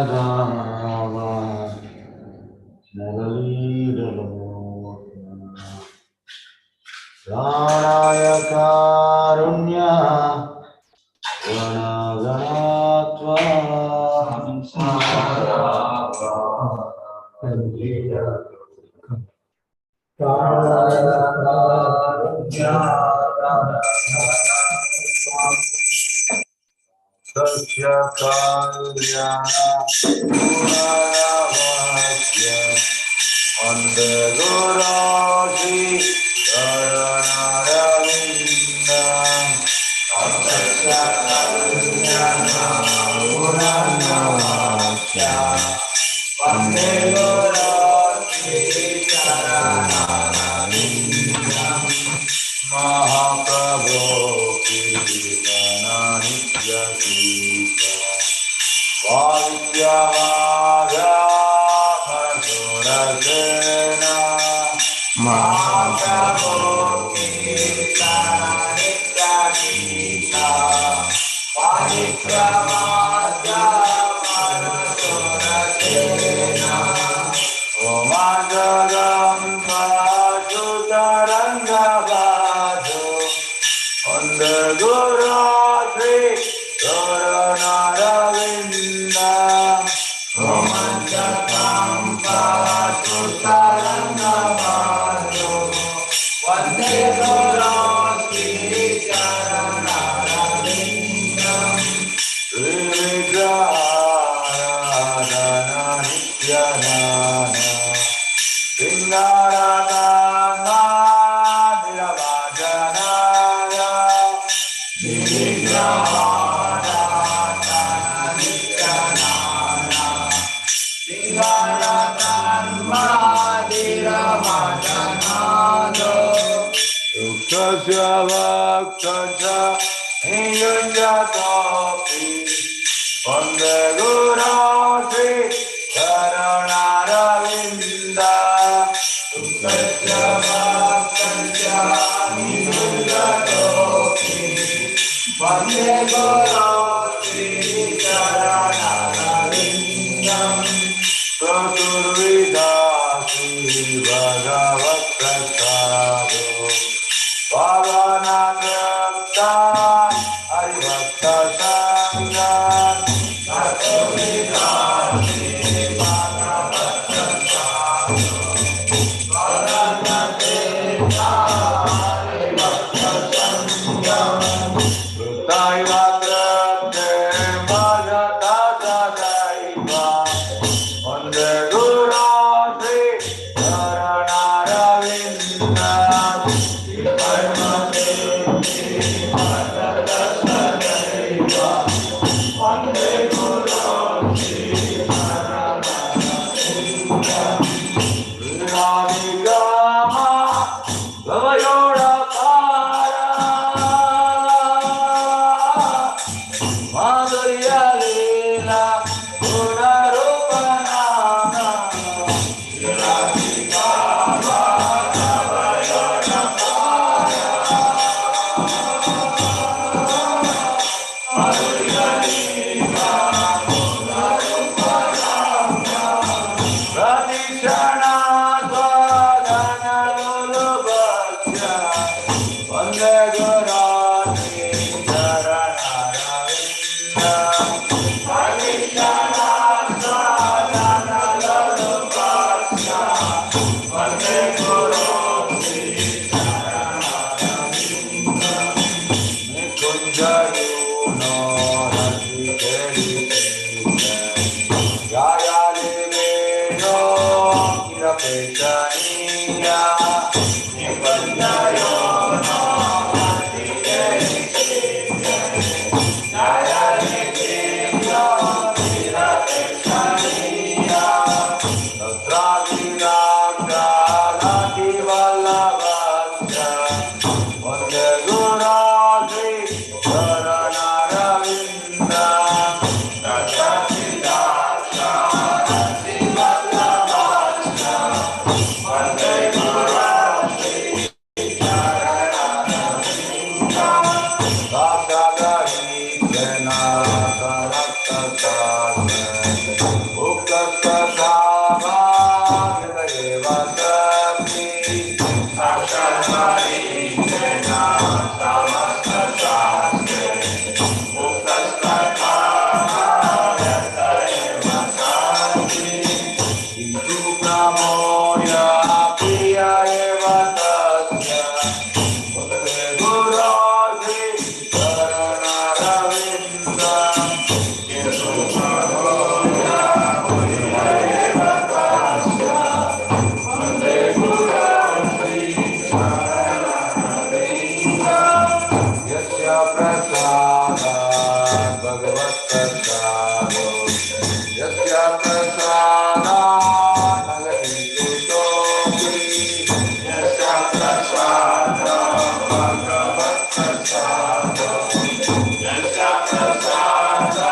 Samsaradava Nagalidalo Pranaya Karunya Vanaganatva Samsaradava Pranaya Karunya Satya Kalyana Guravasya Ande Gurasi Karanaravinda Satya Kalyana Guravasya Ande Gurasi Karanaravinda Mahaprabhu Kirtana Nitya Gita Vaidhyavada Madhurasena Mahaprabhu Kirtana Nitya Gita Vaidhyavada Madhurasena Om Jagadam Sutaranga Bhaju Ande Guru Sri Karanaravinda Om Jagadam Sutaranga Bhaju Ande Guru Sri Karanaravinda Vigraharadhana Nityanana Vingaradhana Niravajanaya Vigraharadhana Nityanana Vingaradhana Niravajanaya Yuktasya Vaktasya Niyunjatopi Vande Guru Sri Karanaravinda Yuktasya Vaktasya Niyunjatopi Vande Guru Sri Karanaravinda Chaturvida Sri Bhagavat Prasado Bhavana Grapta Harivakta Sangha Chaturvida Sri Bhagavat Prasado Bhavana Grapta Harivakta Sangha Sutaiva Grapte Bhagata Sadaiva Vande Guru Sri Karanaravinda Vande Guru Sri Karanaravinda Radhikama Gavayorakara Madhurya Leela Gunarupanana Radhikama Madhurya Leela Gunarupanana Radhishana Dvadana Lulubhasya Vande Guru Sri Charanaravinda Tatasiddhasa Sivadlavasa Vande Guru Sri Charanaravinda Tatagari Jena Karaktasasa Uktasasava Yadeva Sakti Sakshari Jena Samastasase Uktasasava Yadeva Sakti Intu Pramoya Priya Eva Tasya Bhakti Guru Sri Charanaravinda Intu Pramoya Priya Eva Tasya Bhakti Guru Sri Charanaravinda Yasya Prasada Bhagavat Prasado Yasya Prasada Nagati Kutopi Yasya Prasada Bhagavat Prasado Yasya Prasada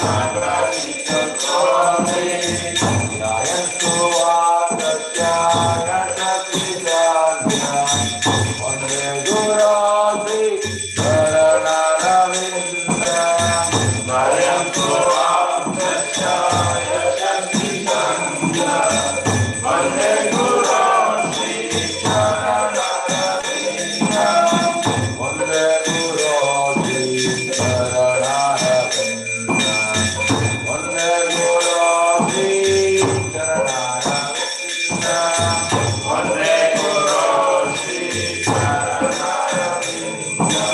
Nagati Kutopi Yayantu Adasya Yasati Janya Vande Guru Sri Charanaravinda Yayantu Adasya Yasati Janya Vande Guru Sri Charanaravinda Vande Guru Sri Charanaravinda Vande Guru Sri Charanaravinda Vande Guru Sri Charanaravinda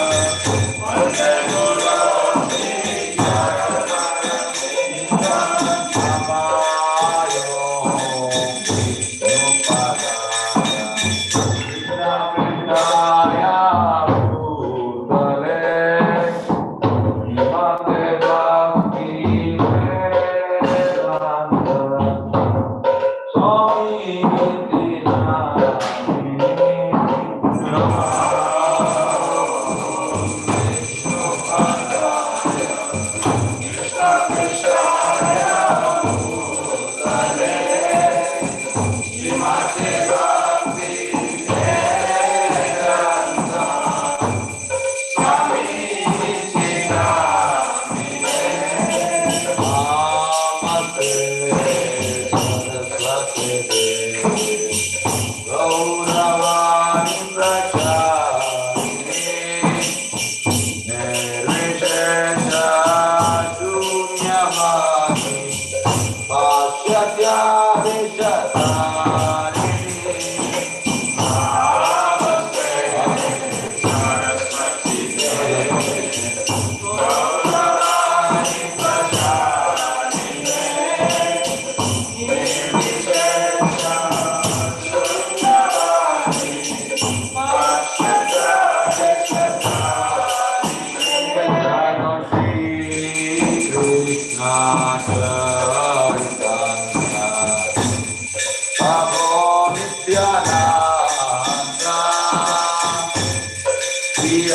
Vande Guru Sri Charanaravinda Namayo Vishnupadaya Krishna Krishna Bhutale Vande Bhakti Vedanta Swami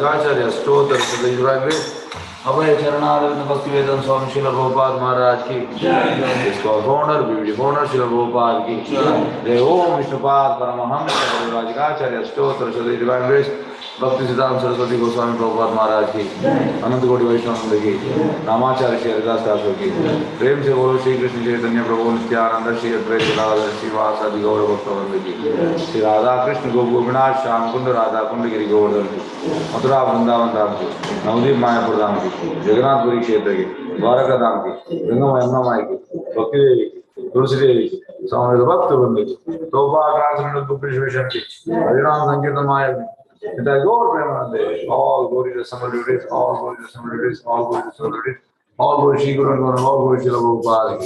Radhikacharya Stotra to the Divine Grace. Abhay Charanaravinda Bhaktivedanta Swami Srila Prabhupada Maharaj ki. This co-founder, BBD founder Srila Prabhupada ki. Jai Om Vishnupad Paramahamsa Radhikacharya Stotra to the Divine Grace. Bhakti Siddhanta Saraswati Goswami Prabhupada Maharaj ki. Anant Koti Vaishnava ki. Namacharya Shri Haridas Thakur ki. Prem se bolo Shri Krishna Chaitanya Prabhu Nityananda Shri Advaita Radha Shri Vasadi Gaura Bhaktavranda ki. Shri Radha Krishna Gopinath Shyam Kund Radha Kund Giri Govardhan ki. Mathura Vrindavan Dham ki. Navadip Mayapur Dham ki. Jagannath Puri Kshetra ki. Dwaraka Dham ki. Ganga Yamuna Mai ki. Bhakti Devi ki. Tulsi Devi ki. Swami Bhaktavranda ki. Prabhupada Transcendental Book Preservation ki. Harinam Sankirtan Maya ki. And I go Premanande, all glory to Samadhitis, all glory to Samadhitis, all glory to Samadhitis, all glory to Shri Guru and all glory to Prabhupada.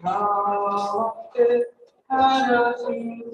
Namaste Narasimhaya.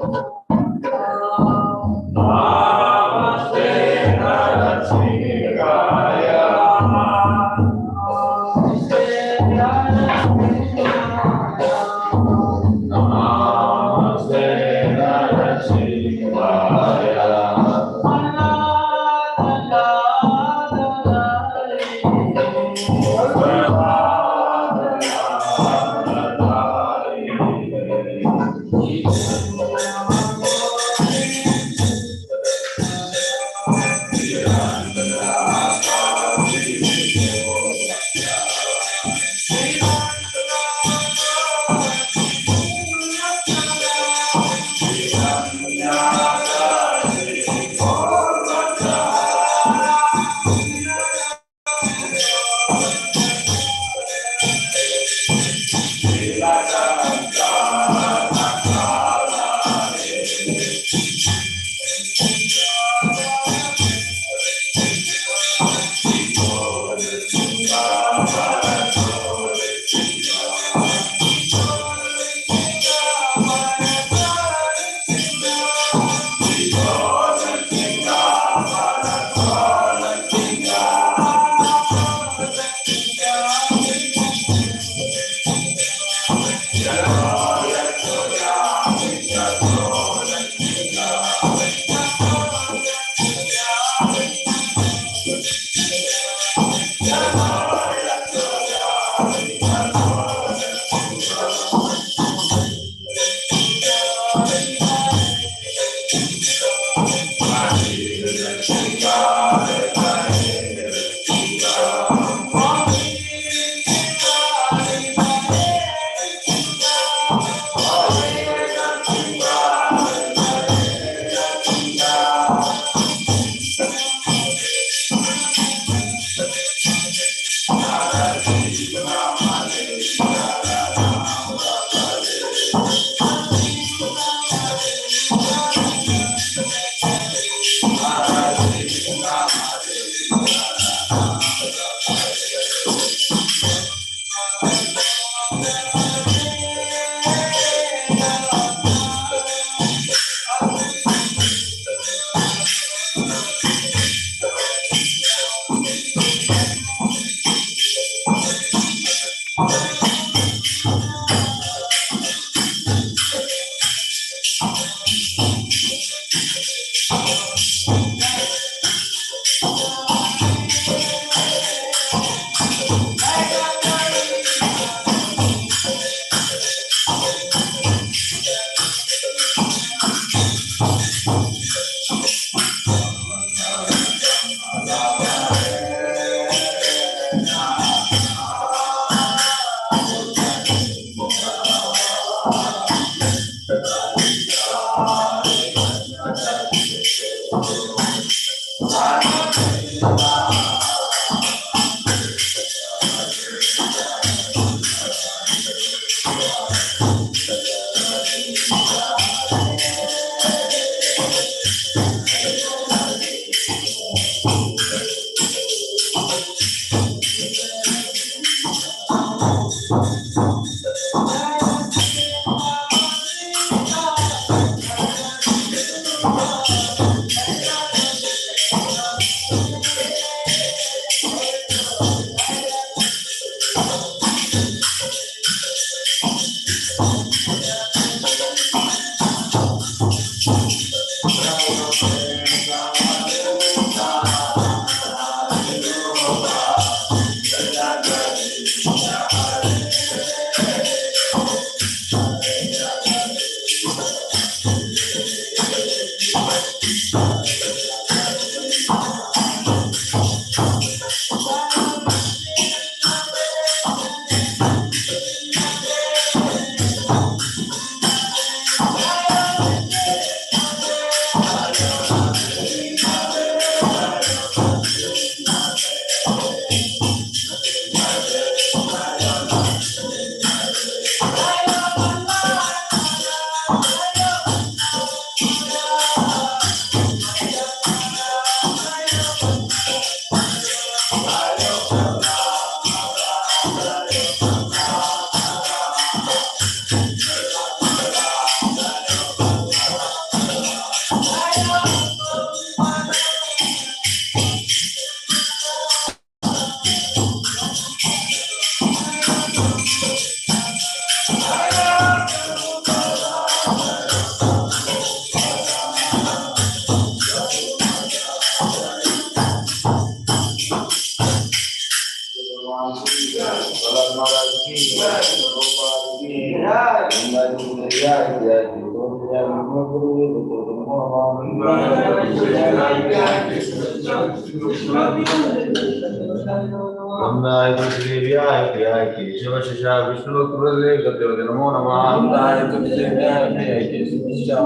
Nandaya Tulsidevyaya Priyaya Kesava Shasha Vishnu Kurale Gatyavade Namo Namah Nandaya Tulsidevyaya Priyaya Kesava Shasha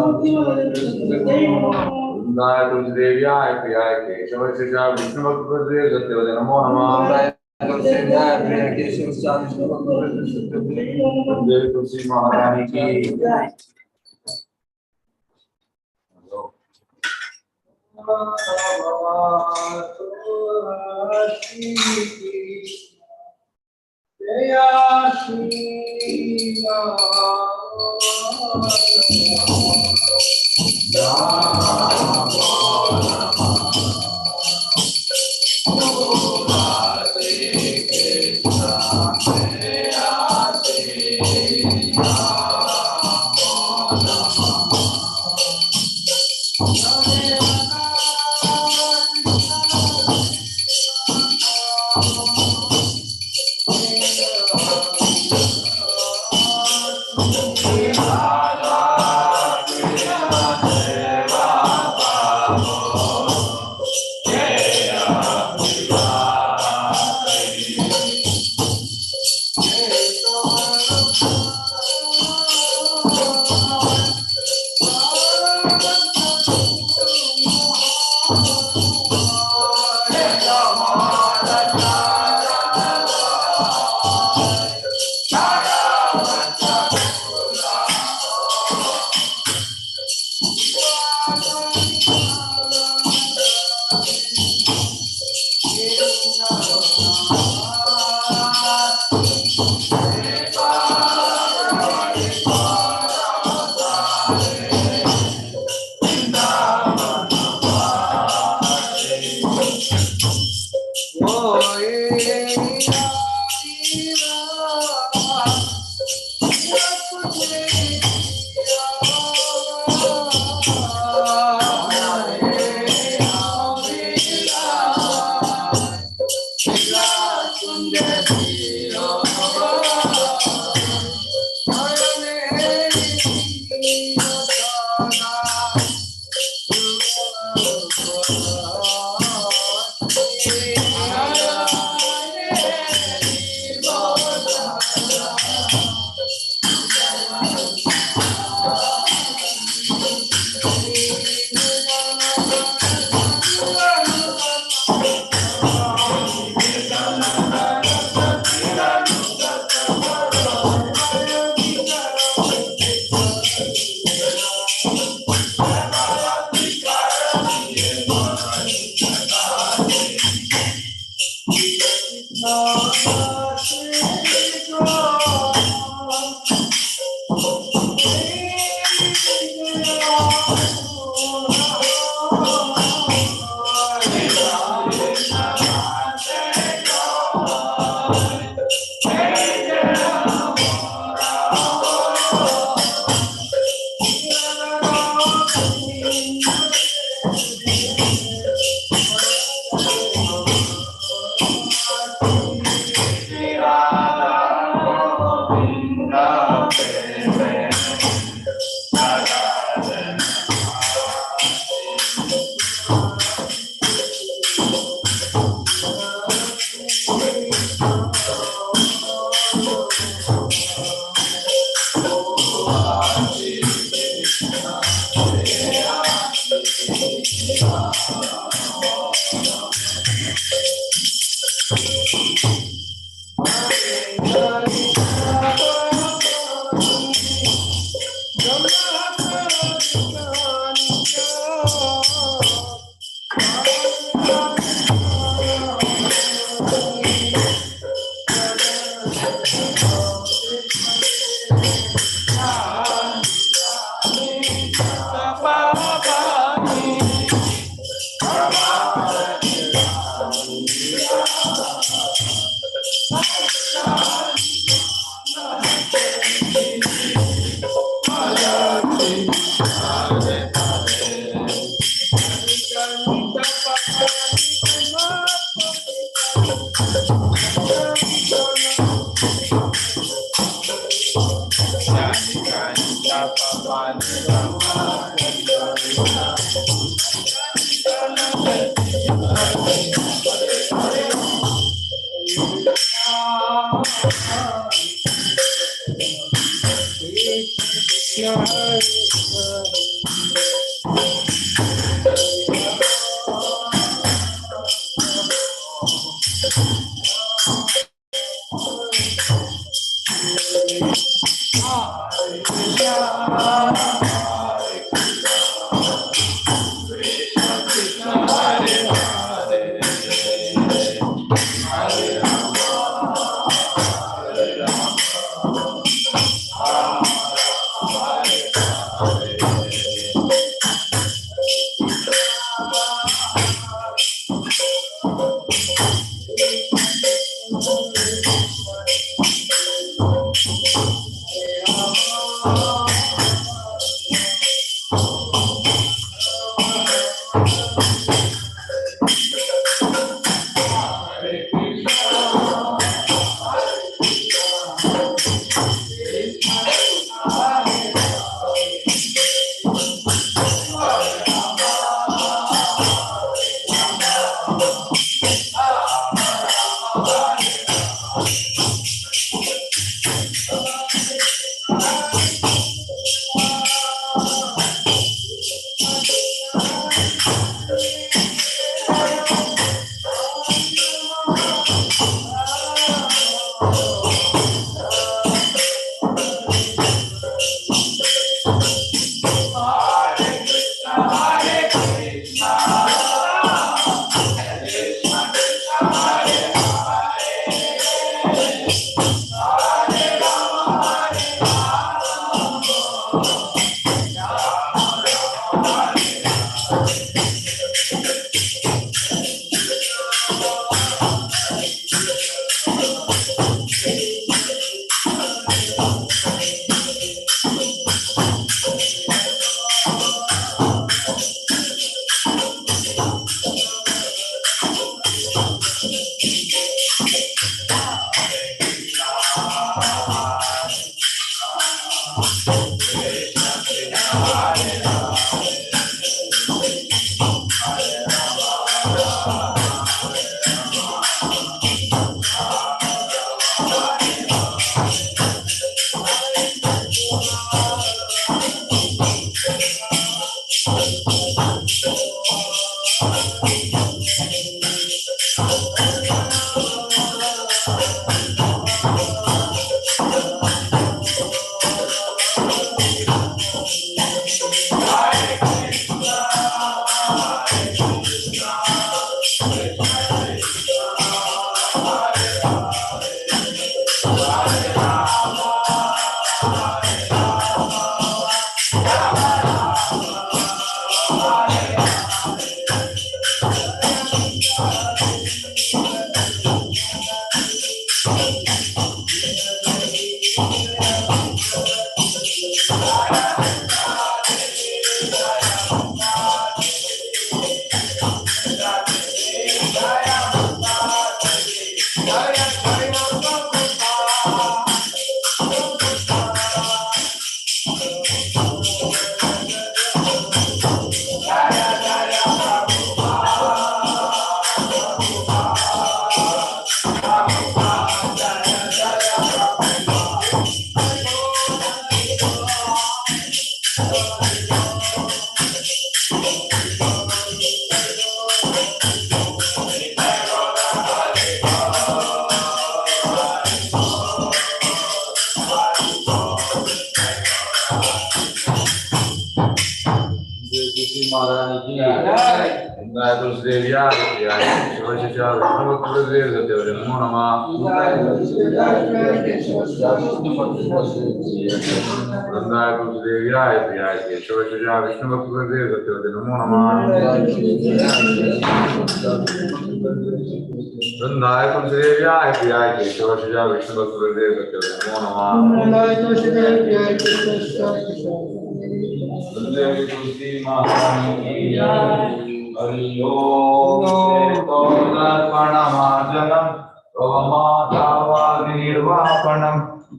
Nandaya Tulsidevyaya Priyaya Kesava Shasha Vishnu Kurale Gatyavade Namo Namah Tulsidevyaya Priyaya Kesava Shasha Vishnu Kurale Gatyavade Namo Tulsi Maharani Ki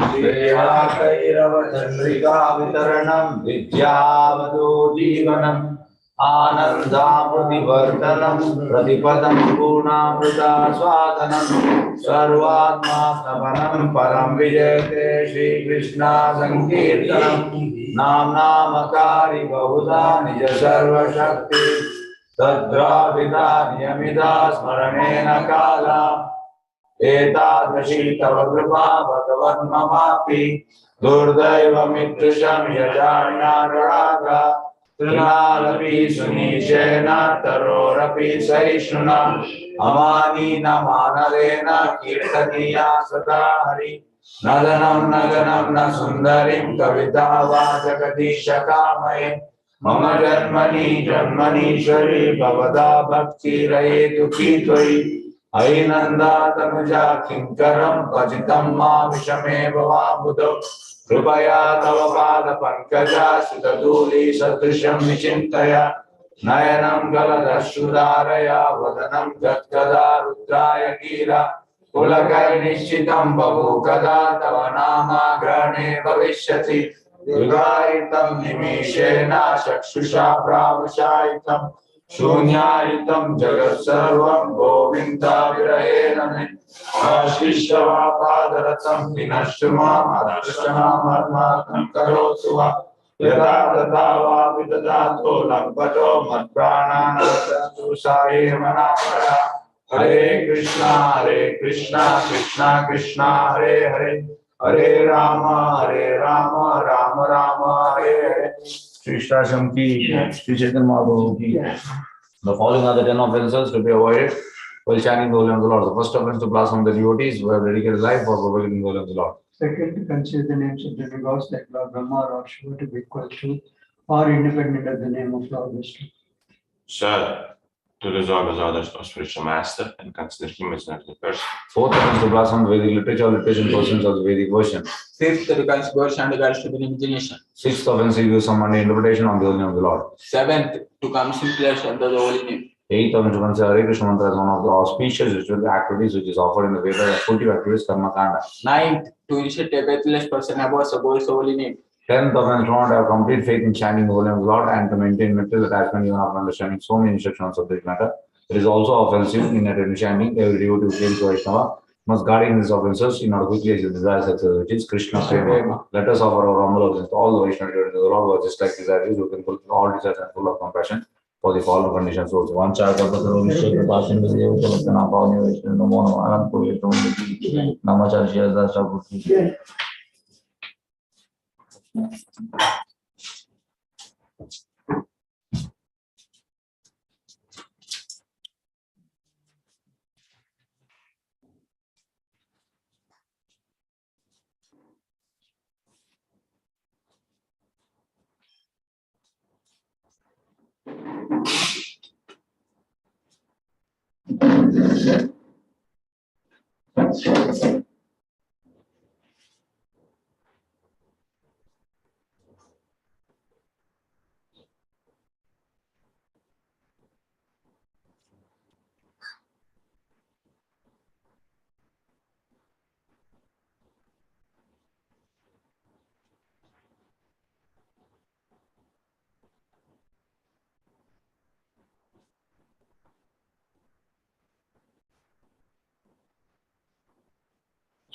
श्रेयाकैरवचन्द्रिका वितरणं विद्यावतो जीवनम् आनन्दामृतिवर्धनं प्रतिपदं पूर्णामृता स्वादनं सर्वात्मा सपनं परं विजयते श्रीकृष्णा संकीर्तनं नामकारि बहुधा निज सर्वशक्ति तद्राविदा नियमिता स्मरणेन काला एतादृशी तव कृपा भगवन्ममापि दुर्दैवमिदृशं यजाम्यानुरागा तृणालपि सुनीचेन तरोरपि सहिष्णुना अमानीन मानदेन कीर्तनीया सदा हरि नदनं नगनं न सुन्दरीं कविता वाचकधीशकामये मम जन्मनीश्वरी भवदा भक्तिरयेतु की त्वयि अयि नन्दातनुजा किङ्करं भजितं मामिषमे भवाम्बुधौ कृपया तव पादपङ्कजाश्रितधूली सदृशं विचिन्तय नयनं गलदश्रुधारया वदनं गद्गदा रुद्राय गिरा कुलकैर्निश्चितं बभू कदा तव नामाग्रहणे भविष्यति युगायितं निमेषेण चक्षुषा प्रावशायितं शून्यायितं जगत्सर्वं गोविन्दाविरहेण मे आशिष्यवापादरतं विनश्य माम् अदृष्टनामर्मार्थं करोतु वा यदा तथा वा विदधातो लम्पटो मत्प्राणान् सायेन नामया हरे कृष्णा कृष्णा कृष्णा हरे हरे हरे राम राम राम हरे हरे श्री कृष्ण की श्री चैतन्य महाप्रभु की The following are the 10 offenses to be avoided while chanting the holy name of the Lord. The first offense to blast on the devotees who have dedicated life for propagating the holy name of the Lord. Second, to consider the names of the demigods like Lord Brahma or Lord Shiva to be equal to or independent of the name of Lord Vishnu. Third, to resolve as others of spiritual master and consider him as an earthly person. Fourth offense to blast on the Vedic literature or literation portions of the Vedic version. Fifth, to consider and regards to the imagination. Sixth offense to use some Monday interpretation of the holy name of the Lord. Seventh, to come simply under the holy name. Eighth offense to consider Hare Krishna mantra as one of the auspicious ritual activities which is offered in the Veda as cultive activities karma kanda. Ninth, to initiate a faithless person about supposed holy name. 10th offense to not have complete faith in chanting the holy name of the Lord and to maintain mental attachment even after understanding so many instructions of this matter. It is also offensive in understanding every devotee who came to Vaishnava must guard against these offenses in order quickly achieve desired success, which is Krishna Prema. Let us offer our humble obeisance to all the Vaishnava devotees of the Lord who are just like desires, who can fulfill all desires and full of compassion for the fallen conditions. So, one child of the Vishnu Passion with the Uttana Pavani Vishnu Namo Anand Puri Namachar Shiyasa Shabuti.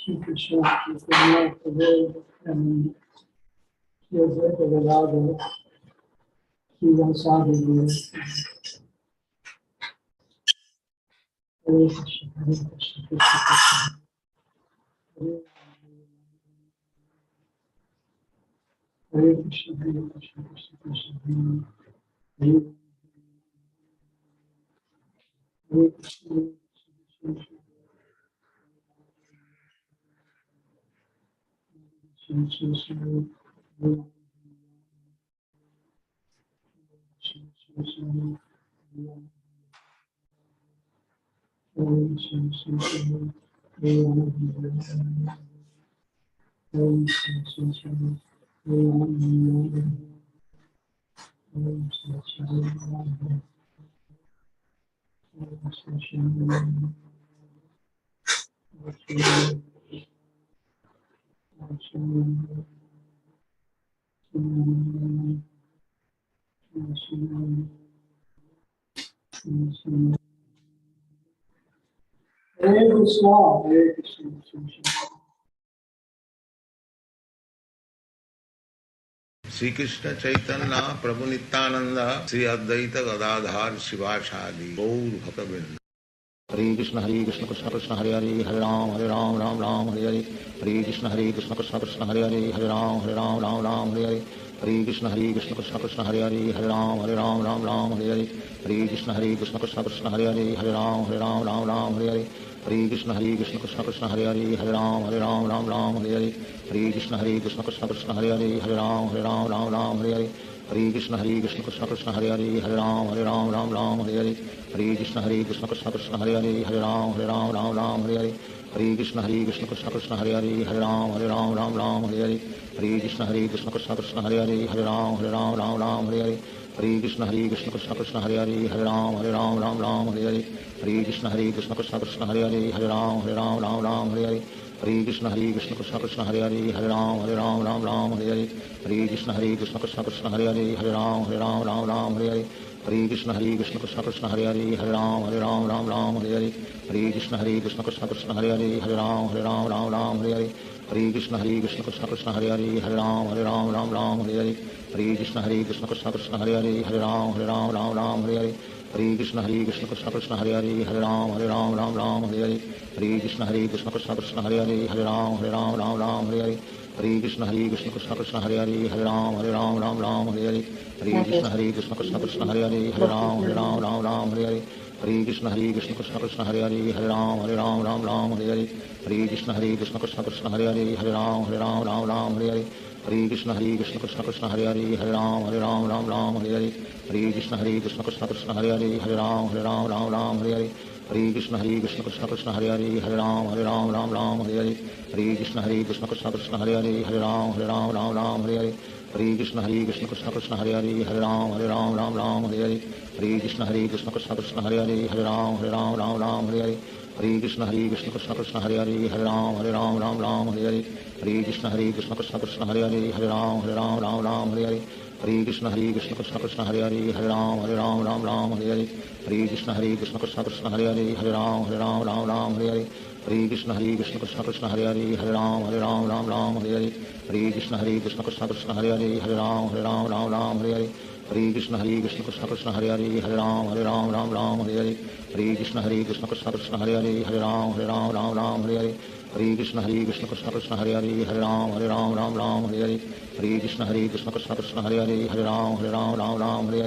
Shri Krishna, Chaitanya, Prabhu, and he has read the Vedada, he was sadhu. Hare Krishna, Hare Krishna, Krishna Krishna. Hare Krishna, Hare Krishna, Krishna Krishna. Hare Krishna, Hare Krishna. Hare Krishna, Hare Krishna, Krishna Krishna. Shri Krishna Chaitanya Prabhu Nityanand Shri Advaita Gadadhar Shivacharya Gaur भक्तवृंद। Hare Krishna Krishna Krishna Hare Hare Hare Ram Ram Ram Hare Hare Hare Krishna Krishna Krishna Hare Hare Hare Ram Ram Hare Hare Hare Krishna Krishna Krishna Hare Hare Hare Ram Ram Hare Hare Hare Krishna Krishna Krishna Hare Hare Hare Ram Ram Hare Hare Hare Krishna Krishna Krishna Hare Hare Hare Ram Ram Hare Hare Hare Krishna Krishna Krishna Hare Hare Hare Ram Hare Hare Hare Krishna Krishna Krishna Hare Hare Hare Ram Hare Hare Hare Krishna Krishna Krishna Hare Hare Hare Ram Hare Hare Hare Krishna Krishna Krishna Hare Hare Hare Ram Hare Hare Hare Krishna Krishna Krishna Hare Hare Hare Ram Hare Hare Hare Krishna Krishna Krishna Hare Hare Hare Ram Hare Hare Hare Krishna Krishna Krishna Krishna Hare Hare Hare Ram Hare Hare Hare Krishna Krishna Krishna Hare Hare Hare Ram Hare Hare Hare Krishna Krishna Krishna Hare Hare Hare Ram Hare Hare Hare Krishna Krishna Krishna Hare Hare Hare Ram Hare Hare Hare Krishna Krishna Krishna Krishna Hare Hare Hare Ram Hare Hare Hare Krishna Krishna Krishna Hare Hare Hare Ram Hare Hare Hare Krishna Krishna Krishna Krishna Hare Hare Hare Ram Hare Hare Hare Krishna Krishna Krishna Hare Hare Hare Ram Hare Hare Hare Krishna Krishna Krishna Krishna Hare Hare Hare Ram Hare Hare Hare Krishna Krishna Krishna Hare Hare Hare Ram Hare Hare Hare Krishna Krishna Krishna Krishna Hare Hare Hare Ram Hare Hare Hare Krishna Krishna Krishna Hare Hare Hare Ram Hare Hare Hare Krishna Krishna Krishna Krishna Hare Hare Hare Ram Hare Hare Hare Krishna Krishna Krishna Hare Hare Hare Ram Hare Hare Hare Krishna Krishna Krishna Krishna Hare Hare Hare Ram Hare Hare Hare Krishna Krishna Krishna Hare Hare Hare Ram Hare Hare Hare Krishna Krishna Krishna Krishna Hare Hare Hare Ram Hare Hare Hare Krishna Krishna Krishna Hare Hare Hare Ram Hare Hare Hare Krishna Krishna Krishna Krishna Hare Hare Hare Ram Hare Hare Hare Krishna Krishna Krishna Hare Hare Hare Ram Hare Hare Hare Krishna Krishna Krishna Krishna Hare Hare Hare Ram Hare Hare Hare Krishna Krishna Krishna Krishna Hare Hare Hare Ram Hare Hare Hare Krishna Krishna Krishna Krishna Hare Hare Hare Ram Hare Hare Hare Krishna Krishna Krishna Krishna Hare Hare Hare Ram Hare Hare Hare Krishna Krishna Krishna Krishna Hare Hare Hare Ram Hare Hare Hare Krishna Krishna Krishna Krishna Hare Hare Hare Ram Hare Hare Hare Krishna Krishna Krishna Krishna Hare Hare Hare Ram Hare Hare Hare Krishna Krishna Krishna Krishna Hare Hare Hare Ram Hare Hare Hare Krishna Krishna Krishna Krishna Hare Hare Hare Ram Hare Hare Hare Krishna Krishna Krishna Krishna Hare Hare Hare Ram Hare Hare Hare Krishna Krishna Krishna Krishna Hare Hare Hare Ram Hare Hare Hare Krishna Krishna Krishna Krishna Hare Hare Hare Ram Hare Hare Hare Krishna Krishna Krishna Krishna Hare Hare Hare Ram Hare Hare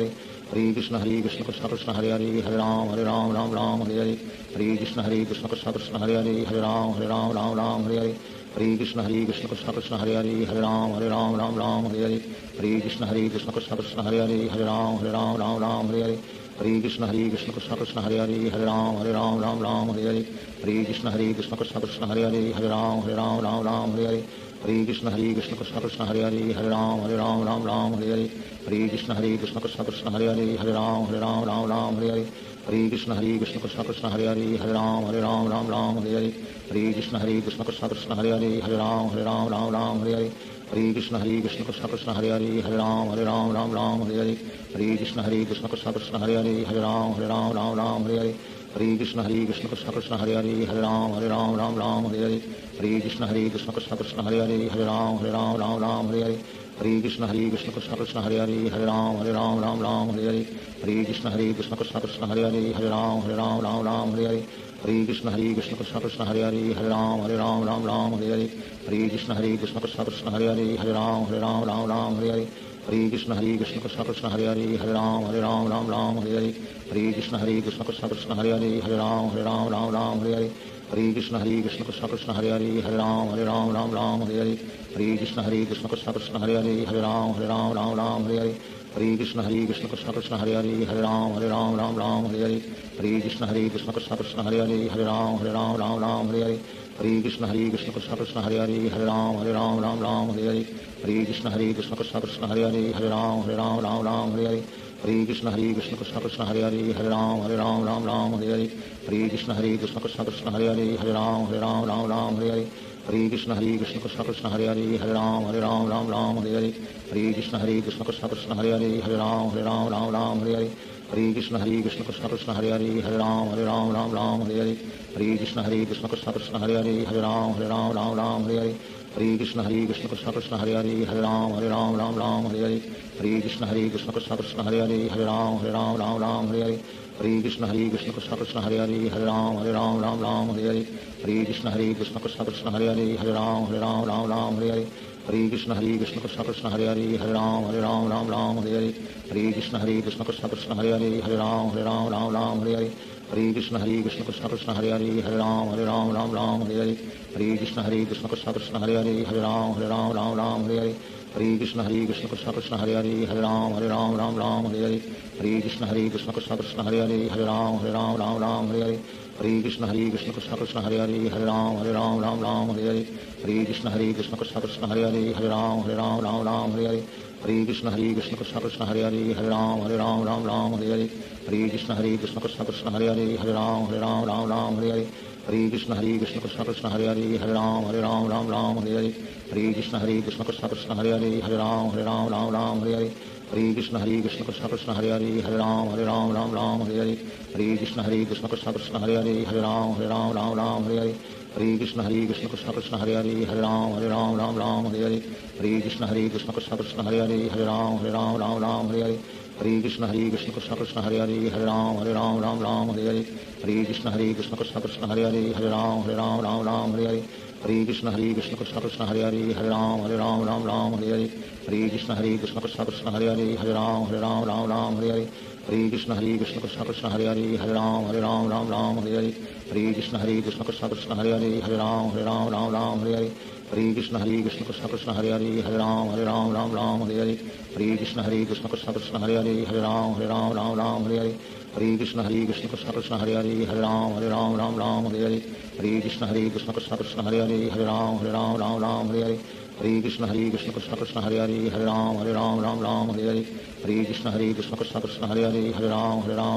Hare Krishna Krishna Krishna Krishna Hare Hare Hare Ram Hare Hare Hare Krishna Krishna Krishna Krishna Hare Hare Hare Ram Hare Hare Hare Krishna Krishna Krishna Krishna Hare Hare Hare Ram Hare Hare Hare Krishna Krishna Krishna Krishna Hare Hare Hare Ram Hare Hare Hare Krishna Krishna Krishna Krishna Hare Hare Hare Ram Hare Hare Hare Krishna Krishna Krishna Krishna Hare Hare Hare Ram Hare Hare Hare Krishna Krishna Krishna Krishna Hare Hare Hare Ram Hare Hare Hare Krishna Krishna Krishna Krishna Hare Hare Hare Ram Hare Hare Hare Krishna Krishna Krishna Krishna Hare Hare Hare Ram Hare Hare Hare Krishna Krishna Krishna Krishna Hare Hare Hare Ram Hare Hare Hare Krishna Krishna Krishna Krishna Hare Hare Hare Ram Hare Hare Hare Krishna Krishna Krishna Krishna Hare Hare Hare Ram Hare Hare Hare Krishna Krishna Krishna Krishna Hare Hare Hare Ram Hare Hare Hare Krishna Krishna Krishna Krishna Hare Hare Hare Ram Hare Hare Hare Krishna Krishna Krishna Krishna Hare Hare Hare Ram Hare Hare Hare Krishna Krishna Krishna Krishna Hare Hare Hare Ram Hare Hare Hare Krishna Krishna Krishna Krishna Hare Hare Hare Ram Hare Hare Hare Krishna Krishna Krishna Krishna Hare Hare Hare Ram Hare Hare Hare Krishna Krishna Krishna Krishna Hare Hare Hare Ram Hare Hare Hare Krishna Krishna Krishna Krishna Hare Hare Hare Ram Hare Hare Hare Krishna Krishna Krishna Krishna Hare Hare Hare Ram Hare Hare Hare Krishna Krishna Krishna Krishna Hare Hare Hare Ram Hare Hare Hare Krishna Krishna Krishna Hare Hare Hare Ram Ram Ram Hare Hare Hare Krishna Krishna Krishna Hare Hare Hare Ram Ram Ram Hare Hare Hare Krishna Krishna Krishna Hare Hare Hare Ram Ram Hare Hare Hare Krishna Krishna Krishna Hare Hare Hare Ram Ram Hare Hare Hare Krishna Krishna Krishna Hare Hare Hare Ram Ram Hare Hare Hare Krishna Krishna Krishna Hare Hare Hare Ram Ram Hare Hare Hare Krishna Krishna Krishna Hare Hare Hare Ram Ram Hare Hare Hare Krishna Krishna Krishna Hare Hare Hare Ram Ram Hare Hare Hare Krishna Krishna Krishna Hare Hare Hare Ram Ram Hare Hare Hare Krishna Krishna Krishna Hare Hare Hare Ram Ram Hare Hare Hare Krishna Krishna Krishna Hare Hare Hare Ram Ram Hare Hare Hare Krishna Krishna Krishna Hare Hare Hare Ram Ram Hare Hare Hare Krishna Krishna Krishna Hare Hare Hare Ram Hare Hare Hare Krishna Krishna Krishna Hare Hare Hare Ram Hare Hare Hare Krishna Krishna Krishna Hare Hare Hare Ram Hare Hare Hare Krishna Krishna Krishna Hare Hare Hare Ram Hare Hare Hare Krishna Krishna Krishna Hare Hare Hare Ram Hare Hare Hare Krishna Krishna Krishna Hare Hare Hare Ram Hare Hare Hare Krishna Krishna Krishna Hare Hare Hare Ram Hare Hare Hare Krishna Krishna Krishna Hare Hare Hare Ram Hare Hare Hare Krishna Krishna Krishna Hare Hare Hare Ram Hare Hare Hare Krishna Krishna Krishna Hare Hare Hare Ram Hare Hare Hare Krishna Krishna Krishna Hare Hare Hare Ram Hare Hare Hare Krishna Krishna Krishna Hare Hare Hare Ram Hare Hare Hare Krishna Krishna Krishna Hare Hare Hare Ram Hare Hare Hare Krishna Krishna Krishna Hare Hare Hare Ram Hare Hare Hare Krishna Krishna Krishna Hare Hare Hare Ram Hare Hare Hare Krishna Krishna Krishna Hare Hare Hare Ram Hare Hare Hare Krishna Krishna Krishna Hare Hare Hare Ram Hare Hare Hare Krishna Krishna Krishna Hare Hare Hare Ram Hare Hare Hare Krishna Krishna Krishna Hare Hare Hare Ram Hare Hare Hare Krishna Krishna Krishna Hare Hare Hare Ram Hare Hare Hare Krishna Krishna Krishna Hare Hare Hare Ram Hare Hare Hare Krishna Krishna Krishna Hare Hare Hare Ram Hare Hare Hare Krishna Krishna Krishna Hare Hare Hare Ram Hare Hare Hare Krishna Krishna Krishna Hare Hare Hare Ram Hare Hare Hare Krishna Krishna Krishna Hare Hare Hare Ram Hare Hare Hare Krishna Krishna Krishna Hare Hare Hare Ram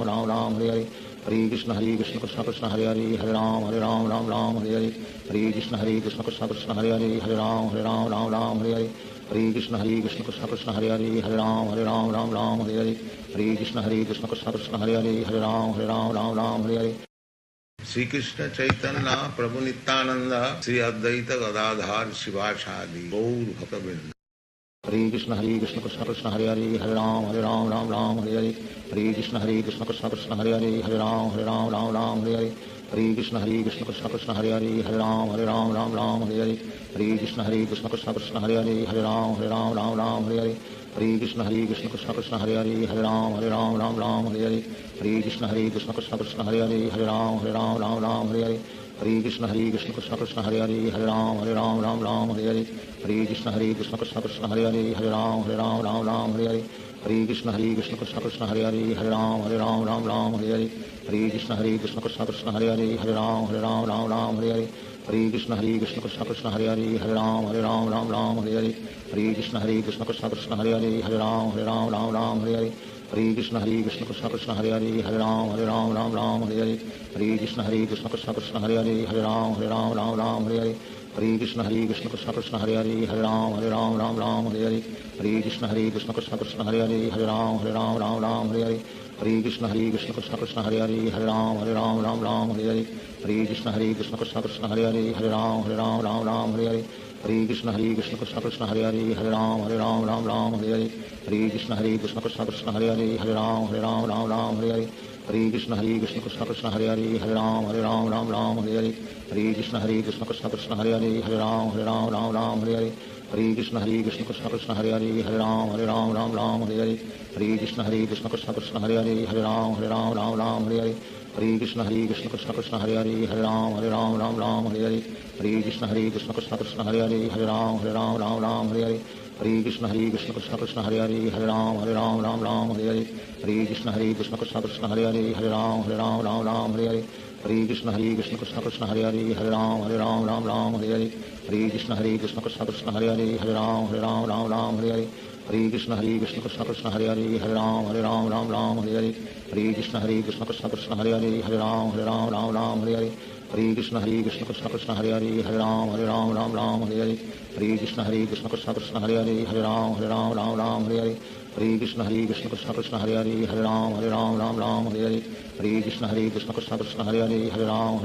Hare Hare Hare Krishna Krishna Krishna Hare Hare Hare Ram Hare Hare Hare Krishna Krishna Krishna Hare Hare Hare Ram Hare Hare Hare Krishna Krishna Krishna Hare Hare Hare Ram Hare Hare Hare Krishna Krishna Krishna Hare Hare Hare Ram Hare Hare Shri Krishna Chaitanya Prabhu Nityanand Shri Advaita Gadadhar शिवासादि Gaur भक्तवृंद Hare Krishna Krishna Krishna Hare Hare Hare Ram Hare Hare Hare Krishna Krishna Krishna Hare Hare Hare Ram Hare Hare Hare Krishna Krishna Krishna Hare Hare Hare Ram Hare Hare Hare Krishna Krishna Krishna Hare Hare Hare Ram Hare Hare Hare Krishna Krishna Krishna Hare Hare Hare Ram Hare Hare Hare Krishna Krishna Krishna Hare Hare Hare Ram Hare Hare Hare Krishna Krishna Krishna Hare Hare Hare Ram Hare Hare Hare Krishna Krishna Krishna Hare Hare Hare Ram Hare Hare Hare Krishna Krishna Krishna Hare Hare Hare Ram Hare Hare Hare Krishna Krishna Krishna Hare Hare Hare Ram Hare Hare Hare Krishna Krishna Krishna Hare Hare Hare Ram Hare Hare Hare Krishna Krishna Krishna Hare Hare Hare Ram Hare Hare Hare Krishna Krishna Krishna Hare Hare Hare Ram Hare Hare Hare Krishna Krishna Krishna Hare Hare Hare Ram Hare Hare Hare Krishna Krishna Krishna Hare Hare Hare Ram Hare Hare Hare Krishna Krishna Krishna Hare Hare Hare Ram Hare Hare Hare Krishna Krishna Krishna Hare Hare Hare Ram Hare Hare Hare Krishna Krishna Krishna Hare Hare Hare Ram Hare Hare Hare Krishna Krishna Krishna Hare Hare Hare Ram Hare Hare Hare Krishna Krishna Krishna Hare Hare Hare Ram Hare Hare Hare Krishna Krishna Krishna Hare Hare Hare Ram Hare Hare Hare Krishna Krishna Krishna Hare Hare Hare Ram Hare Hare Hare Krishna Krishna Krishna Hare Hare Hare Ram Hare Hare Hare Krishna Krishna Krishna Hare Hare Hare Ram Hare Hare Hare Krishna Krishna Krishna Hare Hare Hare Ram Hare Hare Hare Krishna Krishna Krishna Hare Hare Hare Ram Hare Hare Hare Krishna Krishna Krishna Hare Hare Hare Ram Hare Hare Hare Krishna Krishna Krishna Hare Hare Hare Ram Hare Hare Hare Krishna Krishna Krishna Hare Hare Hare Ram Hare Hare Hare Krishna Krishna Krishna Hare Hare Hare Ram Hare Hare Hare Krishna Krishna Krishna Hare Hare Ram Ram Ram Hare Hare Hare Krishna Krishna Krishna Hare Hare Ram Ram Hare Hare Hare Krishna Krishna Krishna Hare Hare Ram Ram Hare Hare Hare Krishna Krishna Krishna Hare Hare Ram Ram Hare Hare Hare Krishna Krishna Krishna Hare Hare Ram Ram Hare Hare Hare Krishna Krishna Krishna Hare Hare Ram Ram Hare Hare Hare Krishna Krishna Krishna Hare Hare Ram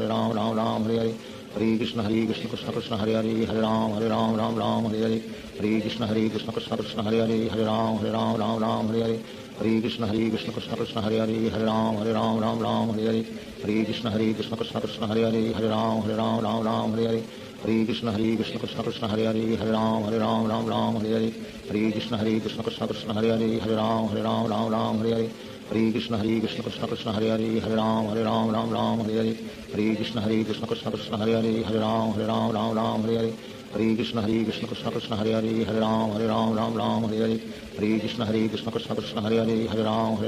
Ram Hare Hare Hare Krishna Krishna Krishna Krishna Hare Hare Ram Ram Hare Hare Hare Krishna Krishna Krishna Krishna Hare Hare Ram Ram Hare Hare Hare Krishna Krishna Krishna Krishna Hare Hare Ram Ram Hare Hare Hare Krishna Krishna Krishna Krishna Hare Hare Ram Ram Hare Hare Hare Krishna Krishna Krishna Krishna Hare Hare Ram Ram Hare Hare Hare Krishna Krishna Krishna Krishna Hare Hare Ram Ram Hare Hare Hare Krishna Krishna Krishna Krishna Hare Hare Ram Ram Hare Hare Hare Krishna Krishna Krishna Krishna Hare Hare Ram Ram Hare Hare Hare Krishna Krishna Krishna Krishna Hare Hare Ram Ram Hare Hare Hare Krishna Krishna Krishna Krishna Hare Hare Ram Ram Hare Hare Hare Krishna Krishna Krishna Krishna Hare Hare Ram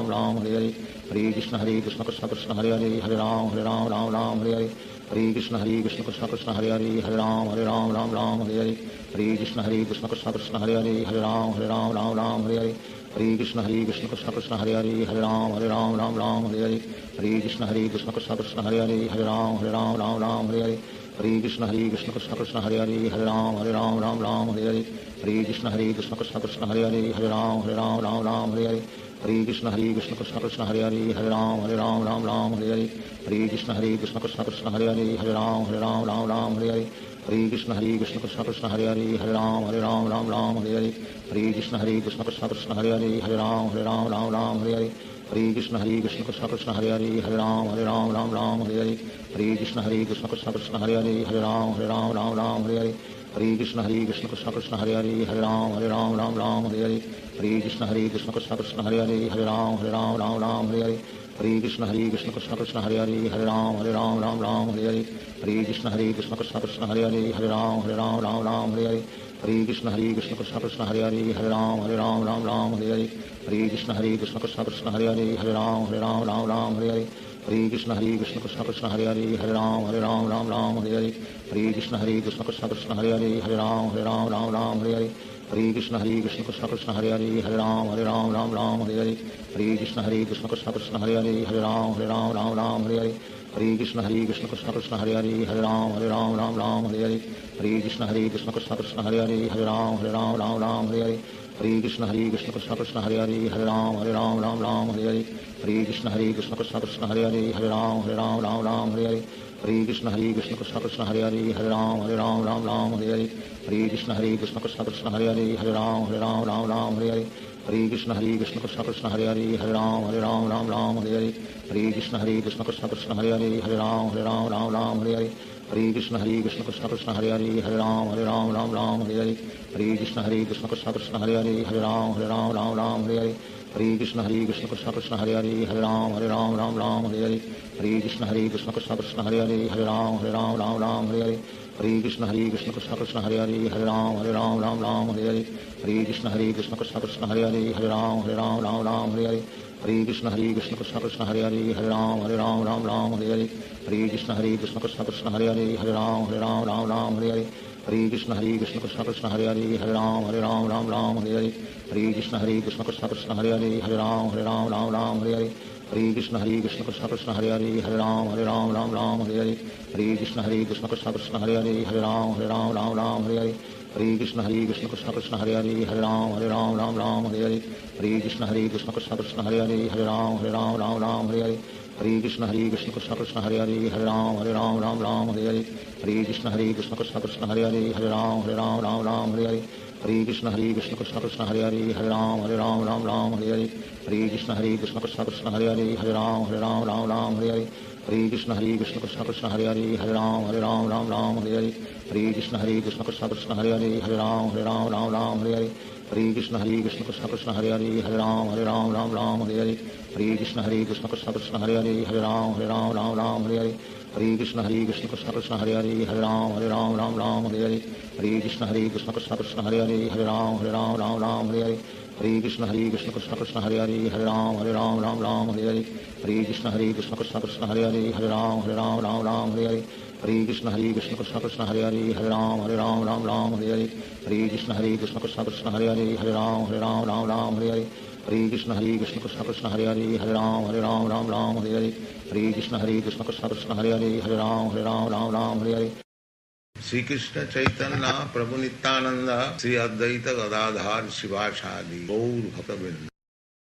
Ram Hare Hare Hare Krishna Krishna Krishna Krishna Hare Hare Ram Ram Hare Hare Hare Krishna Krishna Krishna Krishna Hare Hare Ram Ram Hare Hare Hare Krishna Krishna Krishna Krishna Hare Hare Ram Ram Hare Hare Hare Krishna Krishna Krishna Krishna Hare Hare Ram Ram Hare Hare Hare Krishna Krishna Krishna Krishna Hare Hare Ram Ram Hare Hare Hare Krishna Krishna Krishna Krishna Hare Hare Ram Ram Hare Hare Hare Krishna Krishna Krishna Krishna Hare Hare Ram Ram Hare Hare Hare Krishna Krishna Krishna Krishna Hare Hare Ram Ram Hare Hare Hare Krishna Krishna Krishna Krishna Hare Hare Ram Ram Hare Hare Hare Krishna Krishna Krishna Krishna Hare Hare Ram Ram Hare Hare Hare Krishna Krishna Krishna Krishna Hare Hare Ram Ram Hare Hare Hare Krishna Krishna Krishna Krishna Hare Hare Ram Ram Hare Hare Hare Krishna Krishna Krishna Krishna Hare Hare Ram Ram Hare Hare Hare Krishna Krishna Krishna Krishna Hare Hare Ram Ram Hare Hare Hare Krishna Krishna Krishna Krishna Hare Hare Ram Ram Hare Hare Hare Krishna Krishna Krishna Krishna Hare Hare Ram Ram Hare Hare Hare Krishna Krishna Krishna Krishna Hare Hare Ram Ram Hare Hare Hare Krishna Krishna Krishna Krishna Hare Hare Ram Ram Hare Hare Hare Krishna Krishna Krishna Krishna Hare Hare Ram Ram Hare Hare Hare Krishna Krishna Krishna Krishna Hare Hare Ram Ram Hare Hare Hare Krishna Krishna Krishna Krishna Hare Hare Ram Ram Hare Hare Hare Krishna Krishna Krishna Krishna Hare Hare Ram Ram Hare Hare Hare Krishna Krishna Krishna Krishna Hare Hare Ram Ram Hare Hare Hare Krishna Krishna Krishna Krishna Hare Hare Ram Ram Hare Hare Hare Krishna Krishna Krishna Krishna Hare Hare Ram Ram Hare Hare Hare Krishna Krishna Krishna Krishna Hare Hare Ram Ram Hare Hare Hare Krishna Krishna Krishna Krishna Hare Hare Ram Ram Hare Hare Hare Krishna Krishna Krishna Krishna Hare Hare Ram Ram Hare Hare Hare Krishna Krishna Krishna Krishna Hare Hare Ram Ram Hare Hare Hare Krishna Krishna Krishna Krishna Hare Hare Ram Ram Hare Hare Hare Krishna Krishna Krishna Krishna Hare Hare Ram Ram Hare Hare Hare Krishna Krishna Krishna Krishna Hare Hare Ram Ram Hare Hare Hare Krishna Krishna Krishna Krishna Hare Hare Ram Ram Hare Hare Hare Krishna Krishna Krishna Krishna Hare Hare Ram Ram Hare Hare Hare Krishna Krishna Krishna Krishna Hare Hare Ram Ram Hare Hare Hare Krishna Krishna Krishna Krishna Hare Hare Ram Ram Hare Hare Hare Krishna Krishna Krishna Krishna Hare Hare Ram Ram Hare Hare Hare Krishna Krishna Krishna Krishna Hare Hare Ram Ram Hare Hare Hare Krishna Krishna Krishna Krishna Hare Hare Ram Ram Hare Hare Hare Krishna Krishna Krishna Krishna Hare Hare Ram Ram Hare Hare Hare Krishna Krishna Krishna Krishna Hare Hare Ram Ram Hare Hare Hare Krishna Krishna Krishna Krishna Hare Hare Ram Ram Hare Hare Hare Krishna Krishna Krishna Krishna Hare Hare Ram Ram Hare Hare Hare Krishna Krishna Krishna Krishna Hare Hare Ram Ram Hare Hare Hare Krishna Krishna Krishna Krishna Hare Hare Ram Ram Hare Hare Hare Krishna Krishna Krishna Krishna Hare Hare Ram Ram Hare Hare Hare Krishna Krishna Krishna Krishna Hare Hare Ram Ram Hare Hare Hare Krishna Krishna Krishna Krishna Hare Hare Ram Ram Hare Hare Hare Krishna Krishna Krishna Krishna Hare Hare Ram Ram Hare Hare Hare Krishna Krishna Krishna Krishna Hare Hare Ram Ram Hare Hare Hare Krishna Krishna Krishna Krishna Hare Hare Ram Ram Hare Hare Hare Krishna Krishna Krishna Krishna Hare Hare Ram Ram Hare Hare Hare Krishna Krishna Krishna Krishna Hare Hare Ram Ram Hare Hare Hare Krishna Krishna Krishna Krishna Hare Hare Ram Ram Hare Hare Hare Krishna Krishna Krishna Hare Hare Hare Ram Ram Ram Hare Hare Hare Krishna Krishna Krishna Hare Hare Hare Ram Ram Hare Hare Hare Krishna Krishna Krishna Hare Hare Hare Ram Ram Hare Hare Hare Krishna Krishna Krishna Hare Hare Hare Ram Hare Hare Hare Krishna Krishna Krishna Hare Hare Hare Ram Hare Hare Hare Krishna Krishna Krishna Hare Hare Hare Ram Hare Hare Sri Krishna Chaitanya Prabhu Nityananda Sri Advaita Gadadhar Shivasadi Gaur Bhaktavinda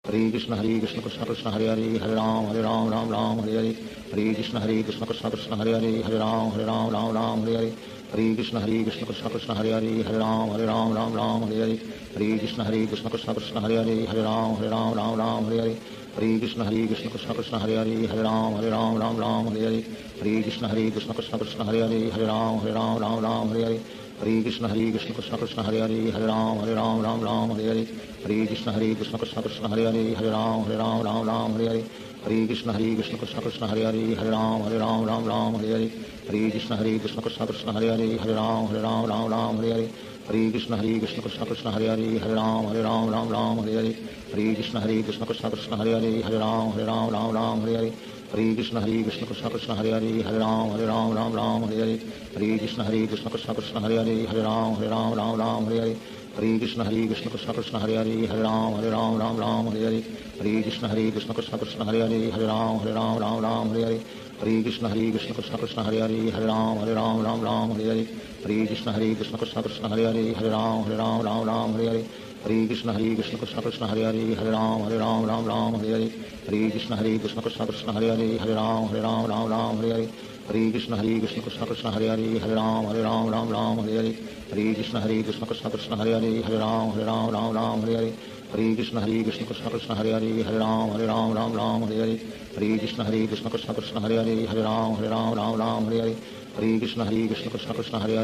Hare Krishna Krishna Krishna Hare Hare Hare Ram Hare Hare Hare Krishna Krishna Krishna Hare Hare Hare Ram Hare Hare Hare Krishna Krishna Krishna Hare Hare Hare Ram Hare Hare Hare Krishna Krishna Krishna Hare Hare Hare Ram Hare Hare Hare Krishna Krishna Krishna Hare Hare Hare Ram Hare Hare Hare Krishna Krishna Krishna Hare Hare Hare Ram Hare Hare Hare Krishna Krishna Krishna Hare Hare Hare Ram Hare Hare Hare Krishna Krishna Krishna Hare Hare Hare Ram Hare Hare Hare Krishna Krishna Krishna Hare Hare Hare Ram Hare Hare Hare Krishna Krishna Krishna Hare Hare Hare Ram Hare Hare Hare Krishna Krishna Krishna Hare Hare Hare Ram Hare Hare Hare Krishna Krishna Krishna Hare Hare Hare Ram Hare Hare Hare Krishna Krishna Krishna Hare Hare Hare Ram Hare Hare Hare Krishna Krishna Krishna Hare Hare Hare Ram Hare Hare Hare Krishna Krishna Krishna Hare Hare Hare Ram Hare Hare Hare Krishna Krishna Krishna Hare Hare Hare Ram Hare Hare Hare Krishna Krishna Krishna Hare Hare Hare Ram Hare Hare Hare Krishna Krishna Krishna Hare Hare Hare Ram Hare Hare Hare Krishna Krishna Krishna Hare Hare Hare Ram Hare Hare Krishna Krishna Krishna Hare Hare Hare Ram Hare Hare Krishna Krishna Krishna Hare Hare Hare Ram Hare Hare Krishna Krishna Krishna Hare Hare Hare Ram Hare Hare Krishna Krishna Krishna Hare Hare Hare Ram Hare Hare Krishna Krishna Krishna Hare Hare Hare Ram Hare Hare Krishna Krishna Krishna Hare Hare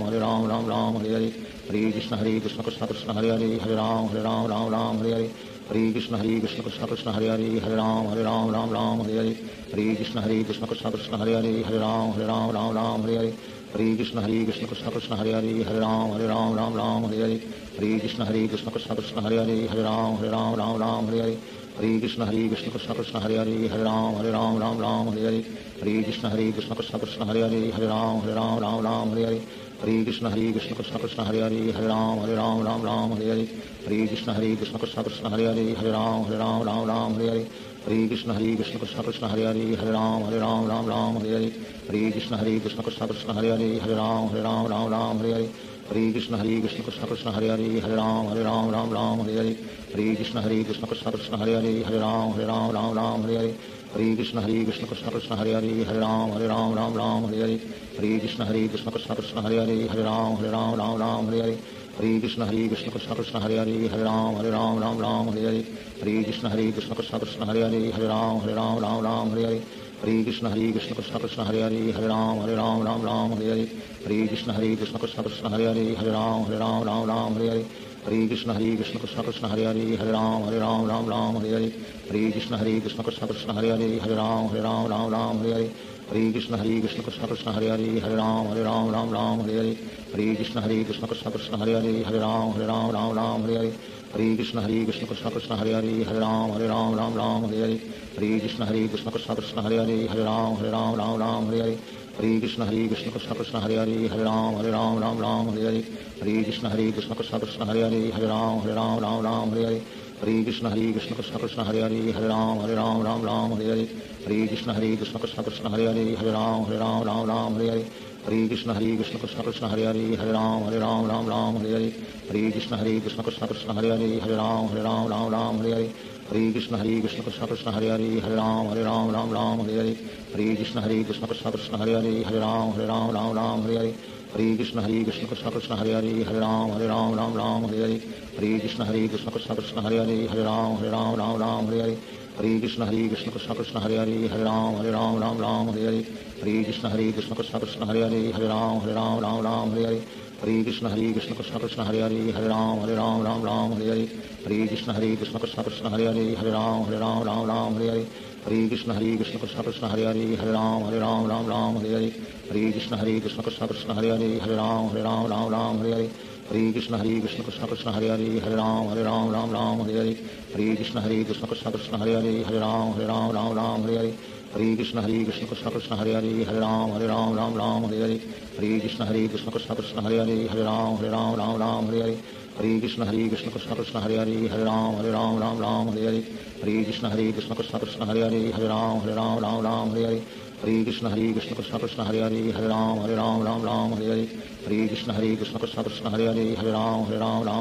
Hare Ram Hare Hare Krishna Krishna Krishna Hare Hare Hare Ram Hare Hare Krishna Krishna Krishna Hare Hare Hare Ram Hare Hare Krishna Krishna Krishna Hare Hare Hare Ram Hare Hare Krishna Krishna Krishna Hare Hare Hare Ram Hare Hare Krishna Krishna Krishna Hare Hare Hare Ram Hare Hare Krishna Krishna Krishna Hare Hare Hare Ram Hare Krishna Krishna Krishna Hare Hare Hare Ram Hare Krishna Krishna Krishna Hare Hare Hare Ram Hare Krishna Krishna Krishna Hare Hare Hare Ram Hare Krishna Krishna Krishna Hare Hare Hare Ram Hare Krishna Krishna Krishna Hare Hare Hare Ram Hare Krishna Krishna Krishna Hare Hare Hare Ram Hare Krishna Krishna Krishna Hare Hare Hare Ram Hare Krishna Krishna Krishna Hare Hare Hare Ram Hare Krishna Krishna Krishna Hare Hare Hare Ram Hare Krishna Krishna Krishna Hare Hare Hare Ram Hare Krishna Krishna Krishna Hare Hare Hare Ram Hare Krishna Krishna Krishna Hare Hare Hare Ram Hare Krishna Krishna Krishna Hare Hare Hare Ram Hare Krishna Krishna Krishna Hare Hare Hare Ram Hare Krishna Krishna Krishna Hare Hare Hare Ram Hare Krishna Krishna Krishna Hare Hare Hare Ram Hare Krishna Krishna Krishna Hare Hare Hare Ram Hare Krishna Krishna Krishna Hare Hare Hare Ram Hare Krishna Krishna Krishna Hare Hare Hare Ram Hare Krishna Krishna Krishna Hare Hare Hare Ram Hare Krishna Krishna Krishna Hare Hare Hare Ram Hare Krishna Krishna Krishna Hare Hare Hare Ram Hare Krishna Krishna Krishna Hare Hare Hare Ram Hare Krishna Krishna Krishna Hare Hare Hare Ram Hare Krishna Krishna Krishna Hare Hare Hare Ram Hare Krishna Krishna Krishna Hare Hare Hare Ram Hare Krishna Krishna Krishna Hare Hare Hare Ram Hare Krishna Krishna Krishna Hare Hare Hare Ram Hare Krishna Krishna Krishna Hare Hare Hare Ram Hare Krishna Krishna Krishna Hare Hare Hare Ram Hare Krishna Krishna Krishna Hare Hare Hare Ram Hare Krishna Krishna Krishna Hare Hare Hare Ram Hare Krishna Krishna Krishna Hare Hare Hare Ram Hare Krishna Krishna Krishna Hare Hare Hare Ram Hare Krishna Krishna Krishna Hare Hare Hare Ram Hare Hare Krishna Krishna Krishna Hare Hare Hare Ram Ram Ram Hare Hare Hare Krishna Krishna Krishna Hare Hare Hare Ram Ram Ram Hare Hare Hare Krishna Krishna Krishna Hare Hare Hare Ram Ram Hare Hare Hare Krishna Krishna Krishna Hare Hare Hare Ram Ram Hare Hare Hare Krishna Krishna Krishna Hare Hare Hare Ram Ram Hare Hare Hare Krishna Krishna Krishna Hare Hare Hare Ram Ram Hare Hare Hare Krishna Krishna Krishna Hare Hare Hare Ram Ram Hare Hare Hare Krishna Krishna Krishna Hare Hare Hare Ram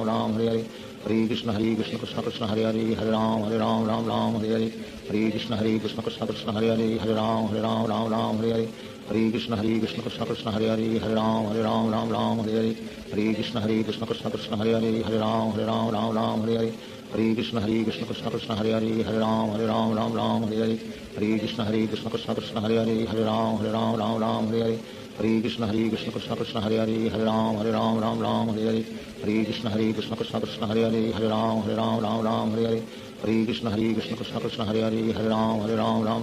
Ram Hare Hare Hare Krishna Krishna Krishna Hare Hare Hare Ram Ram Hare Hare Hare Krishna Krishna Krishna Hare Hare Hare Ram Ram Hare Hare Hare Krishna Krishna Krishna Hare Hare Hare Ram Ram Hare Hare Hare Krishna Krishna Krishna Hare Hare Hare Ram Ram Hare Hare Hare Krishna Krishna Krishna Hare Hare Hare Ram Ram Hare Hare Hare Krishna Krishna Krishna Hare Hare Hare Ram Ram Hare Hare Hare Krishna Krishna Krishna Hare Hare Hare Ram Ram Hare Hare Hare Krishna Krishna Krishna Hare Hare Hare Ram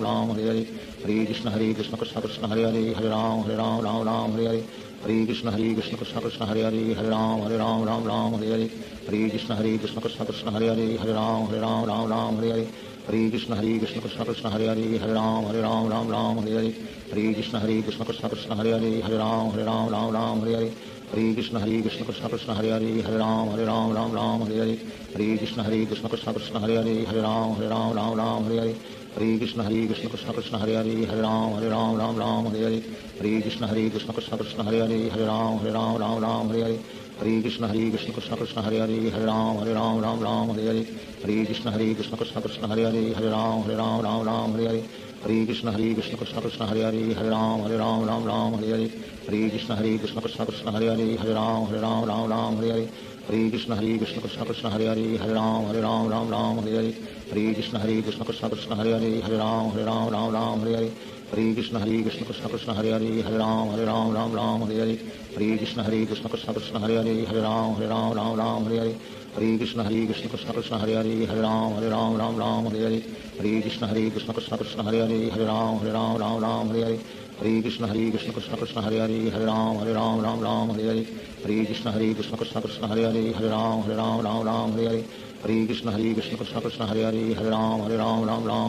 Ram Hare Hare Hare Krishna Krishna Krishna Hare Hare Hare Ram Ram Hare Hare Hare Krishna Krishna Krishna Hare Hare Hare Ram Ram Hare Hare Hare Krishna Krishna Krishna Hare Hare Hare Ram Ram Hare Hare Hare Krishna Krishna Krishna Hare Hare Hare Ram Ram Hare Hare Hare Krishna Krishna Krishna Hare Hare Hare Ram Hare Hare Hare Krishna Krishna Krishna Hare Hare Hare Ram Hare Hare Hare Krishna Krishna Krishna Hare Hare Hare Ram Hare Hare Hare Krishna Krishna Krishna Hare Hare Hare Ram Hare Hare Hare Krishna Krishna Krishna Hare Hare Hare Ram Hare Hare Hare Krishna Krishna Krishna Hare Hare Hare Ram Hare Hare Hare Krishna Krishna Krishna Hare Hare Hare Ram Hare Hare Hare Krishna Krishna Krishna Hare Hare Hare Ram Hare Hare Hare Krishna Krishna Krishna Hare Hare Hare Ram Hare Hare Hare Krishna Krishna Krishna Hare Hare Hare Ram Hare Hare Hare Krishna Krishna Krishna Hare Hare Hare Ram Hare Hare Hare Krishna Krishna Krishna Hare Hare Hare Ram Hare Hare Hare Krishna Krishna Krishna Hare Hare Hare Ram Hare Hare Hare Krishna Krishna Krishna Hare Hare Hare Ram Hare Hare Hare Krishna Krishna Krishna Hare Hare Hare Ram Hare Hare Hare Krishna Krishna Krishna Hare Hare Hare Ram Hare Hare Hare Krishna Krishna Krishna Hare Hare Hare Ram Hare Hare Hare Krishna Krishna Krishna Hare Hare Hare Ram Hare Hare Hare Krishna Krishna Krishna Hare Hare Hare Ram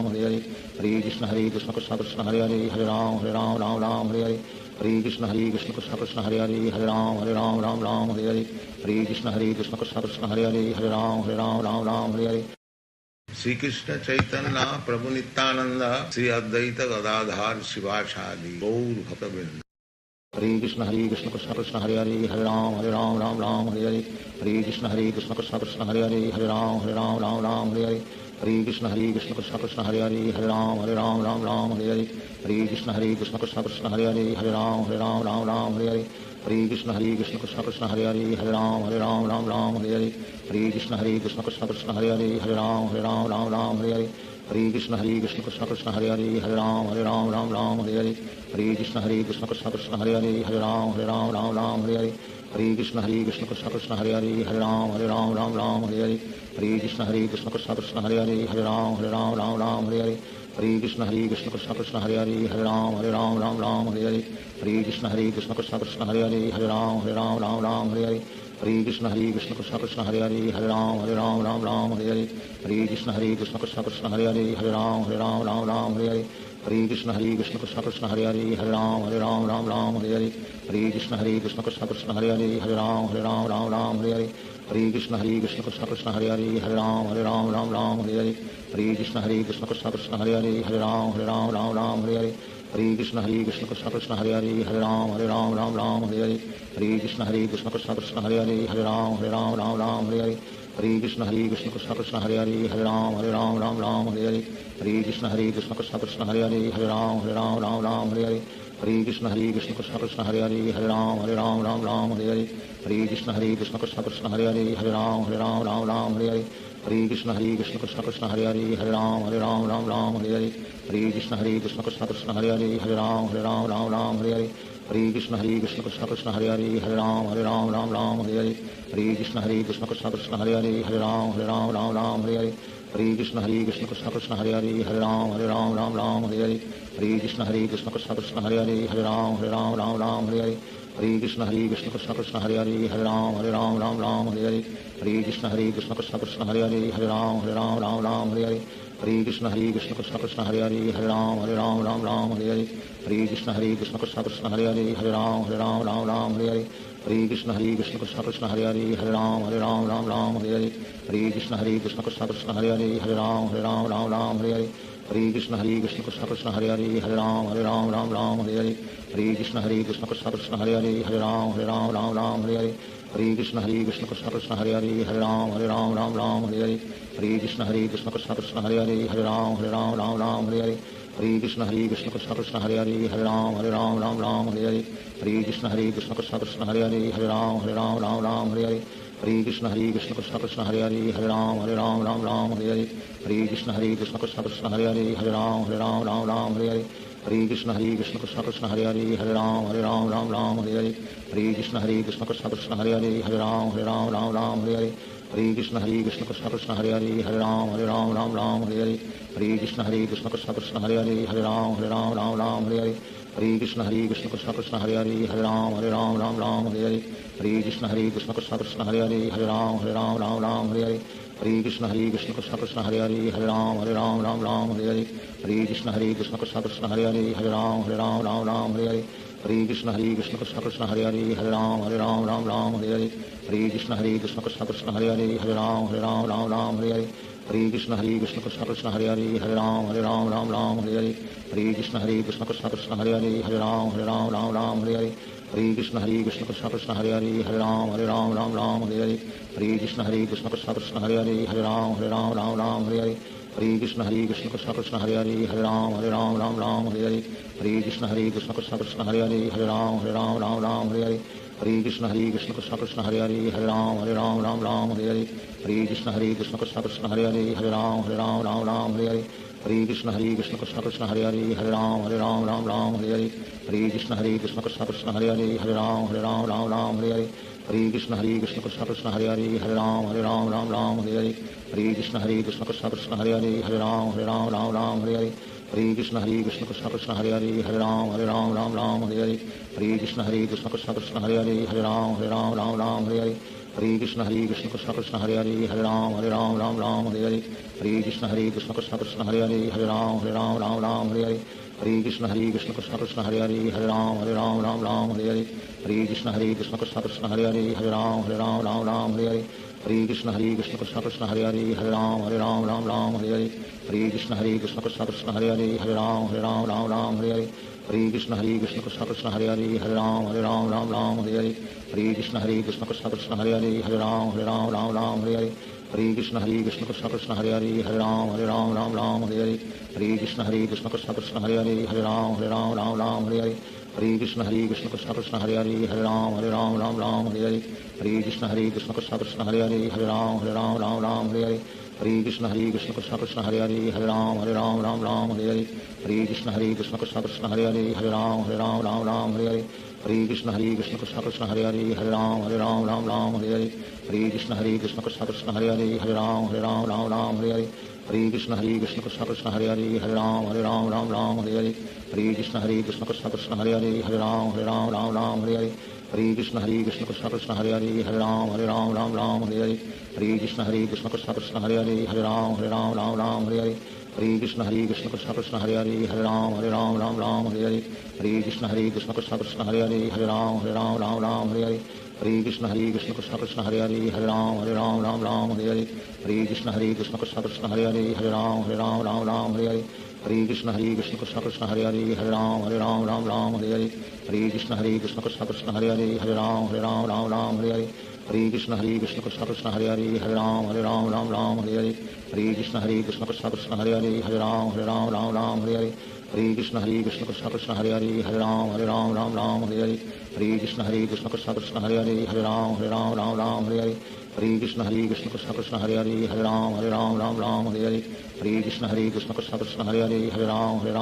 Hare Hare Hare Krishna Krishna Krishna Hare Hare Hare Ram Hare Hare Hare Krishna Krishna Krishna Hare Hare Hare Ram Hare Hare Hare Krishna Krishna Krishna Hare Hare Hare Ram Hare Hare Shri Krishna Chaitanya Prabhu Nityanand Shri Advaita Gadadhar Shivacharya Gaur भक्तवृंद Hare Krishna Krishna Krishna Hare Hare Hare Ram Hare Hare Hare Krishna Krishna Krishna Hare Hare Hare Ram Hare Hare Hare Krishna Krishna Krishna Hare Hare Hare Ram Hare Hare Hare Krishna Krishna Krishna Hare Hare Hare Ram Hare Hare Hare Krishna Krishna Krishna Hare Hare Hare Ram Hare Hare Hare Krishna Krishna Krishna Hare Hare Hare Ram Hare Hare Hare Krishna Krishna Krishna Hare Hare Hare Ram Hare Hare Hare Krishna Krishna Krishna Hare Hare Hare Ram Hare Hare Hare Krishna Krishna Krishna Hare Hare Hare Ram Hare Hare Hare Krishna Krishna Krishna Hare Hare Hare Ram Hare Hare Hare Krishna Krishna Krishna Hare Hare Hare Ram Hare Hare Hare Krishna Krishna Krishna Hare Hare Hare Ram Hare Hare Hare Krishna Krishna Krishna Hare Hare Hare Ram Hare Hare Hare Krishna Krishna Krishna Hare Hare Hare Ram Hare Hare Hare Krishna Krishna Krishna Hare Hare Hare Ram Hare Hare Hare Krishna Krishna Krishna Hare Hare Hare Ram Hare Hare Hare Krishna Krishna Krishna Hare Hare Hare Ram Hare Hare Hare Krishna Krishna Krishna Hare Hare Hare Ram Hare Hare Hare Krishna Krishna Krishna Hare Hare Hare Ram Hare Hare Hare Krishna Krishna Krishna Hare Hare Hare Ram Hare Hare Hare Krishna Krishna Krishna Hare Hare Hare Ram Hare Hare Hare Krishna Krishna Krishna Hare Hare Hare Ram Hare Hare Hare Krishna Krishna Krishna Hare Hare Hare Ram Hare Hare Hare Krishna Krishna Krishna Hare Hare Hare Ram Hare Hare Hare Krishna Krishna Krishna Hare Hare Hare Ram Hare Hare Hare Krishna Krishna Krishna Hare Hare Hare Ram Hare Hare Hare Krishna Krishna Krishna Hare Hare Hare Ram Hare Hare Hare Krishna Krishna Krishna Hare Hare Hare Ram Hare Hare Hare Krishna Krishna Krishna Hare Hare Hare Ram Ram Hare Hare Hare Krishna Krishna Krishna Hare Hare Ram Ram Hare Hare Hare Krishna Krishna Krishna Hare Hare Ram Ram Hare Hare Hare Krishna Krishna Krishna Hare Hare Ram Ram Hare Hare Hare Krishna Krishna Krishna Hare Hare Ram Ram Hare Hare Hare Krishna Krishna Krishna Hare Hare Ram Ram Hare Hare Hare Krishna Krishna Krishna Hare Hare Ram Ram Hare Hare Hare Krishna Krishna Krishna Hare Hare Ram Ram Hare Hare Hare Krishna Krishna Krishna Hare Hare Ram Ram Hare Hare Hare Krishna Krishna Krishna Hare Hare Ram Ram Hare Hare Hare Krishna Krishna Krishna Hare Hare Ram Ram Hare Hare Hare Krishna Krishna Krishna Hare Hare Ram Ram Hare Hare Hare Krishna Krishna Krishna Krishna Hare Hare Ram Ram Hare Hare Hare Krishna Krishna Krishna Krishna Hare Hare Ram Ram Hare Hare Hare Krishna Krishna Krishna Krishna Hare Hare Ram Ram Hare Hare Hare Krishna Krishna Krishna Krishna Hare Hare Ram Ram Hare Hare Hare Krishna Krishna Krishna Krishna Hare Hare Ram Ram Hare Hare Hare Krishna Krishna Krishna Krishna Hare Hare Ram Ram Hare Hare Hare Krishna Krishna Krishna Krishna Hare Hare Ram Ram Hare Hare Hare Krishna Krishna Krishna Krishna Hare Hare Ram Ram Hare Hare Hare Krishna Krishna Krishna Krishna Hare Hare Ram Ram Hare Hare Hare Krishna Krishna Krishna Krishna Hare Hare Ram Ram Hare Hare Hare Krishna Krishna Krishna Krishna Hare Hare Ram Ram Hare Hare Hare Krishna Krishna Krishna Krishna Hare Hare Ram Ram Hare Hare Hare Krishna Krishna Krishna Krishna Hare Hare Ram Ram Hare Hare Hare Krishna Krishna Krishna Krishna Hare Hare Ram Ram Hare Hare Hare Krishna Krishna Krishna Krishna Hare Hare Ram Hare Hare Hare Krishna Krishna Krishna Krishna Hare Hare Ram Hare Hare Hare Krishna Krishna Krishna Krishna Hare Hare Ram Hare Hare Hare Krishna Krishna Krishna Krishna Hare Hare Ram Hare Hare Hare Krishna Krishna Krishna Krishna Hare Hare Ram Hare Hare Hare Krishna Krishna Krishna Krishna Hare Hare Ram Hare Hare Hare Krishna Krishna Krishna Krishna Hare Hare Ram Hare Hare Hare Krishna Krishna Krishna Krishna Hare Hare Ram Hare Hare Hare Krishna Krishna Krishna Krishna Hare Hare Ram Hare Hare Hare Krishna Krishna Krishna Krishna Hare Hare Ram Hare Hare Hare Krishna Krishna Krishna Krishna Hare Hare Ram Hare Hare Hare Krishna Krishna Krishna Krishna Hare Hare Ram Hare Hare Hare Krishna Krishna Krishna Krishna Hare Hare Ram Hare Hare Hare Krishna Krishna Krishna Krishna Hare Hare Ram Hare Hare Hare Krishna Krishna Krishna Krishna Hare Hare Ram Hare Hare Hare Krishna Krishna Krishna Krishna Hare Hare Ram Hare Hare Hare Krishna Krishna Krishna Krishna Hare Hare Ram Hare Hare Hare Krishna Krishna Krishna Krishna Hare Hare Ram Hare Hare Hare Krishna Krishna Krishna Krishna Hare Hare Ram Hare Hare Hare Krishna Krishna Krishna Krishna Hare Hare Ram Hare Hare Hare Krishna Krishna Krishna Krishna Hare Hare Ram Hare Hare Hare Krishna Krishna Krishna Krishna Hare Hare Ram Hare Hare Hare Krishna Krishna Krishna Krishna Hare Hare Ram Hare Hare Hare Krishna Krishna Krishna Krishna Hare Hare Ram Hare Hare Hare Krishna Krishna Krishna Krishna Hare Hare Ram Hare Hare Hare Krishna Krishna Krishna Krishna Hare Hare Ram Hare Hare Hare Krishna Krishna Krishna Krishna Hare Hare Ram Hare Hare Hare Krishna Krishna Krishna Krishna Hare Hare Ram Hare Hare Hare Krishna Krishna Krishna Krishna Hare Hare Ram Hare Hare Hare Krishna Krishna Krishna Krishna Hare Hare Ram Hare Hare Hare Krishna Krishna Krishna Krishna Hare Hare Ram Hare Hare Hare Krishna Krishna Krishna Krishna Hare Hare Ram Hare Hare Hare Krishna Krishna Krishna Krishna Hare Hare Ram Hare Hare Hare Krishna Krishna Krishna Krishna Hare Hare Ram Hare Hare Hare Krishna Krishna Krishna Krishna Hare Hare Ram Hare Hare Hare Krishna Krishna Krishna Krishna Hare Hare Ram Hare Hare Hare Krishna Krishna Krishna Krishna Hare Hare Ram Hare Hare Hare Krishna Krishna Krishna Krishna Hare Hare Ram Hare Hare Hare Krishna Krishna Krishna Krishna Hare Hare Ram Hare Hare Hare Krishna Krishna Krishna Krishna Hare Hare Ram Hare Hare Hare Krishna Krishna Krishna Krishna Hare Hare Ram Hare Hare Hare Krishna Krishna Krishna Krishna Hare Hare Ram Hare Hare Hare Krishna Krishna Krishna Krishna Hare Hare Ram Hare Hare Hare Krishna Krishna Krishna Krishna Hare Hare Ram Hare Hare Hare Krishna Krishna Krishna Krishna Hare Hare Ram Hare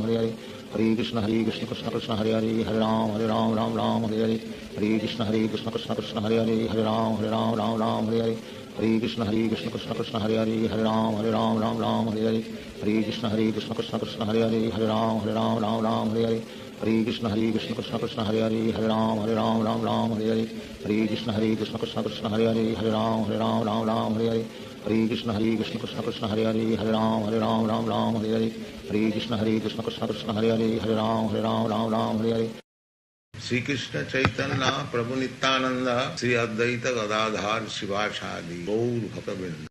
Hare Hare Krishna Krishna Krishna Krishna Hare Hare Ram Hare Hare Hare Krishna Krishna Krishna Krishna Hare Hare Ram Hare Hare Hare Krishna Krishna Krishna Krishna Hare Hare Ram Hare Hare Hare Krishna Krishna Krishna Hare Hare Hare Ram Ram Ram Hare Hare Hare Krishna Krishna Krishna Hare Hare Hare Ram Ram Hare Hare Hare Krishna Krishna Krishna Hare Hare Hare Ram Ram Hare Hare Hare Krishna Krishna Krishna Hare Hare Hare Ram Ram Hare Hare Hare Krishna Krishna Krishna Hare Hare Hare Ram Ram Hare Hare Hare Krishna Krishna Krishna Hare Hare Hare Ram Hare Hare Sri Krishna Chaitanya Prabhu Nityananda Sri Advaita Gadadhar Shivasadi Gaur Bhaktavinda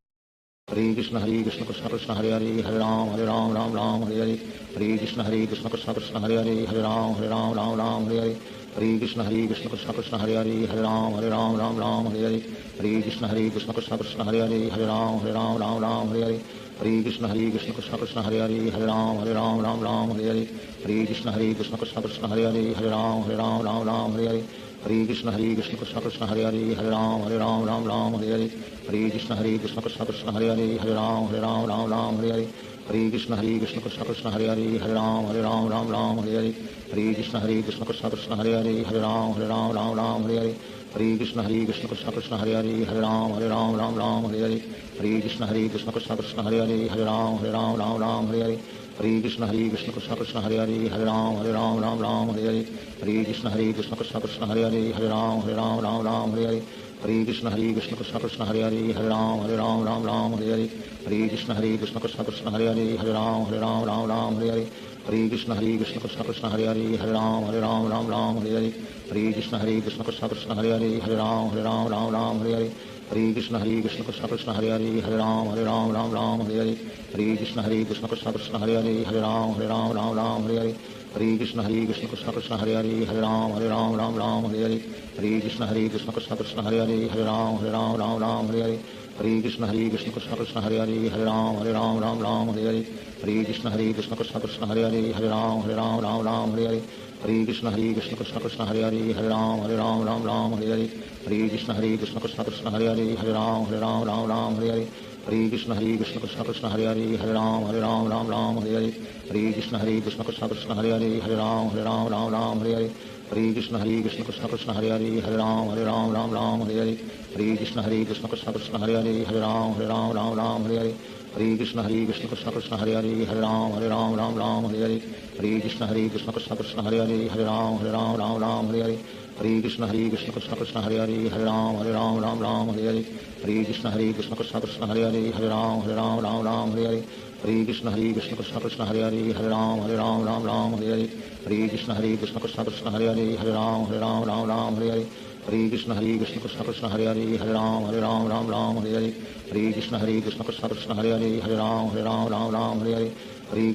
Hare Krishna Krishna Krishna Hare Hare Hare Ram Ram Hare Hare Hare Krishna Krishna Krishna Hare Hare Hare Ram Hare Hare Hare Krishna Krishna Krishna Hare Hare Hare Ram Hare Hare Hare Krishna Krishna Krishna Hare Hare Hare Ram Hare Hare Hare Krishna Krishna Krishna Hare Hare Hare Ram Hare Hare Hare Krishna Krishna Krishna Hare Hare Hare Ram Hare Hare Hare Krishna Krishna Krishna Hare Hare Hare Ram Hare Hare Hare Krishna Krishna Krishna Hare Hare Hare Ram Hare Hare Hare Krishna Krishna Krishna Hare Hare Hare Ram Hare Hare Hare Krishna Krishna Krishna Hare Hare Hare Ram Hare Hare Hare Krishna Krishna Krishna Hare Hare Hare Ram Hare Hare Hare Krishna Krishna Krishna Hare Hare Hare Ram Hare Hare Hare Krishna Krishna Krishna Hare Hare Hare Ram Hare Hare Hare Krishna Krishna Krishna Hare Hare Hare Ram Hare Hare Hare Krishna Krishna Krishna Hare Hare Hare Ram Hare Hare Hare Krishna Krishna Krishna Hare Hare Hare Ram Hare Hare Hare Krishna Krishna Krishna Hare Hare Hare Ram Hare Hare Hare Krishna Krishna Krishna Hare Hare Hare Ram Hare Hare Hare Krishna Krishna Krishna Hare Hare Hare Ram Hare Hare Hare Krishna Krishna Krishna Hare Hare Hare Ram Hare Hare Hare Krishna Krishna Krishna Hare Hare Hare Ram Hare Hare Hare Krishna Krishna Krishna Hare Hare Hare Ram Hare Hare Hare Krishna Krishna Krishna Hare Hare Hare Ram Hare Hare Hare Krishna Krishna Krishna Hare Hare Hare Ram Hare Hare Hare Krishna Krishna Krishna Hare Hare Hare Ram Hare Hare Hare Krishna Krishna Krishna Hare Hare Hare Ram Hare Hare Hare Krishna Krishna Krishna Hare Hare Hare Ram Hare Hare Hare Krishna Krishna Krishna Hare Hare Hare Ram Hare Hare Hare Krishna Krishna Krishna Hare Hare Hare Ram Hare Hare Krishna Krishna Krishna Hare Hare Hare Ram Hare Hare Krishna Krishna Krishna Hare Hare Hare Ram Hare Hare Krishna Krishna Krishna Hare Hare Hare Ram Hare Hare Hare Krishna Krishna Krishna Hare Hare Hare Ram Hare Hare Krishna Krishna Krishna Hare Hare Hare Ram Hare Hare Krishna Krishna Krishna Hare Hare Hare Ram Hare Hare Krishna Krishna Krishna Hare Hare Hare Ram Hare Hare Krishna Krishna Krishna Hare Hare Hare Ram Hare Hare Krishna Krishna Krishna Hare Hare Hare Ram Hare Hare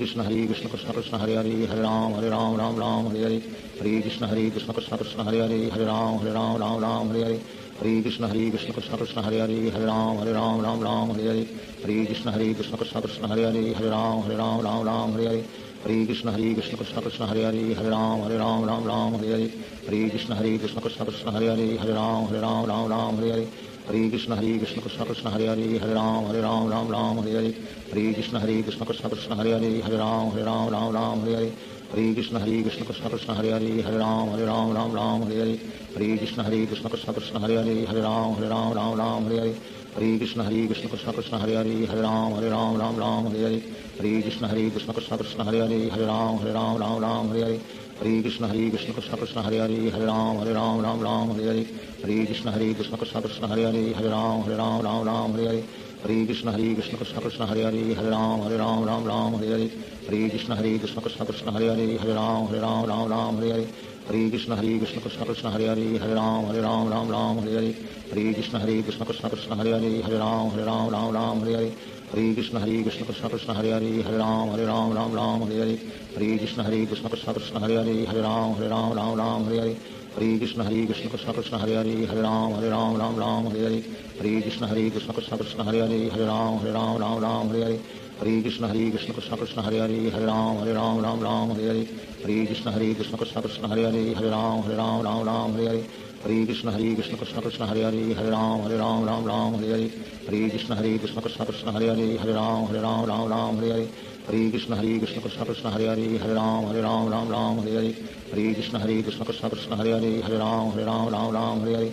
Krishna Krishna Krishna Hare Hare Hare Ram Hare Hare Krishna Krishna Krishna Hare Hare Hare Ram Hare Hare Krishna Krishna Krishna Hare Hare Hare Ram Hare Hare Krishna Krishna Krishna Hare Hare Hare Ram Hare Hare Krishna Krishna Krishna Hare Hare Hare Ram Hare Hare Krishna Krishna Krishna Hare Hare Hare Ram Hare Hare Krishna Krishna Krishna Hare Hare Hare Ram Hare Hare Krishna Krishna Krishna Hare Hare Hare Ram Hare Hare Krishna Krishna Krishna Hare Hare Hare Ram Hare Hare Krishna Krishna Krishna Hare Hare Hare Ram Hare Hare Krishna Krishna Krishna Hare Hare Hare Ram Hare Hare Krishna Krishna Krishna Hare Hare Hare Ram Hare Hare Krishna Krishna Krishna Hare Hare Hare Ram Hare Hare Krishna Krishna Krishna Hare Hare Hare Ram Hare Hare Krishna Krishna Krishna Hare Hare Hare Ram Hare Krishna Krishna Krishna Hare Hare Hare Ram Hare Krishna Krishna Krishna Hare Hare Hare Ram Hare Krishna Krishna Krishna Hare Hare Hare Ram Hare Krishna Krishna Krishna Hare Hare Hare Ram Hare Krishna Krishna Krishna Hare Hare Hare Ram Hare Krishna Krishna Krishna Hare Hare Hare Ram Hare Krishna Krishna Krishna Hare Hare Hare Ram Hare Krishna Krishna Krishna Hare Hare Hare Ram Hare Krishna Krishna Krishna Hare Hare Hare Ram Hare Krishna Krishna Krishna Hare Hare Hare Ram Hare Krishna Krishna Krishna Hare Hare Hare Ram Hare Krishna Krishna Krishna Hare Hare Hare Ram Hare Krishna Krishna Krishna Hare Hare Hare Ram Hare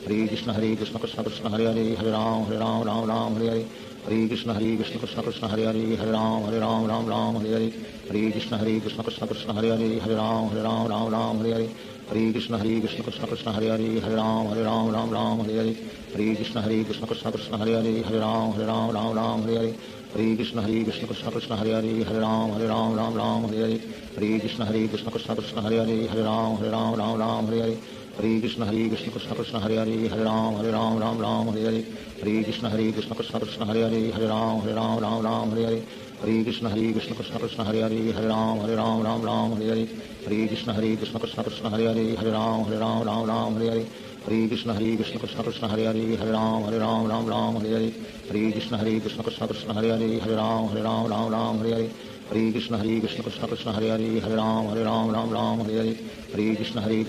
Hare Krishna Krishna Krishna Hare Hare Hare Ram Ram Ram Hare Hare Hare Krishna Krishna Krishna Hare Hare Hare Ram Ram Hare Hare Hare Krishna Krishna Krishna Hare Hare Hare Ram Ram Hare Hare Hare Krishna Krishna Krishna Hare Hare Hare Ram Ram Hare Hare Hare Krishna Krishna Krishna Hare Hare Hare Ram Ram Hare Hare Hare Krishna Krishna Krishna Hare Hare Hare Ram Ram Hare Hare Hare Krishna Krishna Krishna Hare Hare Hare Ram Ram Hare Hare Hare Krishna Krishna Krishna Hare Hare Hare Ram Hare Hare Hare Krishna Krishna Krishna Hare Hare Hare Ram Hare Hare Hare Krishna Krishna Krishna Hare Hare Hare Ram Hare Hare Hare Krishna Krishna Krishna Hare Hare Hare Ram Hare Hare Hare Krishna Krishna Krishna Hare Hare Hare Ram Hare Hare Hare Krishna Krishna Krishna Hare Hare Hare Ram Hare Hare Hare Krishna Krishna Krishna Hare Hare Hare Ram Hare Hare Hare Krishna Krishna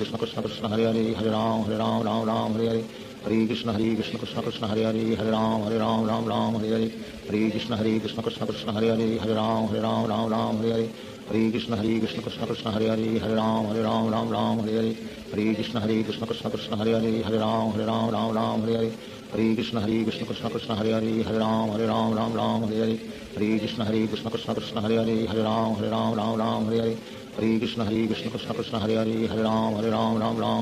Krishna Hare Hare Hare Ram Hare Hare Hare Krishna Krishna Krishna Hare Hare Hare Ram Hare Hare Hare Krishna Krishna Krishna Hare Hare Hare Ram Hare Hare Hare Krishna Krishna Krishna Hare Hare Hare Ram Hare Hare Hare Krishna Krishna Krishna Hare Hare Hare Ram Hare Hare Hare Krishna Krishna Krishna Hare Hare Hare Ram Hare Hare Hare Krishna Krishna Krishna Hare Hare Hare Ram Hare Hare Hare Krishna Krishna Krishna Hare Hare Hare Ram Hare Hare Hare Krishna Krishna Krishna Hare Hare Hare Ram Hare Hare Hare Krishna Krishna Krishna Hare Hare Hare Ram Hare Hare Hare Krishna Krishna Krishna Hare Hare Hare Ram Hare Hare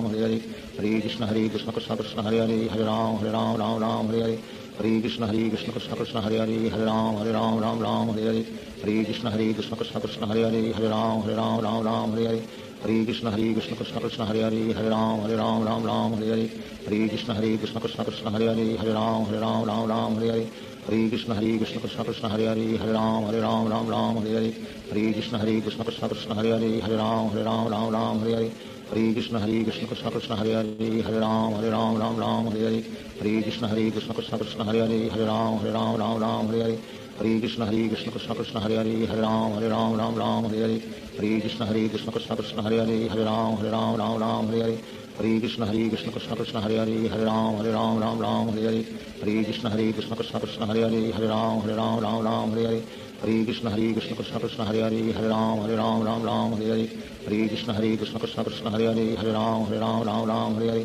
Hare Krishna Krishna Krishna Hare Hare Hare Ram Hare Hare Hare Krishna Krishna Krishna Hare Hare Hare Ram Hare Hare Hare Krishna Krishna Krishna Hare Hare Hare Ram Hare Hare Hare Krishna Krishna Krishna Hare Hare Hare Ram Hare Hare Hare Krishna Krishna Krishna Hare Hare Hare Ram Hare Hare Hare Krishna Krishna Krishna Hare Hare Hare Ram Hare Hare Hare Krishna Krishna Krishna Hare Hare Hare Ram Hare Hare Hare Krishna Krishna Krishna Hare Hare Hare Ram Hare Hare Hare Krishna Krishna Krishna Hare Hare Hare Ram Hare Hare Hare Krishna Krishna Krishna Hare Hare Hare Ram Hare Hare Hare Krishna Krishna Krishna Hare Hare Hare Ram Hare Hare Hare Krishna Krishna Krishna Hare Hare Hare Ram Hare Hare Hare Krishna Krishna Krishna Hare Hare Hare Ram Hare Hare Hare Krishna Krishna Krishna Hare Hare Hare Ram Hare Hare Hare Krishna Krishna Krishna Hare Hare Hare Ram Hare Hare Hare Krishna Krishna Krishna Hare Hare Hare Ram Hare Hare Hare Krishna Krishna Krishna Hare Hare Hare Ram Hare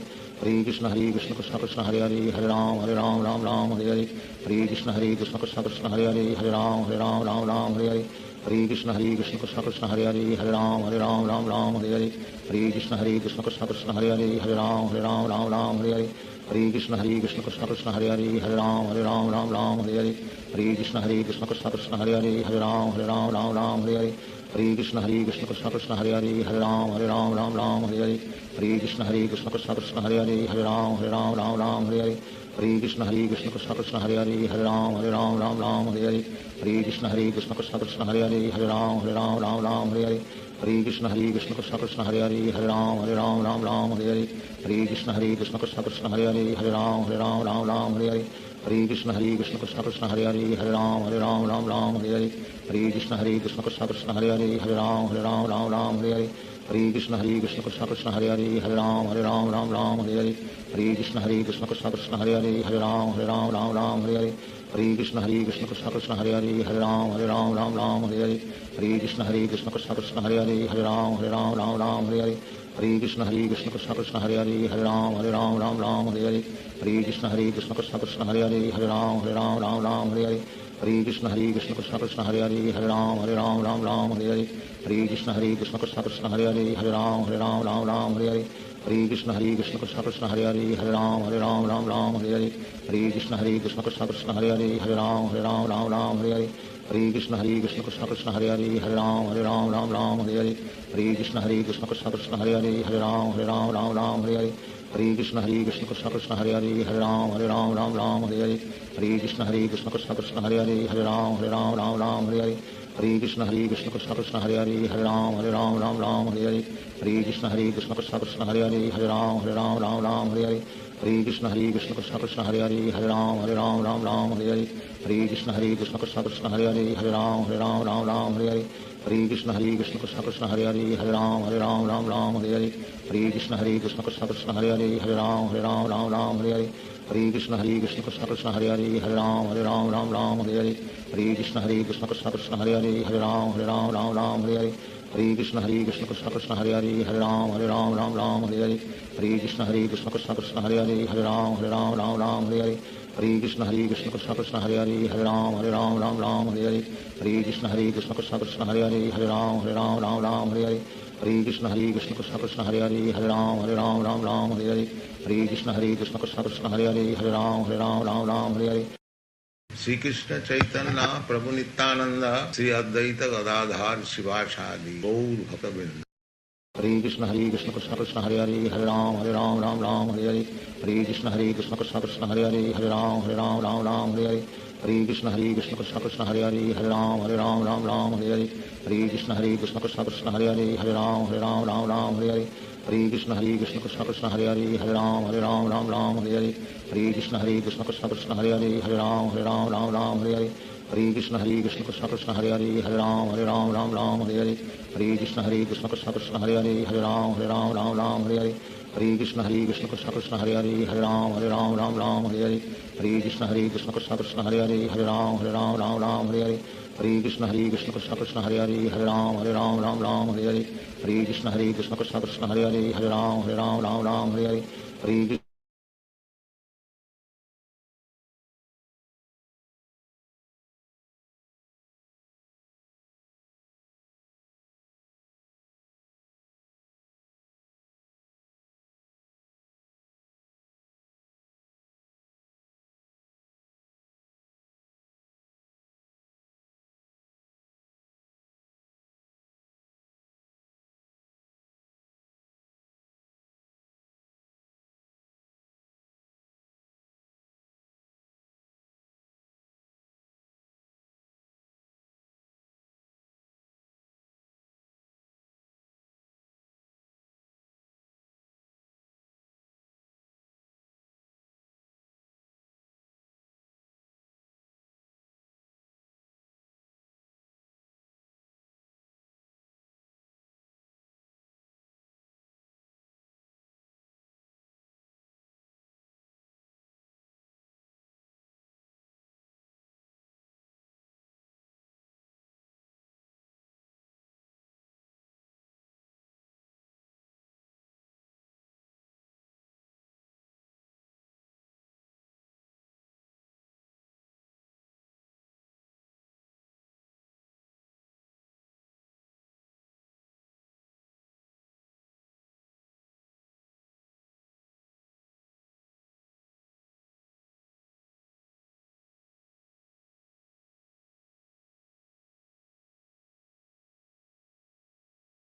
Hare Hare Krishna Krishna Krishna Hare Hare Hare Ram Hare Hare Hare Krishna Krishna Krishna Hare Hare Hare Ram Hare Hare Hare Krishna Krishna Krishna Hare Hare Hare Ram Hare Hare Hare Krishna Krishna Krishna Hare Hare Hare Ram Hare Hare Hare Krishna Krishna Krishna Hare Hare Hare Ram Hare Hare Hare Krishna Krishna Krishna Hare Hare Hare Ram Hare Hare Hare Krishna Krishna Krishna Hare Hare Hare Ram Hare Hare Hare Krishna Krishna Krishna Hare Hare Hare Ram Hare Hare Hare Krishna Krishna Krishna Hare Hare Hare Ram Hare Hare Hare Krishna Krishna Krishna Hare Hare Hare Ram Hare Hare Hare Krishna Krishna Krishna Hare Hare Hare Ram Hare Hare Hare Krishna Krishna Krishna Hare Hare Hare Ram Hare Hare Hare Krishna Krishna Krishna Hare Hare Hare Ram Hare Hare Hare Krishna Krishna Krishna Hare Hare Hare Ram Hare Hare Hare Krishna Krishna Krishna Hare Hare Hare Ram Hare Hare Hare Krishna Krishna Krishna Hare Hare Hare Ram Hare Hare Hare Krishna Krishna Krishna Hare Hare Hare Ram Hare Hare Hare Krishna Krishna Krishna Hare Hare Hare Ram Hare Hare Hare Krishna Krishna Krishna Hare Hare Hare Ram Hare Hare Hare Krishna Krishna Krishna Hare Hare Hare Ram Hare Hare Hare Krishna Krishna Krishna Hare Hare Hare Ram Hare Hare Hare Krishna Krishna Krishna Hare Hare Hare Ram Hare Hare Hare Krishna Krishna Krishna Hare Hare Hare Ram Hare Hare Hare Krishna Krishna Krishna Hare Hare Hare Ram Hare Hare Hare Krishna Krishna Krishna Hare Hare Hare Ram Hare Hare Hare Krishna Krishna Krishna Hare Hare Hare Ram Hare Hare Hare Krishna Krishna Krishna Hare Hare Hare Ram Hare Hare Hare Krishna Krishna Krishna Hare Hare Hare Ram Hare Hare Hare Krishna Krishna Krishna Hare Hare Hare Ram Hare Hare Hare Krishna Krishna Krishna Hare Hare Hare Ram Hare Hare Hare Krishna Krishna Krishna Hare Hare Hare Ram Hare Hare Hare Krishna Krishna Krishna Hare Hare Hare Ram Ram Ram Hare Hare Hare Krishna Krishna Krishna Hare Hare Hare Ram Ram Ram Hare Hare Hare Krishna Krishna Krishna Hare Hare Hare Ram Ram Hare Hare Hare Krishna Krishna Krishna Hare Hare Hare Ram Ram Hare Hare Hare Krishna Krishna Krishna Hare Hare Hare Ram Ram Hare Hare Hare Krishna Krishna Krishna Hare Hare Hare Ram Ram Hare Hare. Shri Krishna Chaitanya Prabhu Nityanand Shri Advaita Gadadhar शिवासादि Gaur भक्तवृंद। Hare Krishna Krishna Krishna Hare Hare Hare Ram Ram Hare Hare Hare Krishna Krishna Krishna Hare Hare Hare Ram Ram Hare Hare Hare Krishna Krishna Krishna Hare Hare Hare Ram Ram Hare Hare Hare Krishna Krishna Krishna Hare Hare Hare Ram Ram Hare Hare Hare Krishna Krishna Krishna Hare Hare Hare Ram Ram Hare Hare Hare Krishna Krishna Krishna Hare Hare Hare Ram Ram Hare Hare Hare Krishna Krishna Krishna Hare Hare Hare Ram Ram Hare Hare Hare Krishna Krishna Krishna Hare Hare Hare Ram Ram Hare Hare Hare Krishna Krishna Krishna Hare Hare Hare Ram Ram Hare Hare Hare Krishna Krishna Krishna Hare Hare Hare Ram Ram Hare Hare Hare Krishna Krishna Krishna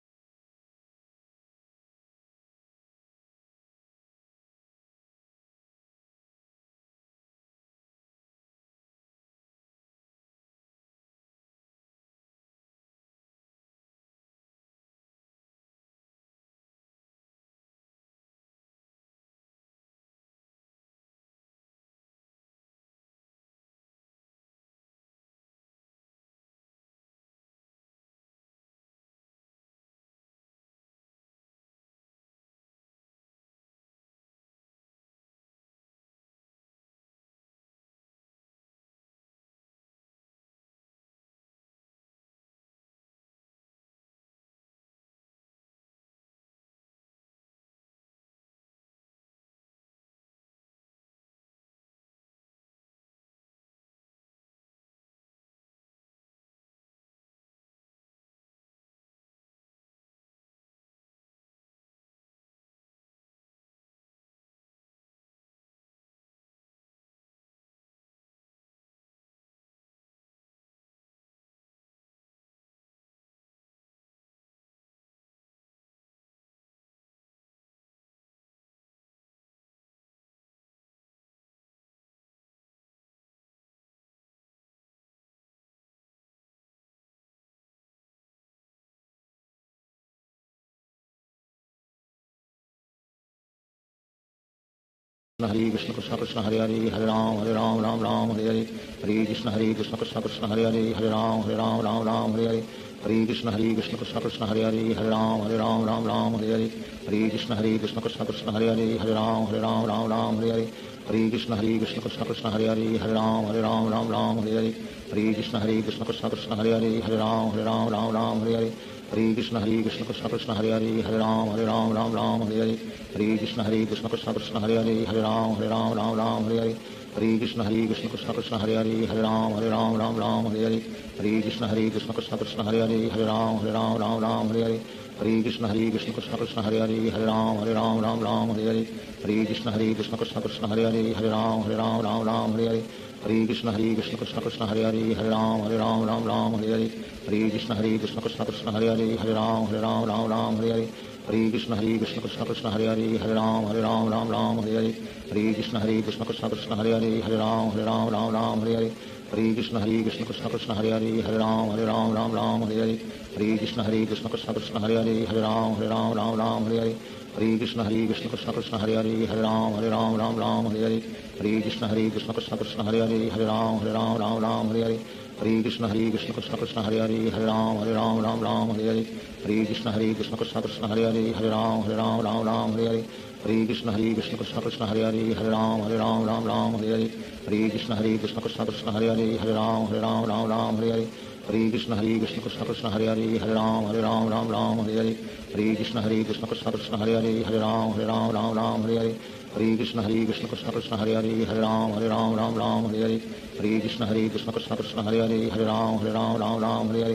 Hare Hare Hare Ram Ram Hare Hare Hare Krishna Krishna Krishna Hare Hare Hare Ram Ram Hare Hare Hare Hare Krishna Krishna Hare Hare Hare Ram Ram Hare Hare Hare Krishna Krishna Krishna Hare Hare Hare Ram Ram Hare Hare Hare Krishna Krishna Krishna Hare Hare Hare Ram Hare Hare Hare Krishna Krishna Krishna Hare Hare Hare Ram Hare Hare Hare Krishna Krishna Krishna Hare Hare Hare Ram Ram Hare Hare Hare Krishna Krishna Krishna Hare Hare Hare Ram Hare Hare Hare Krishna Krishna Krishna Hare Hare Hare Ram Ram Ram Hare Hare Hare Krishna Krishna Krishna Hare Hare Hare Ram Ram Hare Hare Hare Krishna Krishna Krishna Hare Hare Hare Ram Ram Hare Hare Hare Krishna Krishna Krishna Hare Hare Hare Ram Ram Hare Hare Hare Krishna Krishna Krishna Hare Hare Hare Ram Ram Hare Hare Hare Krishna Krishna Krishna Hare Hare Hare Ram Ram Hare Hare Hare Krishna Krishna Krishna Hare Hare Hare Ram Ram Hare Hare Hare Krishna Krishna Krishna Hare Hare Hare Ram Ram Hare Hare Hare Krishna Krishna Krishna Hare Hare Hare Ram Ram Hare Hare Hare Krishna Krishna Krishna Hare Hare Hare Ram Ram Hare Hare Hare Krishna Krishna Krishna Hare Hare Hare Ram Ram Hare Hare Hare Krishna Krishna Krishna Hare Hare Hare Ram Ram Hare Hare Hare Krishna Krishna Krishna Hare Hare Hare Ram Ram Hare Hare Hare Krishna Krishna Krishna Hare Hare Hare Ram Ram Hare Hare Hare Krishna Krishna Krishna Hare Hare Hare Ram Ram Hare Hare Hare Krishna Krishna Krishna Hare Hare Hare Ram Ram Hare Hare Hare Krishna Krishna Krishna Hare Hare Hare Ram Ram Hare Hare Hare Krishna Krishna Krishna Hare Hare Hare Ram Ram Hare Hare Hare Krishna Krishna Krishna Hare Hare Hare Ram Hare Hare Hare Krishna Krishna Krishna Hare Hare Hare Ram Hare Hare Hare Krishna Krishna Krishna Hare Hare Hare Ram Hare Hare Hare Krishna Krishna Krishna Hare Hare Hare Ram Hare Hare Hare Krishna Krishna Krishna Hare Hare Hare Ram Hare Hare Hare Krishna Krishna Krishna Hare Hare Hare Ram Hare Hare Hare Krishna Krishna Krishna Hare Hare Hare Ram Hare Hare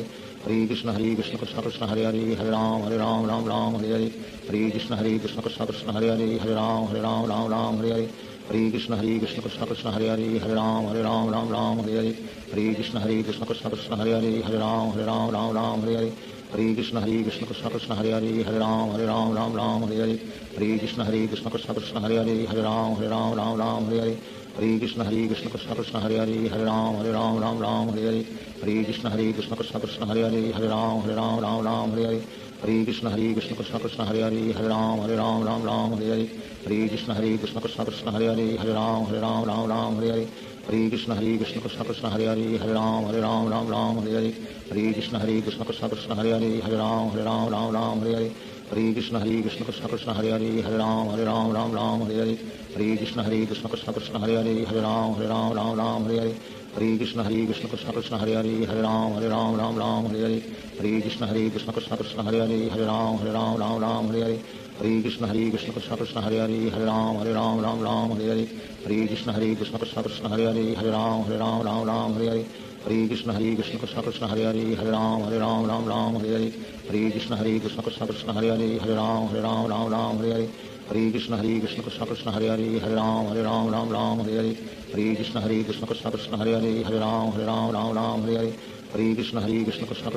Hare Krishna Krishna Krishna Hare Hare Hare Ram Hare Hare Hare Krishna Krishna Krishna Hare Hare Hare Ram Hare Hare Hare Krishna Krishna Krishna Hare Hare Hare Ram Hare Hare Hare Krishna Krishna Krishna Hare Hare Hare Ram Hare Hare Hare Krishna Krishna Krishna Hare Hare Hare Ram Hare Hare Hare Krishna Krishna Krishna Hare Hare Hare Ram Hare Hare Hare Krishna Krishna Krishna Hare Hare Hare Ram Hare Hare Hare Krishna Krishna Krishna Hare Hare Hare Ram Hare Hare Hare Krishna Krishna Krishna Hare Hare Hare Ram Hare Hare Hare Krishna Krishna Krishna Hare Hare Hare Ram Hare Hare Hare Krishna Krishna Krishna Hare Hare Hare Ram Hare Hare Hare Krishna Krishna Krishna Hare Hare Hare Ram Hare Hare Hare Krishna Krishna Krishna Hare Hare Hare Ram Hare Hare Hare Krishna Krishna Krishna Hare Hare Hare Ram Hare Hare Hare Krishna Krishna Krishna Hare Hare Hare Ram Hare Hare Hare Krishna Krishna Krishna Hare Hare Hare Ram Hare Hare Hare Krishna Krishna Krishna Hare Hare Hare Ram Hare Hare Hare Krishna Krishna Krishna Hare Hare Hare Ram Hare Hare Hare Krishna Krishna Krishna Hare Hare Hare Ram Hare Hare Hare Krishna Krishna Krishna Hare Hare Hare Ram Hare Hare Hare Krishna Krishna Krishna Hare Hare Hare Ram Hare Hare Hare Krishna Krishna Krishna Hare Hare Hare Ram Hare Hare Hare Krishna Krishna Krishna Hare Hare Hare Ram Hare Hare Hare Krishna Krishna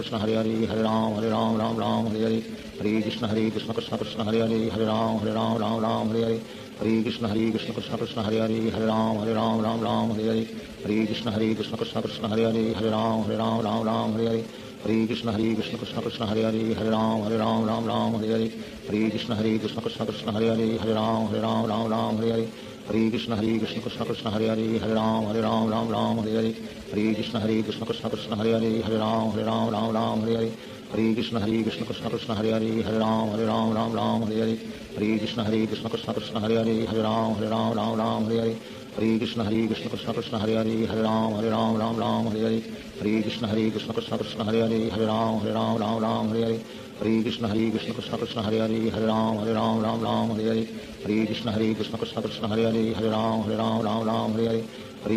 Krishna Hare Hare Hare Ram Hare Hare Hare Krishna Krishna Krishna Hare Hare Hare Ram Hare Hare Hare Krishna Krishna Krishna Hare Hare Hare Ram Hare Hare Hare Krishna Krishna Krishna Hare Hare Hare Ram Hare Hare Hare Krishna Krishna Krishna Hare Hare Hare Ram Hare Hare Hare Krishna Krishna Krishna Hare Hare Hare Ram Hare Hare Hare Krishna Krishna Krishna Hare Hare Hare Ram Hare Hare Hare Krishna Krishna Krishna Hare Hare Hare Ram Hare Hare Hare Krishna Krishna Krishna Hare Hare Hare Ram Hare Hare Hare Krishna Krishna Krishna Hare Hare Hare Ram Hare Hare Hare Krishna Krishna Krishna Hare Hare Hare Ram Hare Hare Hare Krishna Krishna Krishna Hare Hare Hare Ram Hare Hare Hare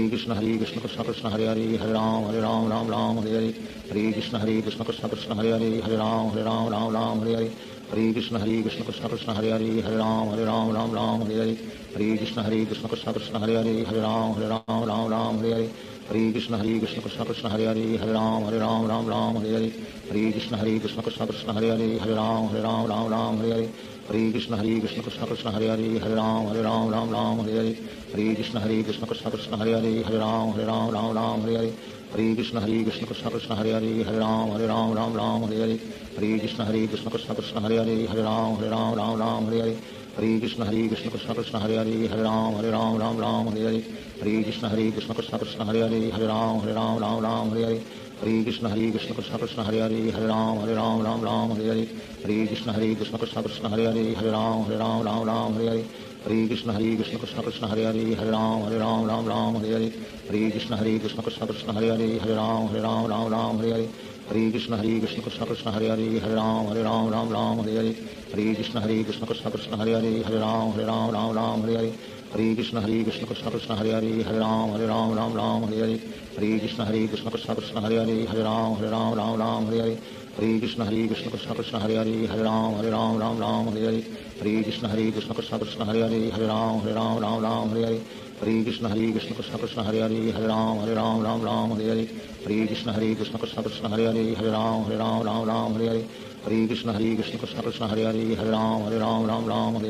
Krishna Krishna Krishna Hare Hare Hare Ram Hare Hare Hare Krishna Krishna Krishna Hare Hare Hare Ram Hare Hare Hare Krishna Krishna Krishna Hare Hare Hare Ram Hare Hare Hare Krishna Krishna Krishna Hare Hare Hare Ram Hare Hare Hare Krishna Krishna Krishna Hare Hare Hare Ram Hare Hare Hare Krishna Krishna Krishna Hare Hare Hare Ram Hare Hare Hare Krishna Krishna Krishna Hare Hare Hare Ram Hare Hare Hare Krishna Krishna Krishna Hare Hare Hare Ram Hare Hare Hare Krishna Krishna Krishna Hare Hare Hare Ram Hare Hare Hare Krishna Krishna Krishna Hare Hare Hare Ram Hare Hare Hare Krishna Krishna Krishna Hare Hare Hare Ram Hare Hare Hare Krishna Krishna Krishna Hare Hare Hare Ram Hare Hare Hare Krishna Krishna Krishna Hare Hare Hare Ram Ram Ram Hare Hare Hare Krishna Krishna Krishna Hare Hare Hare Ram Ram Hare Hare Hare Krishna Krishna Krishna Hare Hare Hare Ram Ram Hare Hare Hare Krishna Krishna Krishna Hare Hare Hare Ram Ram Hare Hare Hare Krishna Krishna Krishna Hare Hare Hare Ram Ram Hare Hare Hare Krishna Krishna Krishna Hare Hare Hare Ram Ram Hare Hare Hare Krishna Krishna Krishna Hare Hare Hare Ram Hare Hare Hare Krishna Krishna Krishna Hare Hare Hare Ram Hare Hare Hare Krishna Krishna Krishna Hare Hare Hare Ram Hare Hare Hare Krishna Krishna Krishna Hare Hare Hare Ram Hare Hare Hare Krishna Krishna Krishna Hare Hare Hare Ram Hare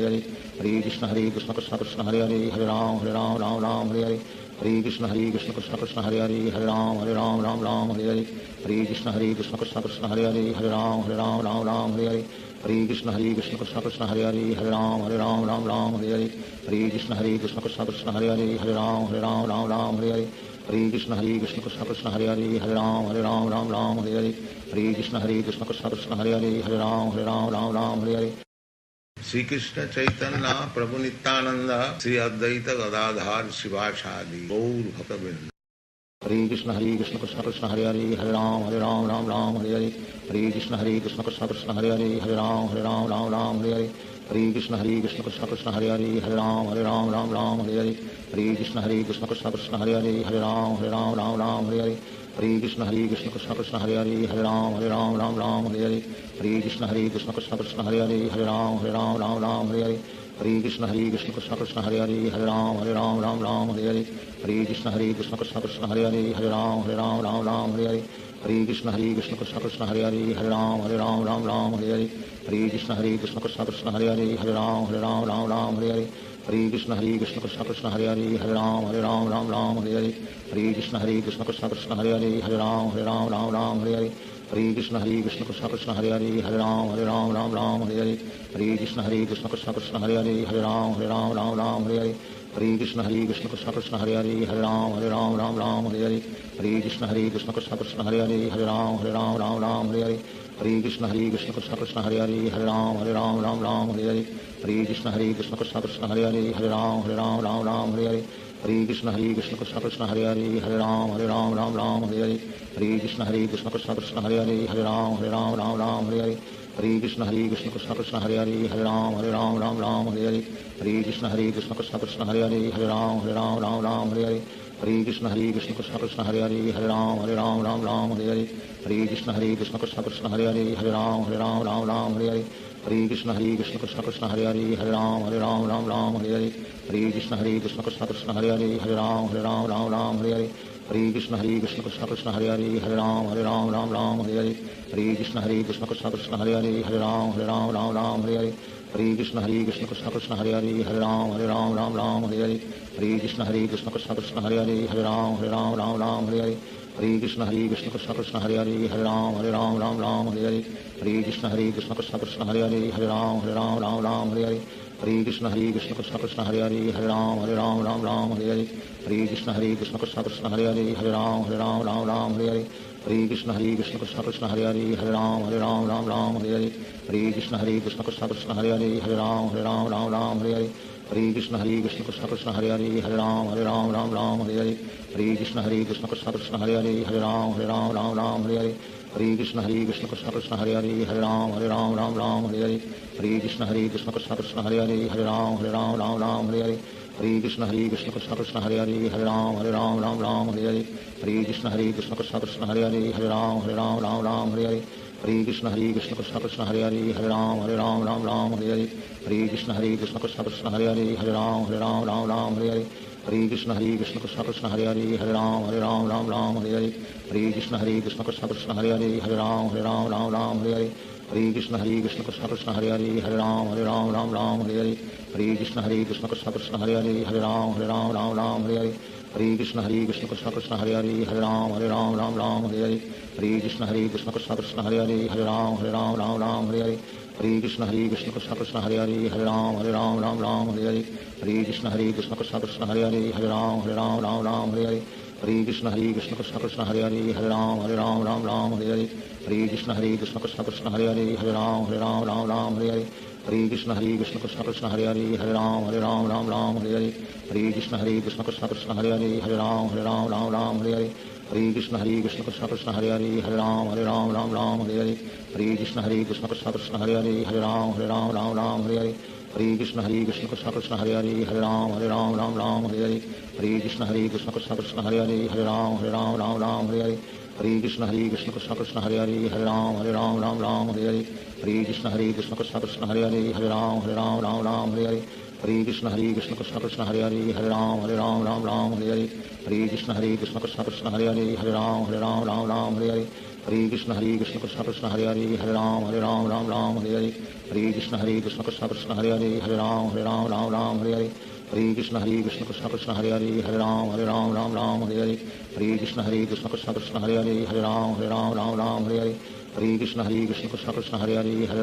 Hare Hare Krishna Krishna Krishna Hare Hare Hare Ram Hare Hare Hare Krishna Krishna Krishna Hare Hare Hare Ram Hare Hare Hare Krishna Krishna Krishna Hare Hare Hare Ram Hare Hare Hare Krishna Krishna Krishna Hare Hare Hare Ram Hare Hare Hare Krishna Krishna Krishna Hare Hare Hare Ram Hare Hare Hare Krishna Krishna Krishna Hare Hare Hare Ram Hare Hare Hare Krishna Krishna Krishna Hare Hare Hare Ram Hare Hare Shri Krishna Chaitanya Prabhu Nityanand Shri Advaita Gadadhar शिवासादि Gaur भक्तवृंद Hare Krishna Krishna Krishna Hare Hare Hare Ram Hare Hare Hare Krishna Krishna Krishna Hare Hare Hare Ram Hare Hare Hare Krishna Krishna Krishna Hare Hare Hare Ram Hare Hare Hare Krishna Krishna Krishna Hare Hare Hare Ram Hare Hare Hare Krishna Krishna Krishna Hare Hare Hare Ram Hare Hare Hare Krishna Krishna Krishna Hare Hare Hare Ram Hare Hare Hare Krishna Krishna Krishna Hare Hare Hare Ram Hare Hare Hare Krishna Krishna Krishna Hare Hare Hare Ram Hare Hare Hare Krishna Krishna Krishna Hare Hare Hare Ram Hare Hare Hare Krishna Krishna Krishna Hare Hare Hare Ram Hare Hare Hare Krishna Krishna Krishna Hare Hare Hare Ram Hare Hare Hare Krishna Krishna Krishna Hare Hare Hare Ram Hare Hare Hare Krishna Krishna Krishna Hare Hare Hare Ram Hare Hare Hare Krishna Krishna Krishna Hare Hare Hare Ram Hare Hare Hare Krishna Krishna Krishna Hare Hare Hare Ram Hare Hare Hare Krishna Krishna Krishna Hare Hare Hare Ram Hare Hare Hare Krishna Krishna Krishna Hare Hare Hare Ram Hare Hare Hare Krishna Krishna Krishna Hare Hare Hare Ram Hare Hare Hare Krishna Krishna Krishna Hare Hare Hare Ram Hare Hare Hare Krishna Krishna Krishna Hare Hare Hare Ram Hare Hare Hare Krishna Krishna Krishna Hare Hare Hare Ram Hare Hare Hare Krishna Krishna Krishna Hare Hare Hare Ram Hare Hare Hare Krishna Krishna Krishna Hare Hare Hare Ram Hare Hare Hare Krishna Krishna Krishna Hare Hare Hare Ram Hare Hare Hare Krishna Krishna Krishna Hare Hare Hare Ram Hare Hare Hare Krishna Krishna Krishna Hare Hare Hare Ram Hare Hare Hare Krishna Krishna Krishna Hare Hare Hare Ram Hare Hare Hare Krishna Krishna Krishna Hare Hare Hare Ram Hare Hare Hare Krishna Krishna Krishna Hare Hare Hare Ram Hare Hare Hare Krishna Krishna Krishna Hare Hare Hare Ram Hare Hare Hare Krishna Krishna Krishna Hare Hare Hare Ram Hare Hare Hare Krishna Krishna Krishna Hare Hare Hare Ram Hare Hare Hare Krishna Krishna Krishna Hare Hare Hare Ram Hare Hare Hare Krishna Krishna Krishna Hare Hare Hare Ram Hare Hare Hare Krishna Krishna Krishna Hare Hare Hare Ram Hare Hare Hare Krishna Krishna Krishna Hare Hare Hare Ram Hare Hare Hare Krishna Krishna Krishna Hare Hare Hare Ram Hare Hare Hare Krishna Krishna Krishna Hare Hare Hare Ram Hare Hare Hare Krishna Krishna Krishna Hare Hare Hare Ram Hare Hare Hare Krishna Krishna Krishna Hare Hare Hare Ram Hare Hare Hare Krishna Krishna Krishna Hare Hare Hare Ram Hare Hare Hare Krishna Krishna Krishna Hare Hare Hare Ram Hare Hare Hare Krishna Krishna Krishna Hare Hare Hare Ram Hare Hare Hare Krishna Krishna Krishna Hare Hare Hare Ram Hare Hare Hare Krishna Krishna Krishna Hare Hare Hare Ram Hare Hare Hare Krishna Krishna Krishna Hare Hare Hare Ram Hare Hare Hare Krishna Krishna Krishna Hare Hare Hare Ram Hare Hare Hare Krishna Krishna Krishna Hare Hare Hare Ram Hare Hare Hare Krishna Krishna Krishna Hare Hare Hare Ram Hare Hare Hare Krishna Krishna Krishna Hare Hare Hare Ram Hare Hare Hare Krishna Krishna Krishna Hare Hare Hare Ram Hare Hare Hare Krishna Krishna Krishna Hare Hare Hare Ram Hare Hare Hare Krishna Krishna Krishna Hare Hare Hare Ram Ram Ram Hare Hare Hare Krishna Krishna Krishna Hare Hare Hare Ram Ram Hare Hare Hare Krishna Krishna Krishna Hare Hare Hare Ram Ram Hare Hare Hare Krishna Krishna Krishna Hare Hare Hare Ram Ram Hare Hare Hare Krishna Krishna Krishna Hare Hare Hare Ram Ram Hare Hare Hare Krishna Krishna Krishna Hare Hare Hare Ram Ram Hare Hare Hare Krishna Krishna Krishna Hare Hare Hare Ram Ram Hare Hare Hare Krishna Krishna Krishna Hare Hare Hare Ram Ram Hare Hare Hare Krishna Krishna Krishna Hare Hare Hare Ram Ram Hare Hare Hare Krishna Krishna Krishna Hare Hare Hare Ram Ram Hare Hare Hare Krishna Krishna Krishna Hare Hare Hare Ram Ram Hare Hare Hare Krishna Krishna Krishna Hare Hare Hare Ram Ram Hare Hare Hare Krishna Krishna Krishna Hare Hare Hare Ram Ram Hare Hare Hare Krishna Krishna Krishna Hare Hare Hare Ram Ram Hare Hare Hare Krishna Krishna Krishna Hare Hare Hare Ram Ram Hare Hare Hare Krishna Krishna Krishna Hare Hare Hare Ram Ram Hare Hare Hare Krishna Krishna Krishna Hare Hare Hare Ram Ram Hare Hare Hare Krishna Krishna Krishna Hare Hare Hare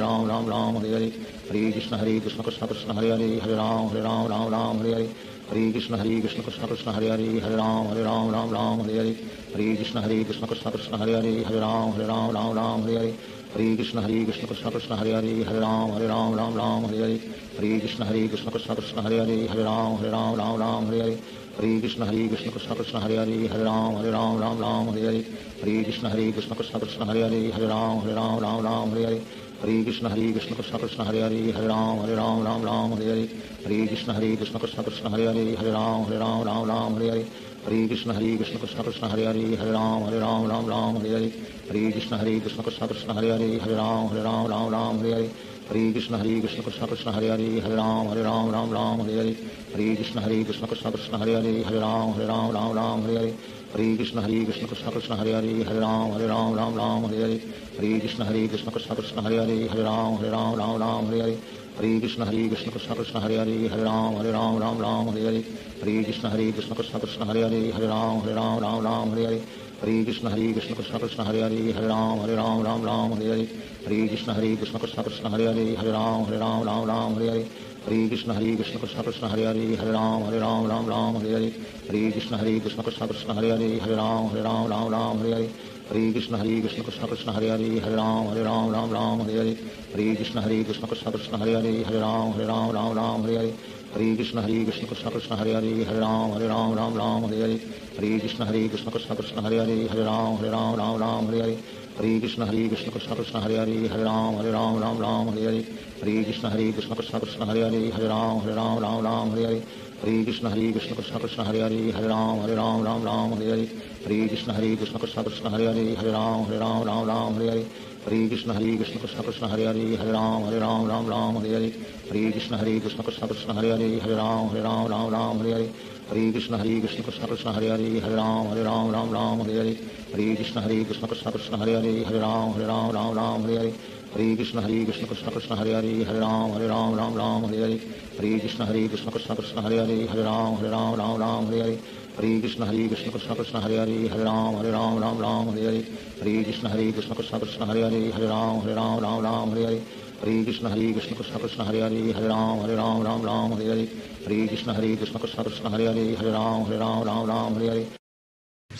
Ram Ram Hare Hare Hare Krishna Krishna Krishna Hare Hare Hare Ram Ram Hare Hare Hare Krishna Krishna Krishna Hare Hare Hare Ram Ram Hare Hare Hare Krishna Krishna Krishna Hare Hare Hare Ram Ram Hare Hare Hare Krishna Krishna Krishna Hare Hare Hare Ram Ram Hare Hare Hare Krishna Krishna Krishna Hare Hare Hare Ram Ram Hare Hare Hare Krishna Krishna Krishna Hare Hare Hare Ram Ram Hare Hare Hare Krishna Krishna Krishna Hare Hare Hare Ram Ram Hare Hare Hare Krishna Krishna Krishna Hare Hare Hare Ram Ram Hare Hare Hare Krishna Krishna Krishna Hare Hare Hare Ram Ram Hare Hare Hare Krishna Krishna Krishna Hare Hare Hare Ram Ram Hare Hare Hare Krishna Krishna Krishna Hare Hare Hare Ram Ram Hare Hare Hare Krishna Krishna Krishna Hare Hare Hare Ram Ram Hare Hare Hare Krishna Krishna Krishna Hare Hare Hare Ram Ram Hare Hare Hare Krishna Krishna Krishna Hare Hare Hare Ram Ram Hare Hare Hare Krishna Krishna Krishna Hare Hare Hare Ram Ram Hare Hare Hare Krishna Krishna Krishna Hare Hare Hare Ram Ram Hare Hare Hare Krishna Krishna Krishna Hare Hare Hare Ram Ram Hare Hare Hare Krishna Krishna Krishna Hare Hare Hare Ram Ram Hare Hare Hare Krishna Krishna Krishna Hare Hare Hare Ram Ram Hare Hare Hare Krishna Krishna Krishna Hare Hare Hare Ram Ram Hare Hare Hare Krishna Krishna Krishna Hare Hare Hare Ram Ram Hare Hare Hare Krishna Krishna Krishna Hare Hare Hare Ram Ram Hare Hare Hare Krishna Krishna Krishna Hare Hare Hare Ram Ram Hare Hare Hare Krishna Krishna Krishna Hare Hare Hare Ram Ram Hare Hare Hare Krishna Krishna Krishna Hare Hare Hare Ram Ram Hare Hare Hare Krishna Krishna Krishna Hare Hare Hare Ram Ram Hare Hare Hare Krishna Krishna Krishna Hare Hare Hare Ram Ram Hare Hare Hare Krishna Krishna Krishna Hare Hare Hare Ram Ram Hare Hare Hare Krishna Krishna Krishna Hare Hare Hare Ram Ram Hare Hare Hare Krishna Krishna Krishna Hare Hare Hare Ram Ram Hare Hare Hare Krishna Krishna Krishna Hare Hare Hare Ram Ram Hare Hare Hare Krishna Krishna Krishna Hare Hare Hare Ram Ram Hare Hare Hare Krishna Krishna Krishna Hare Hare Hare Ram Ram Hare Hare Hare Krishna Krishna Krishna Hare Hare Hare Ram Ram Hare Hare Hare Krishna Krishna Krishna Hare Hare Hare Ram Ram Hare Hare Hare Krishna Krishna Krishna Hare Hare Hare Ram Ram Hare Hare Hare Krishna Krishna Krishna Hare Hare Hare Ram Ram Hare Hare Hare Krishna Krishna Krishna Hare Hare Hare Ram Hare Hare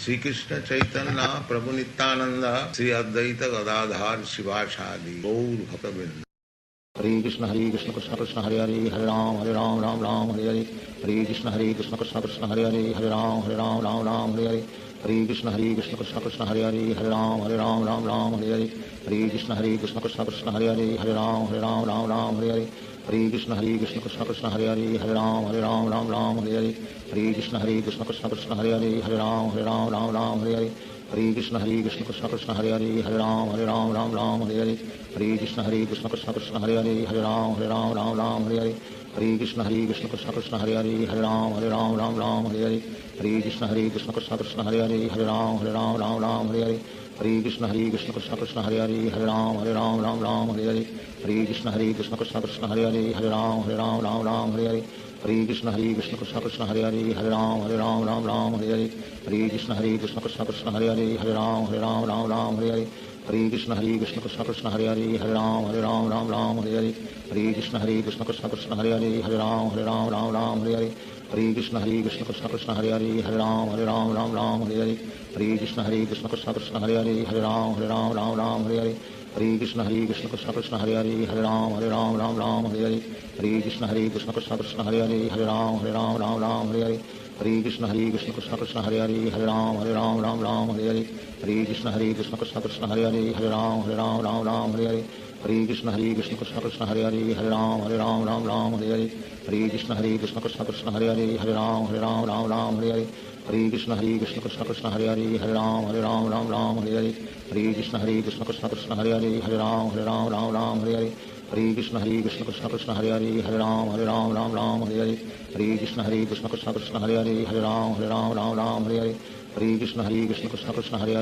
Shri Krishna Chaitanya Prabhu Nityanand Shri Advaita Gadadhar Shivacharya Gaur भक्तवृंद Hare Krishna Krishna Krishna Hare Hare Hare Ram Ram Hare Hare Hare Krishna Krishna Krishna Hare Hare Hare Ram Hare Hare Hare Krishna Krishna Krishna Hare Hare Hare Ram Hare Hare Hare Krishna Krishna Krishna Hare Hare Hare Ram Hare Hare Hare Krishna Krishna Krishna Hare Hare Hare Ram Hare Hare Hare Krishna Krishna Krishna Hare Hare Hare Ram Hare Hare Hare Krishna Krishna Krishna Hare Hare Hare Ram Hare Hare Hare Krishna Krishna Krishna Hare Hare Hare Ram Hare Hare Hare Krishna Krishna Krishna Hare Hare Hare Ram Hare Hare Hare Krishna Krishna Krishna Hare Hare Hare Ram Hare Hare Hare Krishna Krishna Krishna Hare Hare Hare Ram Hare Hare Hare Krishna Krishna Krishna Hare Hare Hare Ram Hare Hare Hare Krishna Krishna Krishna Hare Hare Hare Ram Hare Hare Hare Krishna Krishna Krishna Hare Hare Hare Ram Hare Hare Hare Krishna Krishna Krishna Hare Hare Hare Ram Hare Hare Hare Krishna Krishna Krishna Hare Hare Hare Ram Hare Hare Hare Hare Krishna Krishna Krishna Hare Hare Hare Ram Ram Ram Hare Hare Hare Krishna Krishna Krishna Hare Hare Hare Ram Ram Hare Hare Hare Krishna Krishna Krishna Hare Hare Hare Ram Ram Hare Hare Hare Krishna Krishna Krishna Hare Hare Hare Ram Ram Hare Hare Hare Krishna Krishna Krishna Hare Hare Hare Ram Ram Hare Hare Hare Krishna Krishna Krishna Hare Hare Hare Ram Ram Hare Hare Hare Krishna Krishna Krishna Hare Hare Hare Ram Ram Hare Hare Hare Krishna Krishna Krishna Hare Hare Hare Ram Ram Hare Hare Hare Krishna Krishna Krishna Hare Hare Hare Ram Ram Hare Hare Hare Krishna Krishna Krishna Hare Hare Hare Ram Ram Hare Hare Hare Krishna Krishna Krishna Hare Hare Hare Ram Ram Hare Hare Hare Krishna Krishna Krishna Hare Hare Hare Ram Ram Hare Hare Hare Krishna Krishna Krishna Hare Hare Hare Ram Ram Hare Hare Hare Krishna Krishna Krishna Hare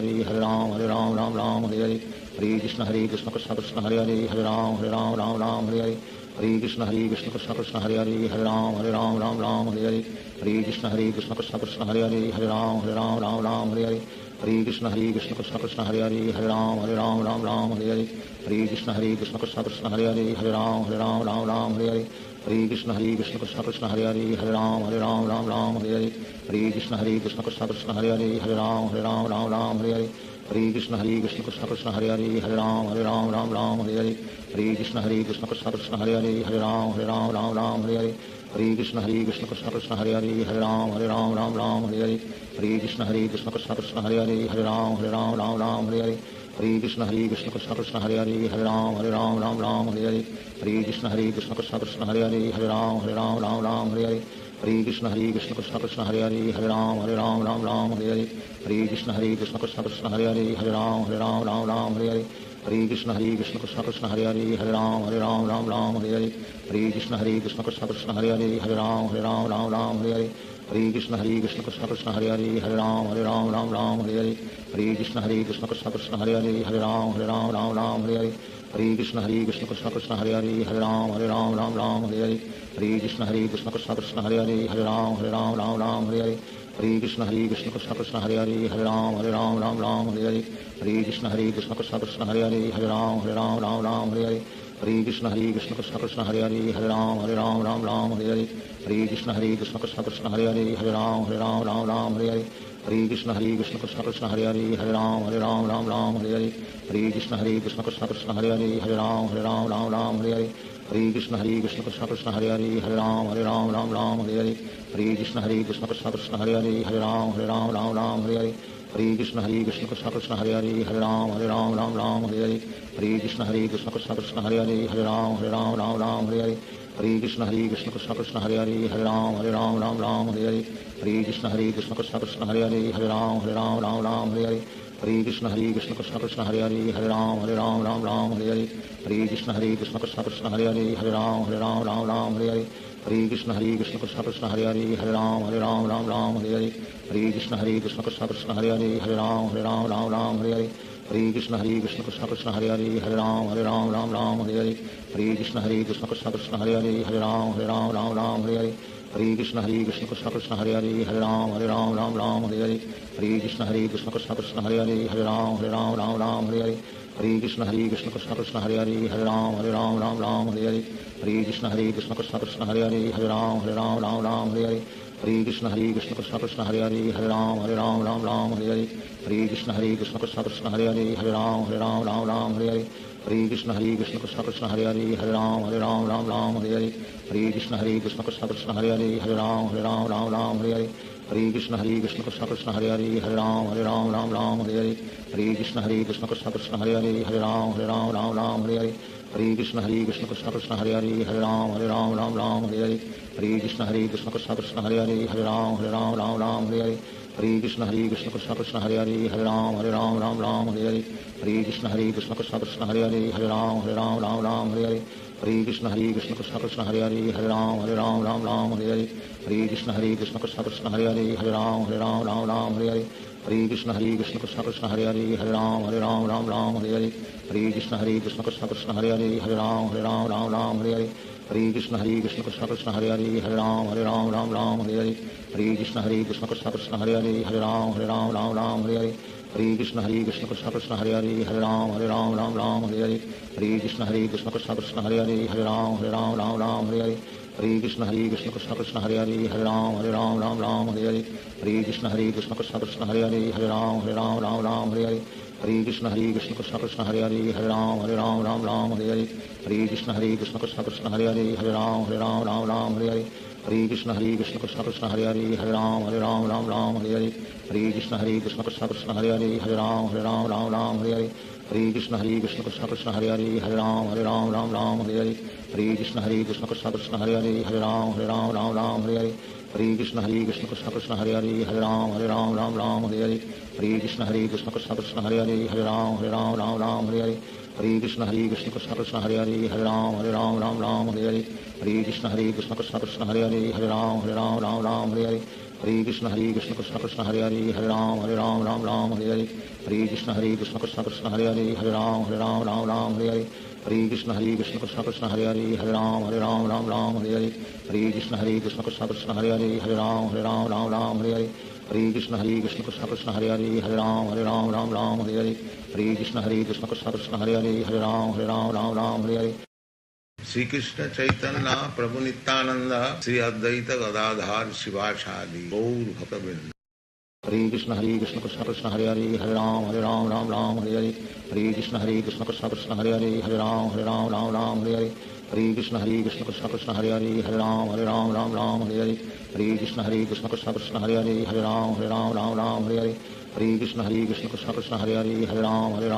Hare Hare Ram Ram Hare Hare Hare Krishna Krishna Krishna Hare Hare Hare Ram Hare Hare Hare Krishna Krishna Krishna Hare Hare Hare Ram Hare Hare Hare Krishna Krishna Krishna Hare Hare Hare Ram Hare Hare Hare Krishna Krishna Krishna Hare Hare Hare Ram Hare Hare Hare Krishna Krishna Krishna Hare Hare Hare Ram Hare Hare Hare Krishna Krishna Krishna Hare Hare Hare Ram Hare Hare Hare Krishna Krishna Krishna Hare Hare Hare Ram Hare Hare Hare Krishna Krishna Krishna Hare Hare Hare Ram Hare Hare Hare Krishna Krishna Krishna Hare Hare Hare Ram Hare Hare Hare Krishna Krishna Krishna Hare Hare Hare Ram Hare Hare Hare Krishna Krishna Krishna Hare Hare Hare Ram Hare Hare Hare Krishna Krishna Krishna Hare Hare Hare Ram Hare Hare Hare Krishna Krishna Krishna Hare Hare Hare Ram Hare Hare Hare Krishna Krishna Krishna Hare Hare Hare Ram Hare Hare Hare Krishna Krishna Krishna Hare Hare Hare Ram Hare Hare Hare Krishna Krishna Krishna Hare Hare Hare Ram Hare Hare Hare Krishna Krishna Krishna Hare Hare Hare Ram Hare Hare Hare Krishna Krishna Krishna Hare Hare Hare Ram Hare Hare Hare Krishna Krishna Krishna Hare Hare Hare Ram Hare Hare Hare Krishna Krishna Krishna Hare Hare Hare Ram Hare Hare Hare Krishna Krishna Krishna Hare Hare Hare Ram Hare Hare Hare Krishna Krishna Krishna Hare Hare Hare Ram Hare Hare Hare Krishna Krishna Krishna Hare Hare Hare Ram Hare Hare Hare Krishna Krishna Krishna Hare Hare Hare Ram Hare Hare Hare Krishna Krishna Krishna Hare Hare Hare Ram Hare Hare Hare Krishna Krishna Krishna Hare Hare Hare Ram Hare Hare Hare Krishna Krishna Krishna Hare Hare Hare Ram Hare Hare Hare Krishna Krishna Krishna Hare Hare Hare Ram Hare Hare Hare Krishna Krishna Krishna Hare Hare Hare Ram Hare Hare Hare Krishna Krishna Krishna Hare Hare Hare Ram Hare Hare Hare Krishna Krishna Krishna Hare Hare Hare Ram Hare Hare Hare Krishna Krishna Krishna Hare Hare Hare Ram Hare Hare Hare Krishna Krishna Krishna Hare Hare Hare Ram Hare Hare Hare Krishna Krishna Krishna Hare Hare Hare Ram Hare Hare Hare Krishna Krishna Krishna Hare Hare Hare Ram Hare Hare Hare Krishna Krishna Krishna Hare Hare Hare Ram Hare Hare Hare Krishna Krishna Krishna Hare Hare Hare Ram Hare Hare Hare Krishna Krishna Krishna Hare Hare Hare Ram Hare Hare Hare Krishna Krishna Krishna Hare Hare Hare Ram Hare Hare Hare Krishna Krishna Krishna Hare Hare Hare Ram Hare Hare Hare Krishna Krishna Krishna Hare Hare Hare Ram Hare Hare Hare Krishna Krishna Krishna Hare Hare Hare Ram Hare Hare Hare Krishna Krishna Krishna Hare Hare Hare Ram Hare Hare Hare Krishna Krishna Krishna Hare Hare Hare Ram Hare Hare Hare Krishna Krishna Krishna Hare Hare Hare Ram Hare Hare Hare Krishna Krishna Krishna Hare Hare Hare Ram Hare Hare Hare Krishna Krishna Krishna Hare Hare Hare Ram Hare Hare Hare Krishna Krishna Krishna Hare Hare Hare Ram Hare Hare Hare Krishna Krishna Krishna Hare Hare Hare Ram Hare Hare Hare Krishna Krishna Krishna Hare Hare Hare Ram Hare Hare Hare Krishna Krishna Krishna Hare Hare Hare Ram Hare Hare Hare Krishna Krishna Krishna Hare Hare Hare Ram Hare Hare Hare Krishna Krishna Krishna Hare Hare Hare Ram Hare Hare Hare Krishna Krishna Krishna Hare Hare Hare Ram Hare Hare Hare Krishna Krishna Krishna Hare Hare Hare Ram Hare Hare Hare Krishna Krishna Krishna Hare Hare Hare Ram Hare Hare Hare Krishna Krishna Krishna Hare Hare Hare Ram Hare Hare Hare Krishna Krishna Krishna Hare Hare Hare Ram Hare Hare Hare Krishna Krishna Krishna Hare Hare Hare Ram Hare Hare Hare Krishna Krishna Krishna Hare Hare Hare Ram Hare Hare Hare Krishna Krishna Krishna Hare Hare Hare Ram Ram Ram Hare Hare Hare Krishna Krishna Krishna Hare Hare Hare Ram Ram Hare Hare Hare Krishna Krishna Krishna Hare Hare Hare Ram Ram Hare Hare Hare Krishna Krishna Krishna Hare Hare Hare Ram Ram Hare Hare Hare Krishna Krishna Krishna Hare Hare Hare Ram Ram Hare Hare Hare Krishna Krishna Krishna Hare Hare Hare Ram Ram Hare Hare Hare Krishna Krishna Krishna Hare Hare Hare Ram Ram Hare Hare Hare Krishna Krishna Krishna Hare Hare Hare Ram Hare Hare Hare Krishna Krishna Krishna Hare Hare Hare Ram Hare Hare Hare Krishna Krishna Krishna Hare Hare Hare Ram Hare Hare Hare Krishna Krishna Krishna Hare Hare Hare Ram Hare Hare Hare Krishna Krishna Krishna Hare Hare Hare Ram Hare Hare Hare Krishna Krishna Krishna Hare Hare Hare Ram Hare Hare Hare Krishna Krishna Krishna Hare Hare Hare Ram Hare Hare Hare Krishna Krishna Krishna Hare Hare Hare Ram Hare Hare Hare Krishna Krishna Krishna Hare Hare Hare Ram Hare Hare Hare Krishna Krishna Krishna Hare Hare Hare Ram Hare Hare Hare Krishna Krishna Krishna Hare Hare Hare Ram Hare Hare Shri Krishna Chaitanya Prabhu Nityanand Shri Advaita Gadadhar Shivacharya Gaur भक्तवृंद Hare Krishna Krishna Krishna Hare Hare Hare Ram Hare Hare Hare Krishna Krishna Krishna Hare Hare Hare Ram Hare Hare Hare Krishna Krishna Krishna Hare Hare Hare Ram Hare Hare Hare Krishna Krishna Krishna Hare Hare Hare Ram Hare Hare Hare Krishna Krishna Krishna Hare Hare Hare Ram Hare Hare Hare Krishna Krishna Krishna Hare Hare Hare Ram Hare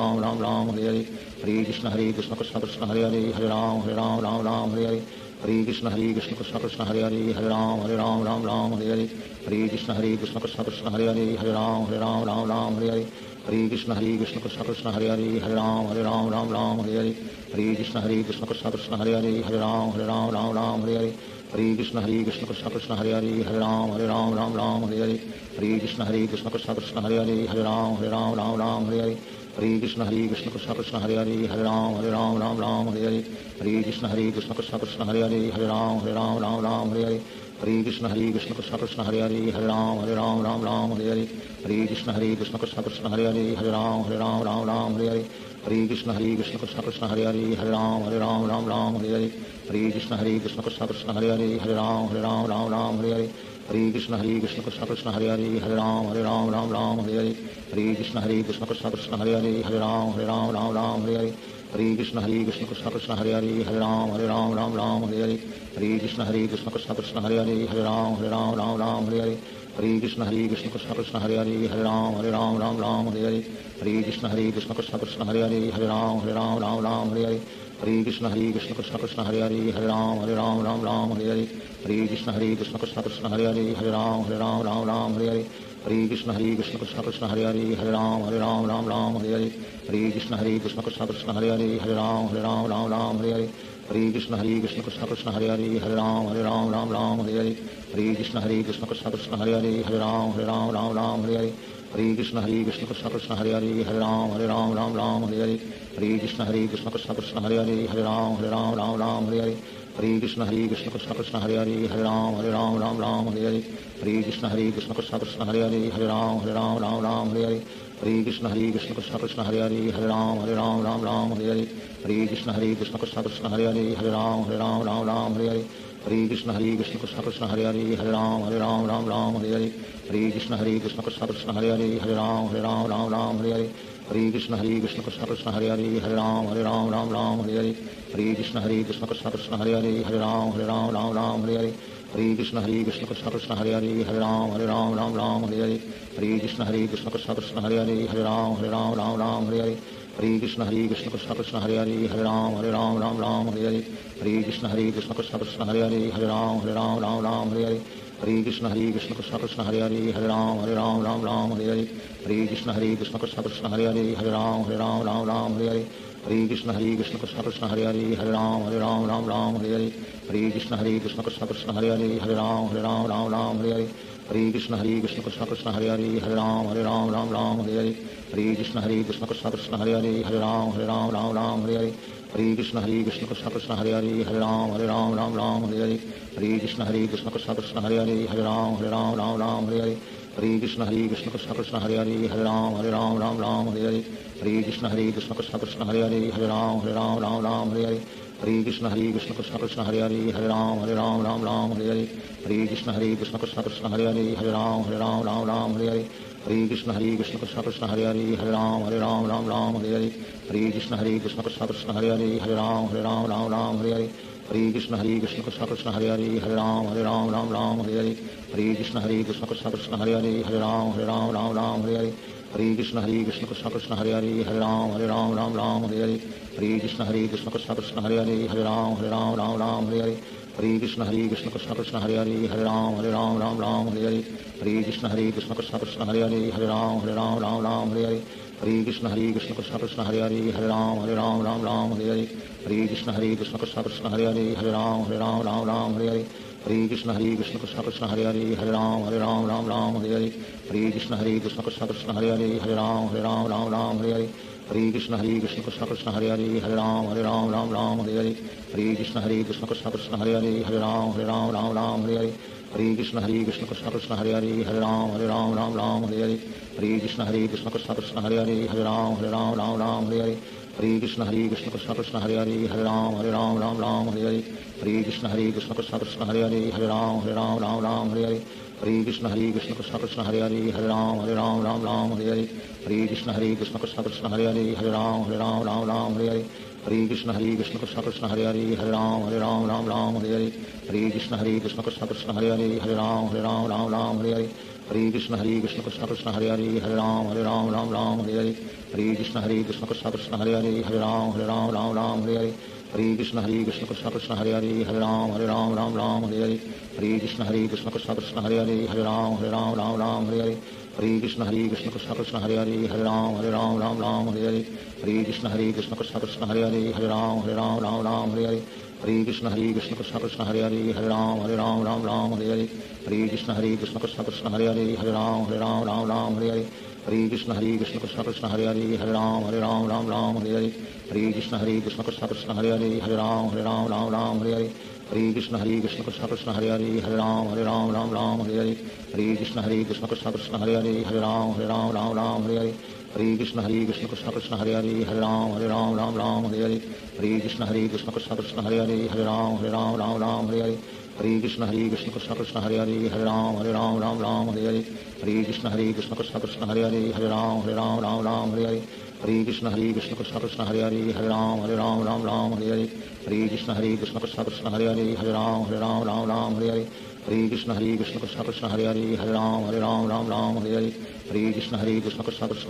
Hare Hare Krishna Krishna Krishna Hare Hare Hare Ram Hare Hare Hare Krishna Krishna Krishna Hare Hare Hare Ram Hare Hare Hare Krishna Krishna Krishna Hare Hare Hare Ram Hare Hare Hare Krishna Krishna Krishna Hare Hare Hare Ram Hare Hare Hare Krishna Krishna Krishna Hare Hare Hare Ram Hare Hare Hare Krishna Krishna Krishna Hare Hare Hare Ram Hare Hare Hare Krishna Krishna Krishna Hare Hare Hare Ram Hare Hare Hare Krishna Krishna Krishna Hare Hare Hare Ram Hare Hare Hare Krishna Krishna Krishna Hare Hare Hare Ram Hare Hare Hare Krishna Krishna Krishna Hare Hare Hare Ram Hare Hare Hare Krishna Krishna Krishna Hare Hare Hare Ram Hare Hare Hare Krishna Krishna Krishna Hare Hare Hare Ram Hare Hare Hare Krishna Krishna Krishna Hare Hare Hare Ram Hare Hare Hare Krishna Krishna Krishna Hare Hare Hare Ram Hare Hare Hare Krishna Krishna Krishna Hare Hare Hare Ram Hare Hare Hare Krishna Krishna Krishna Hare Hare Hare Ram Hare Hare Hare Krishna Krishna Krishna Hare Hare Hare Ram Hare Hare Hare Krishna Krishna Krishna Hare Hare Hare Ram Hare Hare Hare Krishna Krishna Krishna Hare Hare Hare Ram Hare Hare Hare Krishna Krishna Krishna Hare Hare Hare Ram Hare Hare Hare Krishna Krishna Krishna Hare Hare Hare Ram Hare Hare Hare Krishna Krishna Krishna Hare Hare Hare Ram Hare Hare Hare Krishna Krishna Krishna Hare Hare Hare Ram Hare Hare Hare Krishna Krishna Krishna Hare Hare Hare Ram Hare Hare Hare Krishna Krishna Krishna Hare Hare Hare Ram Hare Hare Hare Krishna Krishna Krishna Hare Hare Hare Ram Hare Hare Hare Krishna Krishna Krishna Hare Hare Hare Ram Hare Hare Hare Krishna Krishna Krishna Hare Hare Hare Ram Hare Hare Hare Krishna Krishna Krishna Hare Hare Hare Ram Hare Hare Hare Krishna Krishna Krishna Hare Hare Hare Ram Hare Hare Hare Krishna Krishna Krishna Hare Hare Hare Ram Hare Hare Hare Krishna Krishna Krishna Hare Hare Hare Ram Hare Hare Hare Krishna Krishna Krishna Hare Hare Hare Ram Hare Hare Hare Krishna Krishna Krishna Hare Hare Hare Ram Hare Hare Hare Krishna Krishna Krishna Hare Hare Hare Ram Hare Hare Hare Krishna Krishna Krishna Hare Hare Hare Ram Hare Hare Hare Krishna Krishna Krishna Hare Hare Hare Ram Hare Hare Hare Krishna Krishna Krishna Hare Hare Hare Ram Hare Hare Hare Krishna Krishna Krishna Hare Hare Hare Ram Hare Hare Hare Krishna Krishna Krishna Hare Hare Hare Ram Hare Hare Hare Krishna Krishna Krishna Hare Hare Hare Ram Hare Hare Hare Krishna Krishna Krishna Hare Hare Hare Ram Hare Hare Hare Krishna Krishna Krishna Hare Hare Hare Ram Hare Hare Hare Krishna Krishna Krishna Hare Hare Hare Ram Hare Hare Hare Krishna Krishna Krishna Hare Hare Hare Ram Hare Hare Hare Krishna Krishna Krishna Hare Hare Hare Ram Hare Hare Hare Krishna Krishna Krishna Hare Hare Hare Ram Hare Hare Hare Krishna Krishna Krishna Hare Hare Hare Ram Hare Hare Hare Krishna Krishna Krishna Hare Hare Hare Ram Ram Ram Hare Hare Hare Krishna Krishna Krishna Hare Hare Hare Ram Ram Ram Hare Hare Hare Krishna Krishna Krishna Hare Hare Hare Ram Ram Hare Hare Hare Krishna Krishna Krishna Hare Hare Hare Ram Ram Hare Hare Hare Krishna Krishna Krishna Hare Hare Hare Ram Ram Hare Hare Hare Krishna Krishna Krishna Hare Hare Hare Ram Ram Hare Hare Hare Krishna Krishna Krishna Hare Hare Hare Ram Ram Hare Hare Hare Krishna Krishna Krishna Hare Hare Hare Ram Ram Hare Hare Hare Krishna Krishna Krishna Hare Hare Hare Ram Ram Hare Hare Hare Krishna Krishna Krishna Hare Hare Hare Ram Ram Hare Hare Hare Krishna Krishna Krishna Hare Hare Hare Ram Ram Hare Hare Hare Krishna Krishna Krishna Hare Hare Hare Ram Ram Hare Hare Hare Krishna Krishna Krishna Hare Hare Hare Ram Ram Hare Hare Hare Krishna Krishna Krishna Hare Hare Hare Ram Ram Hare Hare Hare Krishna Krishna Krishna Hare Hare Hare Ram Ram Hare Hare Hare Krishna Krishna Krishna Hare Hare Hare Ram Ram Hare Hare Hare Krishna Krishna Krishna Hare Hare Hare Ram Ram Hare Hare Hare Krishna Krishna Krishna Hare Hare Hare Ram Ram Hare Hare Hare Krishna Krishna Krishna Hare Hare Hare Ram Ram Hare Hare Hare Krishna Krishna Krishna Hare Hare Hare Ram Ram Hare Hare Hare Krishna Krishna Krishna Hare Hare Hare Ram Ram Hare Hare Hare Krishna Krishna Krishna Hare Hare Hare Ram Ram Hare Hare Hare Krishna Krishna Krishna Hare Hare Hare Ram Ram Hare Hare Hare Krishna Krishna Krishna Hare Hare Hare Ram Ram Hare Hare Hare Krishna Krishna Krishna Hare Hare Hare Ram Ram Hare Hare Hare Krishna Krishna Krishna Hare Hare Hare Ram Ram Hare Hare Hare Krishna Krishna Krishna Hare Hare Hare Ram Ram Hare Hare Hare Krishna Krishna Krishna Hare Hare Hare Ram Ram Hare Hare Hare Krishna Krishna Krishna Hare Hare Hare Ram Ram Hare Hare Hare Krishna Krishna Krishna Hare Hare Hare Ram Ram Hare Hare Hare Krishna Krishna Krishna Hare Hare Hare Ram Ram Hare Hare Hare Krishna Krishna Krishna Hare Hare Hare Ram Ram Hare Hare Hare Krishna Krishna Krishna Hare Hare Hare Ram Ram Hare Hare Hare Krishna Krishna Krishna Hare Hare Hare Ram Ram Hare Hare Hare Krishna Krishna Krishna Hare Hare Hare Ram Ram Hare Hare Hare Krishna Krishna Krishna Hare Hare Hare Ram Ram Hare Hare Hare Krishna Krishna Krishna Hare Hare Hare Ram Ram Hare Hare Hare Krishna Krishna Krishna Hare Hare Hare Ram Ram Hare Hare Hare Krishna Krishna Krishna Hare Hare Hare Ram Ram Hare Hare Hare Krishna Krishna Krishna Hare Hare Hare Ram Ram Hare Hare Hare Krishna Krishna Krishna Hare Hare Hare Ram Ram Hare Hare Hare Krishna Krishna Krishna Hare Hare Hare Ram Ram Hare Hare Hare Krishna Krishna Krishna Hare Hare Hare Ram Ram Hare Hare Hare Krishna Krishna Krishna Hare Hare Hare Ram Ram Hare Hare Hare Krishna Krishna Krishna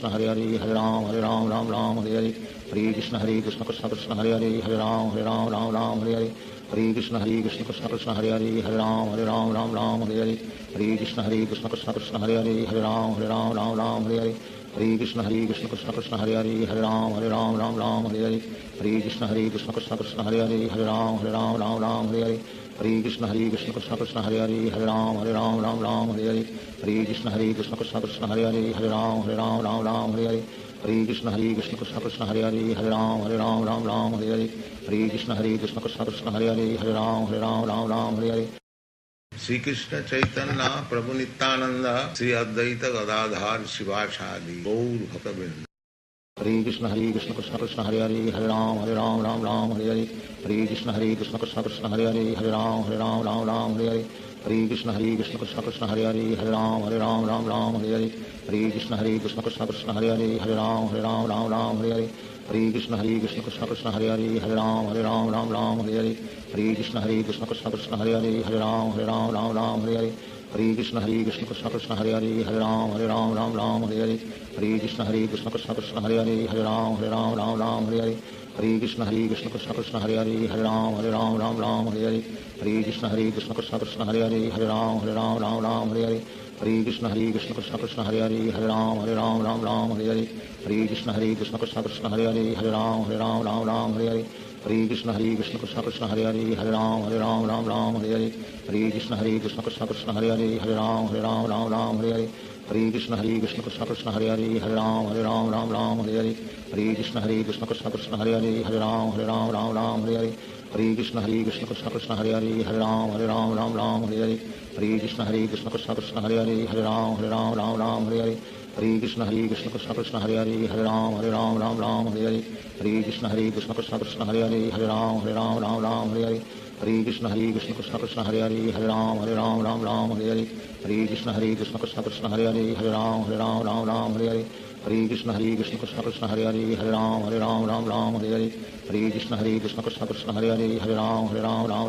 Hare Hare Hare Ram Ram Hare Hare Hare Krishna Krishna Krishna Hare Hare Hare Ram Ram Hare Hare Hare Krishna Krishna Krishna Hare Hare Hare Ram Ram Hare Hare Hare Krishna Krishna Krishna Hare Hare Hare Ram Ram Hare Hare Hare Krishna Krishna Krishna Hare Hare Hare Ram Ram Hare Hare Hare Krishna Krishna Krishna Hare Hare Hare Ram Ram Hare Hare Hare Krishna Krishna Krishna Hare Hare Hare Ram Ram Hare Hare Hare Krishna Krishna Krishna Hare Hare Hare Ram Ram Hare Hare Hare Krishna Krishna Krishna Hare Hare Hare Ram Ram Hare Hare Hare Krishna Krishna Krishna Hare Hare Hare Ram Ram Hare Hare Shri Krishna Chaitanya Prabhu Nityanand Shri Advaita Gadadhar शिवासादि Gaur भक्तवृंद। Hare Krishna Krishna Krishna Hare Hare Hare Ram Ram Hare Hare Hare Krishna Krishna Krishna Hare Hare Hare Ram Ram Hare Hare Hare Krishna Krishna Krishna Hare Hare Hare Ram Ram Hare Hare Hare Krishna Krishna Krishna Hare Hare Hare Ram Ram Hare Hare Hare Krishna Krishna Krishna Hare Hare Hare Ram Ram Hare Hare Hare Krishna Krishna Krishna Hare Hare Hare Ram Ram Hare Hare Hare Krishna Krishna Krishna Hare Hare Hare Ram Ram Hare Hare Hare Krishna Krishna Krishna Hare Hare Hare Ram Ram Hare Hare Hare Krishna Krishna Krishna Hare Hare Hare Ram Ram Hare Hare Hare Krishna Krishna Krishna Hare Hare Hare Ram Ram Hare Hare Hare Krishna Krishna Krishna Hare Hare Hare Ram Ram Hare Hare Hare Krishna Krishna Krishna Hare Hare Hare Ram Ram Hare Hare Hare Krishna Krishna Krishna Hare Hare Hare Ram Ram Hare Hare Hare Krishna Krishna Krishna Hare Hare Hare Ram Ram Hare Hare Hare Krishna Krishna Krishna Hare Hare Hare Ram Ram Hare Hare Hare Krishna Krishna Krishna Hare Hare Hare Ram Ram Hare Hare Hare Krishna Krishna Krishna Hare Hare Hare Ram Ram Hare Hare Hare Krishna Krishna Krishna Hare Hare Hare Ram Ram Hare Hare Hare Krishna Krishna Krishna Hare Hare Hare Ram Ram Ram Hare Hare Hare Krishna Krishna Krishna Hare Hare Hare Ram Ram Hare Hare Hare Krishna Krishna Krishna Hare Hare Hare Ram Ram Hare Hare Hare Krishna Krishna Krishna Hare Hare Hare Ram Ram Hare Hare Hare Krishna Krishna Krishna Hare Hare Hare Ram Ram Hare Hare Hare Krishna Krishna Krishna Hare Hare Hare Ram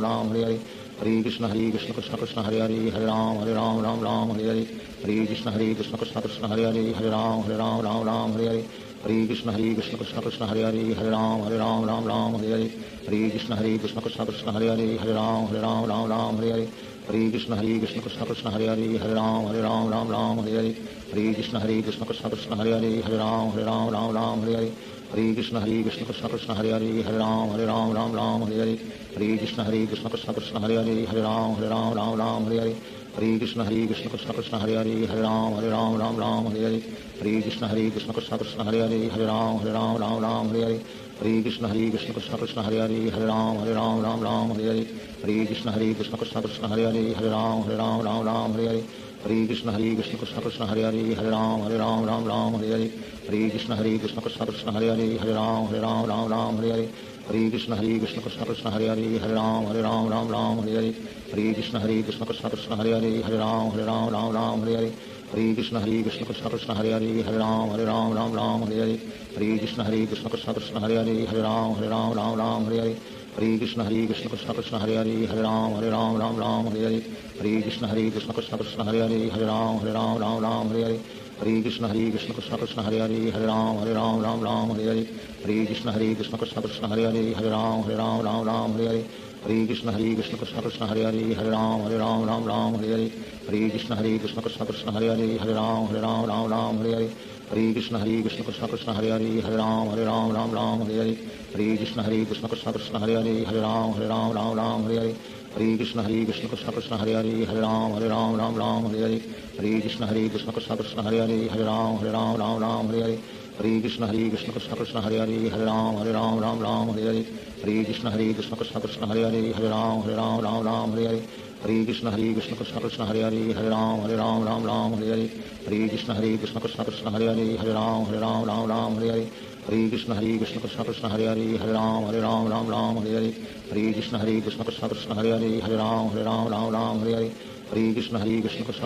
Ram Hare Hare Hare Krishna Krishna Krishna Hare Hare Hare Ram Ram Hare Hare Hare Krishna Krishna Krishna Hare Hare Hare Ram Ram Hare Hare Hare Krishna Krishna Krishna Hare Hare Hare Ram Ram Hare Hare Hare Krishna Krishna Krishna Hare Hare Hare Ram Ram Hare Hare Hare Krishna Krishna Krishna Hare Hare Hare Ram Ram Hare Hare Hare Krishna Krishna Krishna Hare Hare Hare Ram Ram Hare Hare Hare Krishna Krishna Krishna Hare Hare Hare Ram Ram Hare Hare Hare Krishna Krishna Krishna Hare Hare Hare Ram Ram Hare Hare Hare Krishna Krishna Krishna Hare Hare Hare Ram Ram Hare Hare Hare Krishna Krishna Krishna Hare Hare Hare Ram Ram Hare Hare Hare Krishna Krishna Krishna Hare Hare Hare Ram Ram Hare Hare Hare Krishna Krishna Krishna Hare Hare Hare Ram Ram Hare Hare Hare Krishna Krishna Krishna Hare Hare Hare Ram Ram Hare Hare Hare Krishna Krishna Krishna Hare Hare Hare Ram Ram Hare Hare Hare Krishna Krishna Krishna Hare Hare Hare Ram Ram Hare Hare Hare Krishna Krishna Krishna Hare Hare Hare Ram Ram Hare Hare Hare Krishna Krishna Krishna Hare Hare Hare Ram Ram Hare Hare Hare Krishna Krishna Krishna Hare Hare Hare Ram Ram Hare Hare Hare Krishna Krishna Krishna Hare Hare Hare Ram Ram Hare Hare Hare Krishna Krishna Krishna Hare Hare Hare Ram Ram Hare Hare Hare Krishna Krishna Krishna Hare Hare Hare Ram Ram Hare Hare Hare Krishna Krishna Krishna Hare Hare Hare Ram Ram Hare Hare Hare Krishna Krishna Krishna Hare Hare Hare Ram Ram Hare Hare Hare Krishna Krishna Krishna Hare Hare Hare Ram Ram Hare Hare Hare Krishna Krishna Krishna Hare Hare Hare Ram Ram Hare Hare Hare Krishna Krishna Krishna Hare Hare Hare Ram Ram Hare Hare Hare Krishna Krishna Krishna Hare Hare Hare Ram Ram Hare Hare Hare Krishna Krishna Krishna Hare Hare Hare Ram Ram Hare Hare Hare Krishna Krishna Krishna Hare Hare Hare Ram Ram Hare Hare Hare Krishna Krishna Krishna Hare Hare Hare Ram Ram Hare Hare Hare Krishna Krishna Krishna Hare Hare Hare Ram Ram Hare Hare Hare Krishna Krishna Krishna Hare Hare Hare Ram Ram Hare Hare Hare Krishna Krishna Krishna Hare Hare Hare Ram Ram Hare Hare Hare Krishna Krishna Krishna Hare Hare Hare Ram Ram Hare Hare Hare Krishna Krishna Krishna Hare Hare Hare Ram Ram Hare Hare Hare Krishna Krishna Krishna Hare Hare Hare Ram Ram Hare Hare Hare Krishna Krishna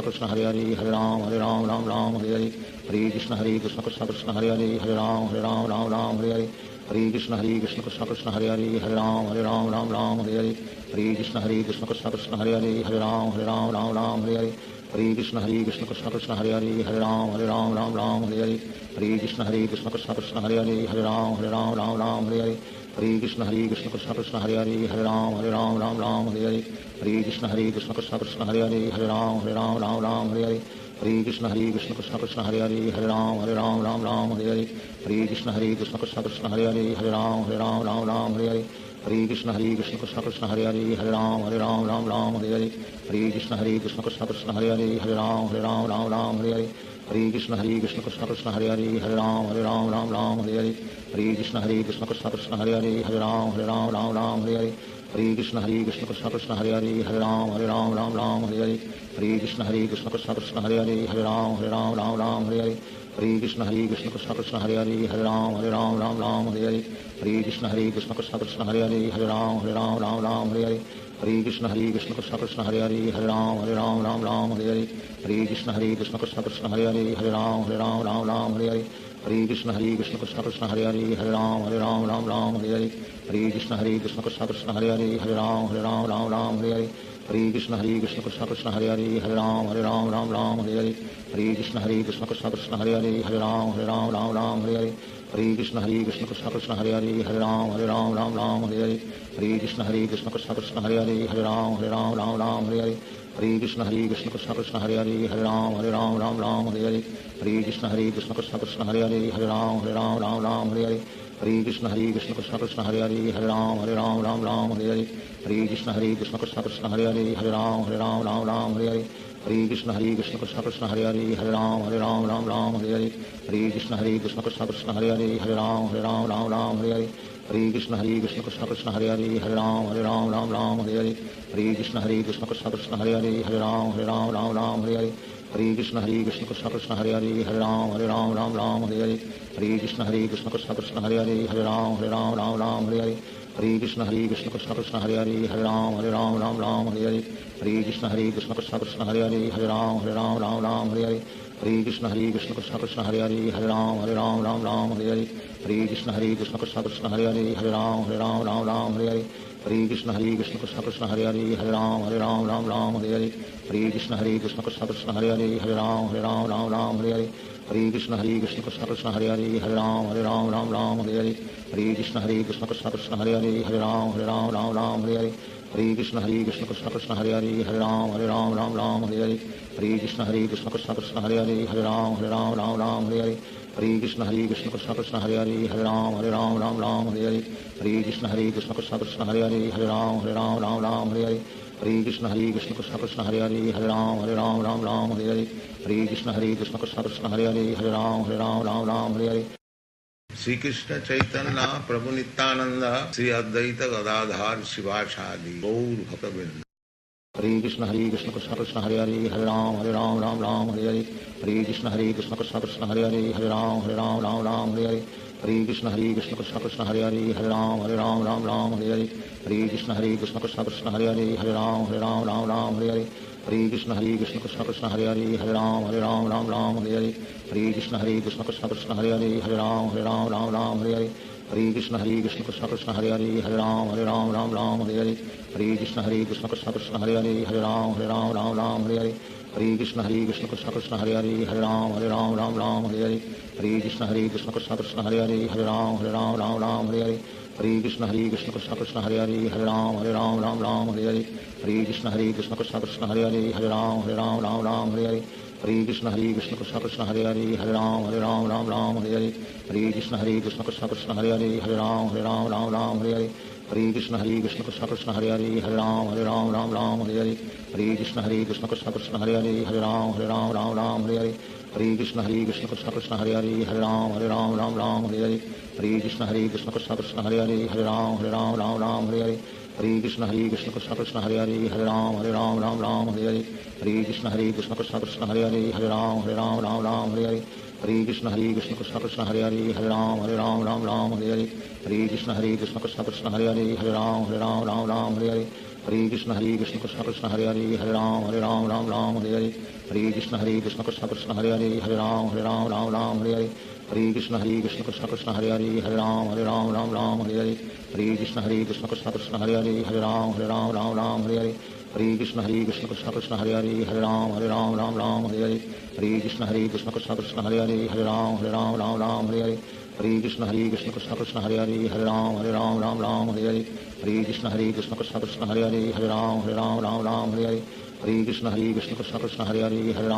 Krishna Hare Hare Hare Ram Ram Hare Hare Hare Krishna Krishna Krishna Hare Hare Hare Ram Ram Hare Hare Hare Krishna Krishna Krishna Hare Hare Hare Ram Hare Hare Hare Krishna Krishna Krishna Hare Hare Hare Ram Hare Hare Hare Krishna Krishna Krishna Hare Hare Hare Ram Hare Hare Hare Krishna Krishna Krishna Hare Hare Hare Ram Hare Hare Hare Krishna Krishna Krishna Hare Hare Hare Ram Hare Hare Hare Krishna Krishna Krishna Hare Hare Hare Ram Hare Hare Hare Krishna Krishna Krishna Hare Hare Hare Ram Hare Hare Hare Krishna Krishna Krishna Hare Hare Hare Ram Hare Hare Hare Krishna Krishna Krishna Hare Hare Hare Ram Hare Hare Hare Krishna Krishna Krishna Hare Hare Hare Ram Hare Hare Hare Krishna Krishna Krishna Hare Hare Hare Ram Hare Hare Hare Krishna Krishna Krishna Hare Hare Hare Ram Hare Hare Hare Krishna Krishna Krishna Hare Hare Hare Ram Hare Hare Hare Krishna Krishna Krishna Hare Hare Hare Ram Hare Hare Hare Krishna Krishna Krishna Hare Hare Hare Ram Hare Hare Hare Krishna Krishna Krishna Hare Hare Hare Ram Hare Hare Hare Krishna Krishna Krishna Hare Hare Hare Ram Hare Hare Hare Krishna Krishna Krishna Hare Hare Hare Ram Hare Hare Hare Krishna Krishna Krishna Hare Hare Hare Ram Hare Hare Hare Krishna Krishna Krishna Hare Hare Hare Ram Hare Hare Hare Krishna Krishna Krishna Hare Hare Hare Ram Hare Hare Hare Krishna Krishna Krishna Hare Hare Hare Ram Hare Hare Hare Krishna Krishna Krishna Hare Hare Hare Ram Hare Hare Hare Krishna Krishna Krishna Hare Hare Hare Ram Hare Hare Hare Krishna Krishna Krishna Hare Hare Hare Ram Hare Hare Hare Krishna Krishna Krishna Hare Hare Hare Ram Hare Hare Hare Krishna Krishna Krishna Hare Hare Hare Ram Hare Hare Hare Krishna Krishna Krishna Hare Hare Hare Ram Hare Hare Hare Krishna Krishna Krishna Hare Hare Hare Ram Ram Ram Hare Hare Hare Krishna Krishna Krishna Hare Hare Hare Ram Ram Hare Hare Hare Krishna Krishna Krishna Hare Hare Hare Ram Ram Hare Hare Hare Krishna Krishna Krishna Hare Hare Hare Ram Ram Hare Hare Hare Krishna Krishna Krishna Hare Hare Hare Ram Ram Hare Hare Hare Krishna Krishna Krishna Hare Hare Hare Ram Ram Hare Hare Hare Krishna Krishna Krishna Hare Hare Hare Ram Ram Hare Hare Hare Krishna Krishna Krishna Hare Hare Hare Ram Hare Hare Hare Krishna Krishna Krishna Hare Hare Hare Ram Hare Hare Hare Krishna Krishna Krishna Hare Hare Hare Ram Hare Hare Hare Krishna Krishna Krishna Hare Hare Hare Ram Hare Hare Hare Krishna Krishna Krishna Hare Hare Hare Ram Hare Hare Hare Krishna Krishna Krishna Hare Hare Hare Ram Hare Hare Hare Krishna Krishna Krishna Hare Hare Hare Ram Hare Hare Hare Krishna Krishna Krishna Hare Hare Hare Ram Hare Hare Hare Krishna Krishna Krishna Hare Hare Hare Ram Hare Hare Hare Krishna Krishna Krishna Hare Hare Hare Ram Hare Hare Hare Krishna Krishna Krishna Hare Hare Hare Ram Hare Hare Sri Krishna Chaitanya Prabhu Nityananda Sri Advaita Gadadhar Shivasadi Gaur Bhaktavinda Hare Krishna Krishna Krishna Hare Hare Hare Ram Hare Hare Hare Krishna Krishna Krishna Hare Hare Hare Ram Hare Hare Hare Krishna Krishna Krishna Hare Hare Hare Ram Hare Hare Hare Krishna Krishna Krishna Hare Hare Hare Ram Hare Hare Hare Krishna Krishna Krishna Hare Hare Hare Ram Hare Hare Hare Krishna Krishna Krishna Hare Hare Hare Ram Hare Hare Hare Krishna Krishna Krishna Hare Hare Hare Ram Hare Hare Hare Krishna Krishna Krishna Hare Hare Hare Ram Hare Hare Hare Krishna Krishna Krishna Hare Hare Hare Ram Hare Hare Hare Krishna Krishna Krishna Hare Hare Hare Ram Hare Hare Hare Krishna Krishna Krishna Hare Hare Hare Ram Hare Hare Hare Krishna Krishna Krishna Hare Hare Hare Ram Hare Hare Hare Krishna Krishna Krishna Hare Hare Hare Ram Hare Hare Hare Krishna Krishna Krishna Hare Hare Hare Ram Hare Hare Hare Krishna Krishna Krishna Hare Hare Hare Ram Hare Hare Hare Krishna Krishna Krishna Hare Hare Hare Ram Hare Hare Hare Krishna Krishna Krishna Hare Hare Hare Ram Hare Hare Hare Krishna Krishna Krishna Hare Hare Hare Ram Hare Hare Hare Krishna Krishna Krishna Hare Hare Hare Ram Hare Hare Krishna Krishna Krishna Hare Hare Hare Ram Hare Hare Krishna Krishna Krishna Hare Hare Hare Ram Hare Hare Krishna Krishna Krishna Hare Hare Hare Ram Hare Hare Krishna Krishna Krishna Hare Hare Hare Ram Hare Hare Krishna Krishna Krishna Hare Hare Hare Ram Hare Hare Krishna Krishna Krishna Hare Hare Hare Ram Hare Hare Krishna Krishna Krishna Hare Hare Hare Ram Hare Hare Krishna Krishna Krishna Hare Hare Hare Ram Hare Hare Krishna Krishna Krishna Hare Hare Hare Ram Hare Hare Krishna Krishna Krishna Hare Hare Hare Ram Hare Hare Krishna Krishna Krishna Hare Hare Hare Ram Hare Hare Krishna Krishna Krishna Hare Hare Hare Ram Hare Hare Krishna Krishna Krishna Hare Hare Hare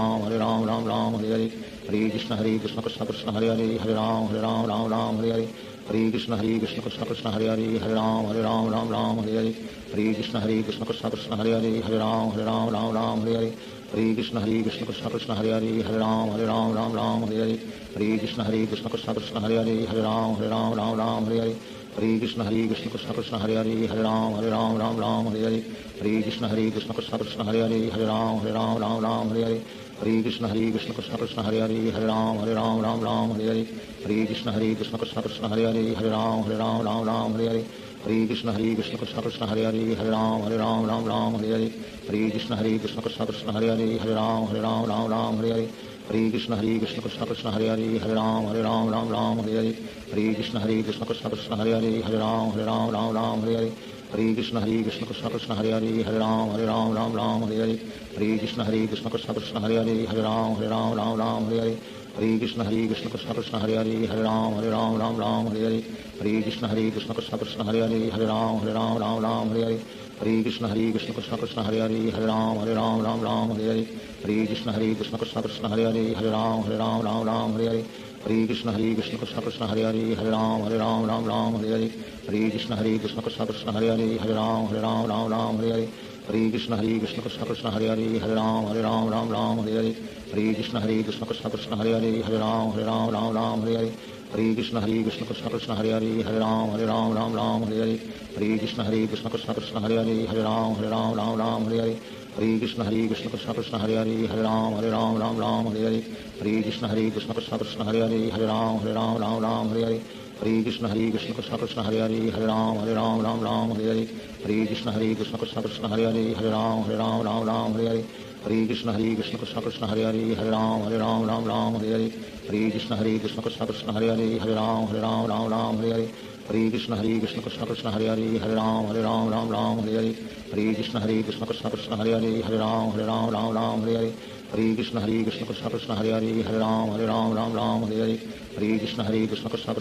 Ram Hare Hare Krishna Krishna Krishna Hare Hare Hare Ram Hare Hare Krishna Krishna Krishna Hare Hare Hare Ram Hare Hare Krishna Krishna Krishna Hare Hare Hare Ram Hare Hare Krishna Krishna Krishna Hare Hare Hare Ram Hare Hare Krishna Krishna Krishna Hare Hare Hare Ram Hare Hare Krishna Krishna Krishna Hare Hare Hare Ram Hare Hare Krishna Krishna Krishna Hare Hare Hare Ram Hare Hare Krishna Krishna Krishna Hare Hare Hare Ram Hare Hare Krishna Krishna Krishna Hare Hare Hare Ram Hare Hare Krishna Krishna Krishna Hare Hare Hare Ram Hare Hare Krishna Krishna Krishna Hare Hare Hare Ram Hare Hare Krishna Krishna Krishna Hare Hare Hare Ram Hare Hare Krishna Krishna Krishna Hare Hare Hare Ram Hare Krishna Krishna Krishna Hare Hare Hare Ram Hare Krishna Krishna Krishna Hare Hare Hare Ram Hare Krishna Krishna Krishna Hare Hare Hare Ram Hare Krishna Krishna Krishna Hare Hare Hare Ram Hare Krishna Krishna Krishna Hare Hare Hare Ram Hare Krishna Krishna Krishna Hare Hare Hare Ram Hare Krishna Krishna Krishna Hare Hare Hare Ram Hare Hare Krishna Krishna Krishna Hare Hare Hare Ram Ram Ram Hare Hare Hare Krishna Krishna Krishna Hare Hare Hare Ram Ram Ram Hare Hare Hare Krishna Krishna Krishna Hare Hare Hare Ram Ram Hare Hare Hare Krishna Krishna Krishna Hare Hare Hare Ram Ram Hare Hare Hare Krishna Krishna Krishna Hare Hare Hare Ram Ram Hare Hare Hare Krishna Krishna Krishna Hare Hare Hare Ram Ram Hare Hare Hare Krishna Krishna Krishna Hare Hare Hare Ram Ram Hare Hare Hare Krishna Krishna Krishna Hare Hare Hare Ram Ram Hare Hare Hare Krishna Krishna Krishna Hare Hare Hare Ram Hare Hare Hare Krishna Krishna Krishna Hare Hare Hare Ram Hare Hare Hare Krishna Krishna Krishna Hare Hare Hare Ram Hare Hare Hare Krishna Krishna Krishna Hare Hare Hare Ram Hare Hare Hare Krishna Krishna Krishna Hare Hare Hare Ram Hare Hare Hare Krishna Krishna Krishna Hare Hare Hare Ram Hare Hare Hare Krishna Krishna Krishna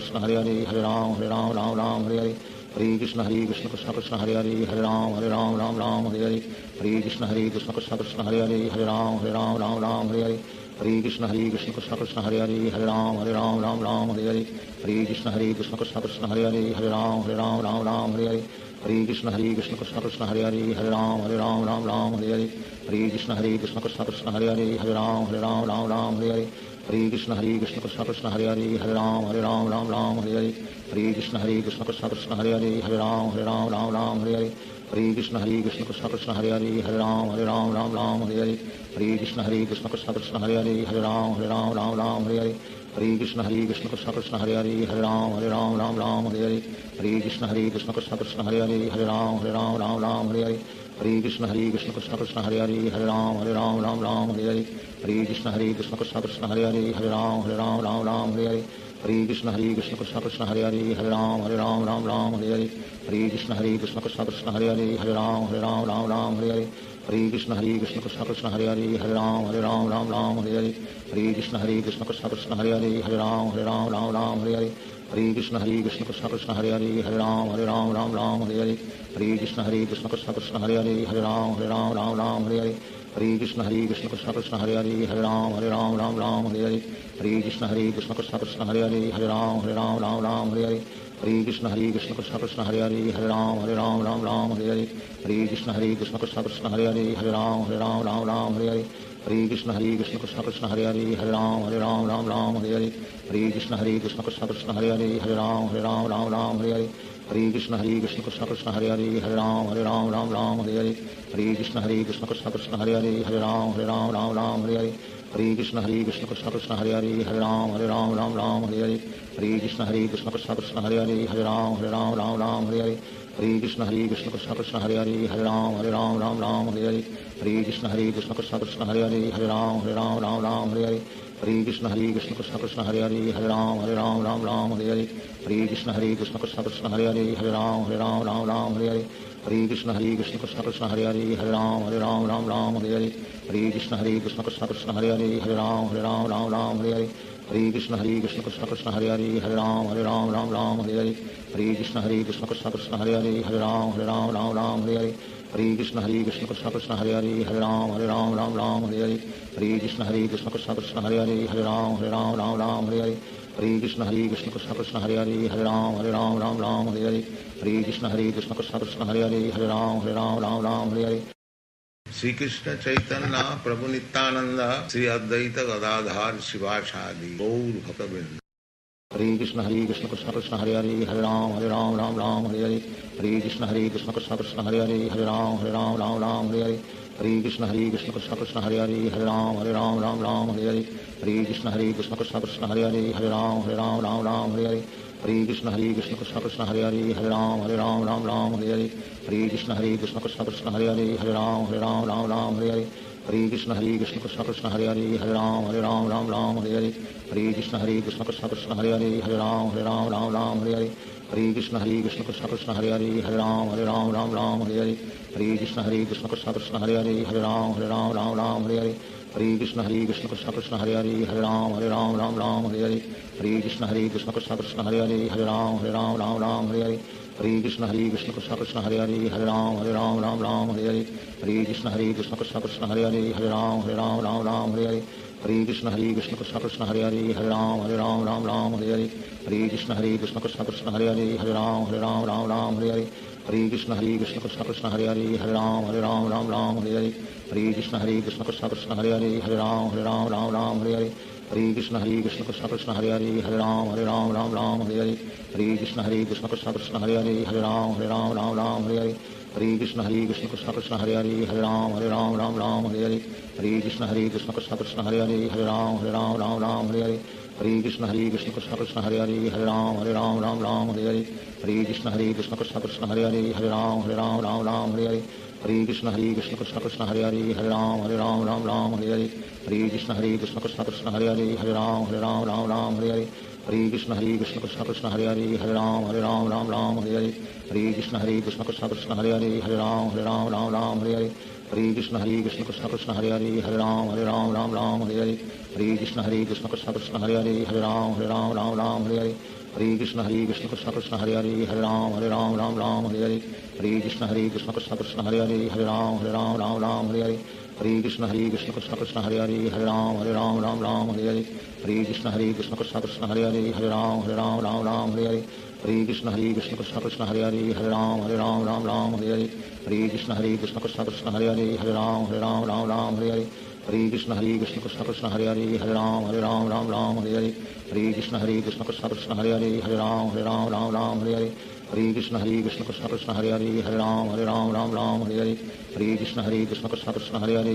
Hare Hare Hare Ram Hare Hare Hare Krishna Krishna Krishna Hare Hare Hare Ram Hare Hare Hare Krishna Krishna Krishna Hare Hare Hare Ram Hare Hare Hare Krishna Krishna Krishna Hare Hare Hare Ram Hare Hare Hare Krishna Krishna Krishna Hare Hare Hare Ram Hare Hare Hare Krishna Krishna Krishna Hare Hare Hare Ram Hare Hare Hare Krishna Krishna Krishna Hare Hare Hare Ram Hare Hare Hare Krishna Krishna Krishna Hare Hare Hare Ram Hare Hare Hare Krishna Krishna Krishna Hare Hare Hare Ram Hare Hare Hare Krishna Krishna Krishna Krishna Hare Hare Hare Ram Hare Hare Hare Krishna Krishna Krishna Hare Hare Hare Ram Hare Hare Hare Krishna Krishna Krishna Krishna Hare Hare Hare Ram Hare Hare Hare Krishna Krishna Krishna Hare Hare Hare Ram Hare Hare Hare Krishna Krishna Krishna Krishna Hare Hare Hare Ram Hare Hare Hare Krishna Krishna Krishna Hare Hare Hare Ram Hare Hare Hare Krishna Krishna Krishna Krishna Hare Hare Hare Ram Hare Hare Hare Krishna Krishna Krishna Hare Hare Hare Ram Hare Hare Hare Krishna Krishna Krishna Krishna Hare Hare Hare Ram Hare Hare Hare Krishna Krishna Krishna Hare Hare Hare Ram Hare Hare Hare Krishna Krishna Krishna Krishna Hare Hare Hare Ram Hare Hare Hare Krishna Krishna Krishna Hare Hare Hare Ram Hare Hare Hare Krishna Krishna Krishna Krishna Hare Hare Hare Ram Hare Hare Hare Krishna Krishna Krishna Hare Hare Hare Ram Hare Hare Hare Krishna Krishna Krishna Krishna Hare Hare Hare Ram Hare Hare Hare Krishna Krishna Krishna Hare Hare Hare Ram Hare Hare Hare Krishna Krishna Krishna Krishna Hare Hare Hare Ram Hare Hare Hare Krishna Krishna Krishna Hare Hare Hare Ram Hare Hare Hare Krishna Krishna Krishna Krishna Hare Hare Hare Ram Hare Hare Hare Krishna Krishna Krishna Hare Hare Hare Ram Hare Hare Hare Krishna Krishna Krishna Krishna Hare Hare Hare Ram Hare Hare Hare Krishna Krishna Krishna Hare Hare Hare Ram Hare Hare Hare Krishna Krishna Krishna Krishna Hare Hare Hare Ram Hare Hare Hare Krishna Krishna Krishna Hare Hare Hare Ram Hare Hare Hare Krishna Krishna Krishna Krishna Hare Hare Hare Ram Hare Hare Hare Krishna Krishna Krishna Hare Hare Hare Ram Hare Hare Hare Krishna Krishna Krishna Krishna Hare Hare Hare Ram Hare Hare Hare Krishna Krishna Krishna Hare Hare Hare Ram Hare Hare Hare Krishna Krishna Krishna Krishna Hare Hare Hare Ram Hare Hare Hare Krishna Krishna Krishna Krishna Hare Hare Hare Ram Hare Hare Hare Krishna Krishna Krishna Krishna Hare Hare Hare Ram Hare Hare Hare Krishna Krishna Krishna Krishna Hare Hare Hare Ram Hare Hare Hare Krishna Krishna Krishna Krishna Hare Hare Hare Ram Hare Hare Shri Krishna Chaitanya Prabhu Nityanand Shri Advaita Gadadhar शिवासादि Gaur भक्तवृंद। Hare Krishna Krishna Krishna Hare Hare Hare Ram Hare Hare Hare Krishna Krishna Krishna Hare Hare Hare Ram Hare Hare Hare Krishna Krishna Krishna Hare Hare Hare Ram Hare Hare Hare Krishna Krishna Krishna Hare Hare Hare Ram Hare Hare Hare Krishna Krishna Krishna Hare Hare Hare Ram Hare Hare Hare Krishna Krishna Krishna Hare Hare Hare Ram Hare Hare Hare Krishna Krishna Krishna Hare Hare Hare Ram Hare Hare Hare Krishna Krishna Krishna Hare Hare Hare Ram Hare Hare Hare Krishna Krishna Krishna Hare Hare Hare Ram Hare Hare Hare Krishna Krishna Krishna Hare Hare Hare Ram Hare Hare Hare Krishna Krishna Krishna Hare Hare Hare Ram Hare Hare Hare Krishna Krishna Krishna Hare Hare Hare Ram Hare Hare Hare Krishna Krishna Krishna Hare Hare Hare Ram Hare Hare Hare Krishna Krishna Krishna Hare Hare Hare Ram Hare Hare Hare Krishna Krishna Krishna Hare Hare Hare Ram Ram Ram Hare Hare Hare Krishna Krishna Krishna Hare Hare Hare Ram Ram Hare Hare Hare Krishna Krishna Krishna Hare Hare Hare Ram Ram Hare Hare Hare Krishna Krishna Krishna Hare Hare Hare Ram Ram Hare Hare Hare Krishna Krishna Krishna Hare Hare Hare Ram Ram Hare Hare Hare Krishna Krishna Krishna Hare Hare Hare Ram Ram Hare Hare Hare Krishna Krishna Krishna Hare Hare Hare Ram Ram Hare Hare Hare Krishna Krishna Krishna Hare Hare Hare Ram Ram Hare Hare Hare Krishna Krishna Krishna Hare Hare Hare Ram Ram Hare Hare Hare Krishna Krishna Krishna Hare Hare Hare Ram Ram Hare Hare Hare Krishna Krishna Krishna Hare Hare Hare Ram Ram Hare Hare Hare Krishna Krishna Krishna Hare Hare Hare Ram Ram Hare Hare Hare Krishna Krishna Krishna Hare Hare Hare Ram Ram Hare Hare Hare Krishna Krishna Krishna Hare Hare Hare Ram Ram Hare Hare Hare Krishna Krishna Krishna Hare Hare Hare Ram Hare Hare Hare Krishna Krishna Krishna Hare Hare Hare Ram Hare Hare Hare Krishna Krishna Krishna Hare Hare Hare Ram Hare Hare Hare Krishna Krishna Krishna Hare Hare Hare Ram Hare Hare Hare Krishna Krishna Krishna Hare Hare Hare Ram Hare Hare Hare Krishna Krishna Krishna Hare Hare Hare Ram Hare Hare Hare Krishna Krishna Krishna Hare Hare Hare Ram Hare Hare Hare Krishna Krishna Krishna Hare Hare Hare Ram Hare Hare Hare Krishna Krishna Krishna Hare Hare Hare Ram Hare Hare Hare Krishna Krishna Krishna Hare Hare Hare Ram Hare Hare Hare Krishna Krishna Krishna Hare Hare Hare Ram Hare Hare Hare Krishna Krishna Krishna Hare Hare Hare Ram Hare Hare Hare Krishna Krishna Krishna Hare Hare Hare Ram Hare Hare Hare Krishna Krishna Krishna Hare Hare Hare Ram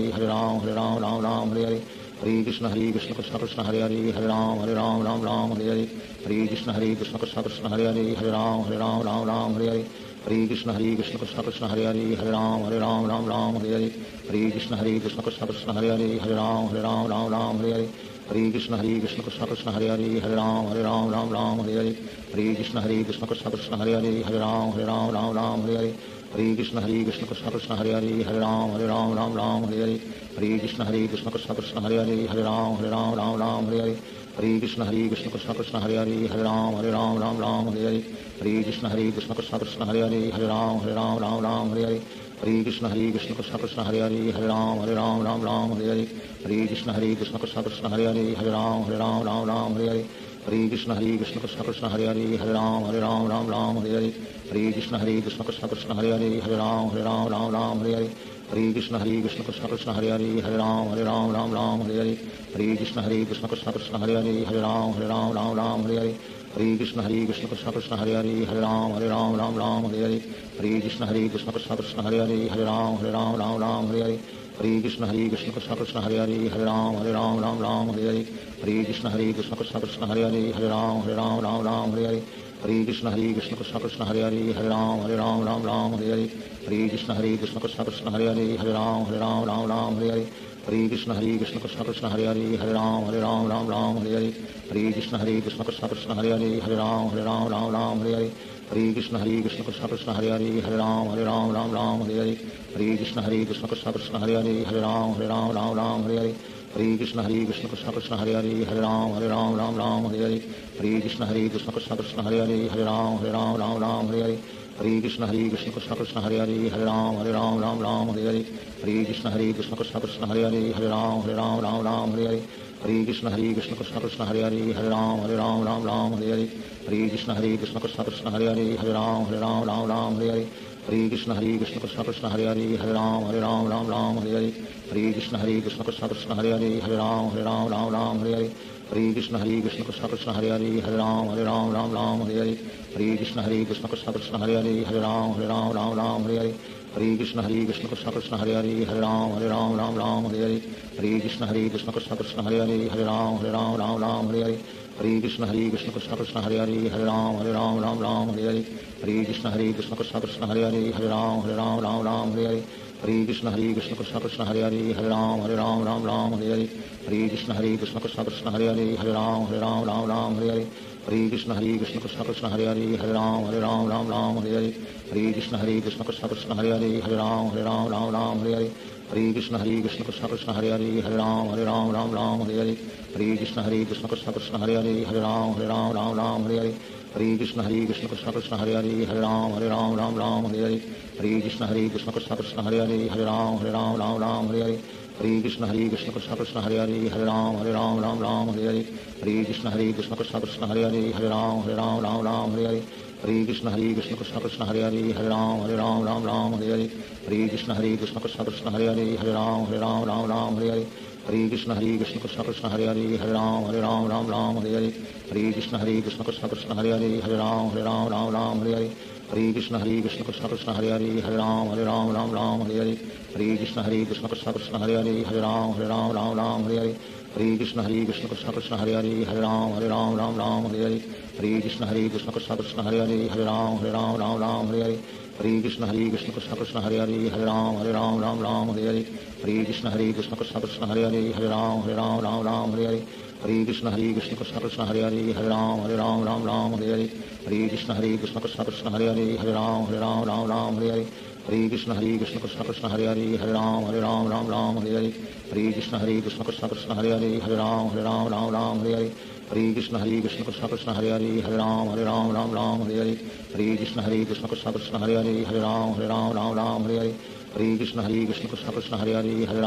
Hare Hare Hare Krishna Krishna Krishna Hare Hare Hare Ram Hare Hare Hare Krishna Krishna Krishna Hare Hare Hare Ram Hare Hare Hare Krishna Krishna Krishna Hare Hare Hare Ram Hare Hare Hare Krishna Krishna Krishna Hare Hare Hare Ram Hare Hare Hare Krishna Krishna Krishna Hare Hare Hare Ram Hare Hare Hare Krishna Krishna Krishna Hare Hare Hare Ram Hare Hare Hare Krishna Krishna Krishna Hare Hare Hare Ram Hare Hare Hare Krishna Krishna Krishna Hare Hare Hare Ram Hare Hare Hare Krishna Krishna Krishna Hare Hare Hare Ram Hare Hare Hare Krishna Krishna Krishna Hare Hare Hare Ram Hare Hare Hare Krishna Krishna Krishna Hare Hare Hare Ram Hare Hare Hare Krishna Krishna Krishna Hare Hare Hare Ram Hare Hare Hare Krishna Krishna Krishna Hare Hare Hare Ram Hare Hare Hare Krishna Krishna Krishna Hare Hare Hare Ram Hare Hare Hare Krishna Krishna Krishna Hare Hare Hare Ram Hare Hare Hare Krishna Krishna Krishna Hare Hare Hare Ram Hare Hare Hare Krishna Krishna Krishna Hare Hare Hare Ram Hare Hare Hare Krishna Krishna Krishna Hare Hare Hare Ram Hare Hare Hare Krishna Krishna Krishna Hare Hare Hare Ram Hare Hare Hare Krishna Krishna Krishna Hare Hare Hare Ram Hare Hare Hare Krishna Krishna Krishna Hare Hare Hare Ram Hare Hare Hare Krishna Krishna Krishna Hare Hare Hare Ram Hare Hare Hare Krishna Krishna Krishna Hare Hare Hare Ram Hare Hare Hare Krishna Krishna Krishna Hare Hare Hare Ram Hare Hare Hare Krishna Krishna Krishna Hare Hare Hare Ram Hare Hare Hare Krishna Krishna Krishna Hare Hare Hare Ram Hare Hare Hare Krishna Krishna Krishna Hare Hare Hare Ram Hare Hare Hare Krishna Krishna Krishna Hare Hare Hare Ram Hare Hare Hare Krishna Krishna Krishna Hare Hare Hare Ram Hare Hare Hare Krishna Krishna Krishna Hare Hare Hare Ram Hare Hare Hare Krishna Krishna Krishna Hare Hare Hare Ram Hare Hare Hare Krishna Krishna Krishna Hare Hare Hare Ram Hare Hare Hare Krishna Krishna Krishna Hare Hare Hare Ram Hare Hare Hare Krishna Krishna Krishna Hare Hare Hare Ram Hare Hare Hare Krishna Krishna Krishna Hare Hare Hare Ram Hare Hare Hare Krishna Krishna Krishna Hare Hare Hare Ram Hare Hare Hare Krishna Krishna Krishna Hare Hare Hare Ram Hare Hare Hare Krishna Krishna Krishna Hare Hare Hare Ram Hare Hare Hare Krishna Krishna Krishna Hare Hare Hare Ram Hare Hare Hare Krishna Krishna Krishna Hare Hare Hare Ram Hare Hare Hare Krishna Krishna Krishna Hare Hare Hare Ram Hare Hare Hare Krishna Krishna Krishna Hare Hare Hare Ram Hare Hare Hare Krishna Krishna Krishna Hare Hare Hare Ram Hare Hare Hare Krishna Krishna Krishna Hare Hare Hare Ram Hare Hare Hare Krishna Krishna Krishna Hare Hare Hare Ram Hare Hare Hare Krishna Krishna Krishna Hare Hare Hare Ram Hare Hare Hare Krishna Krishna Krishna Hare Hare Hare Ram Ram Ram Hare Hare Hare Krishna Krishna Krishna Hare Hare Hare Ram Ram Hare Hare Hare Krishna Krishna Krishna Hare Hare Hare Ram Ram Hare Hare Hare Krishna Krishna Krishna Hare Hare Hare Ram Ram Hare Hare Hare Krishna Krishna Krishna Hare Hare Hare Ram Ram Hare Hare Hare Krishna Krishna Krishna Hare Hare Hare Ram Ram Hare Hare Hare Krishna Krishna Krishna Hare Hare Hare Ram Ram Hare Hare Hare Krishna Krishna Krishna Hare Hare Hare Ram Ram Hare Hare Hare Krishna Krishna Krishna Hare Hare Hare Ram Ram Hare Hare Hare Krishna Krishna Krishna Hare Hare Hare Ram Ram Hare Hare Hare Krishna Krishna Krishna Hare Hare Hare Ram Ram Hare Hare Hare Krishna Krishna Krishna Hare Hare Hare Ram Ram Hare Hare Hare Krishna Krishna Krishna Hare Hare Hare Ram Hare Hare Hare Krishna Krishna Krishna Hare Hare Hare Ram Hare Hare Hare Krishna Krishna Krishna Hare Hare Hare Ram Hare Hare Hare Krishna Krishna Krishna Hare Hare Hare Ram Hare Hare Hare Krishna Krishna Krishna Hare Hare Hare Ram Hare Hare Hare Krishna Krishna Krishna Hare Hare Hare Ram Hare Hare Hare Krishna Krishna Krishna Hare Hare Hare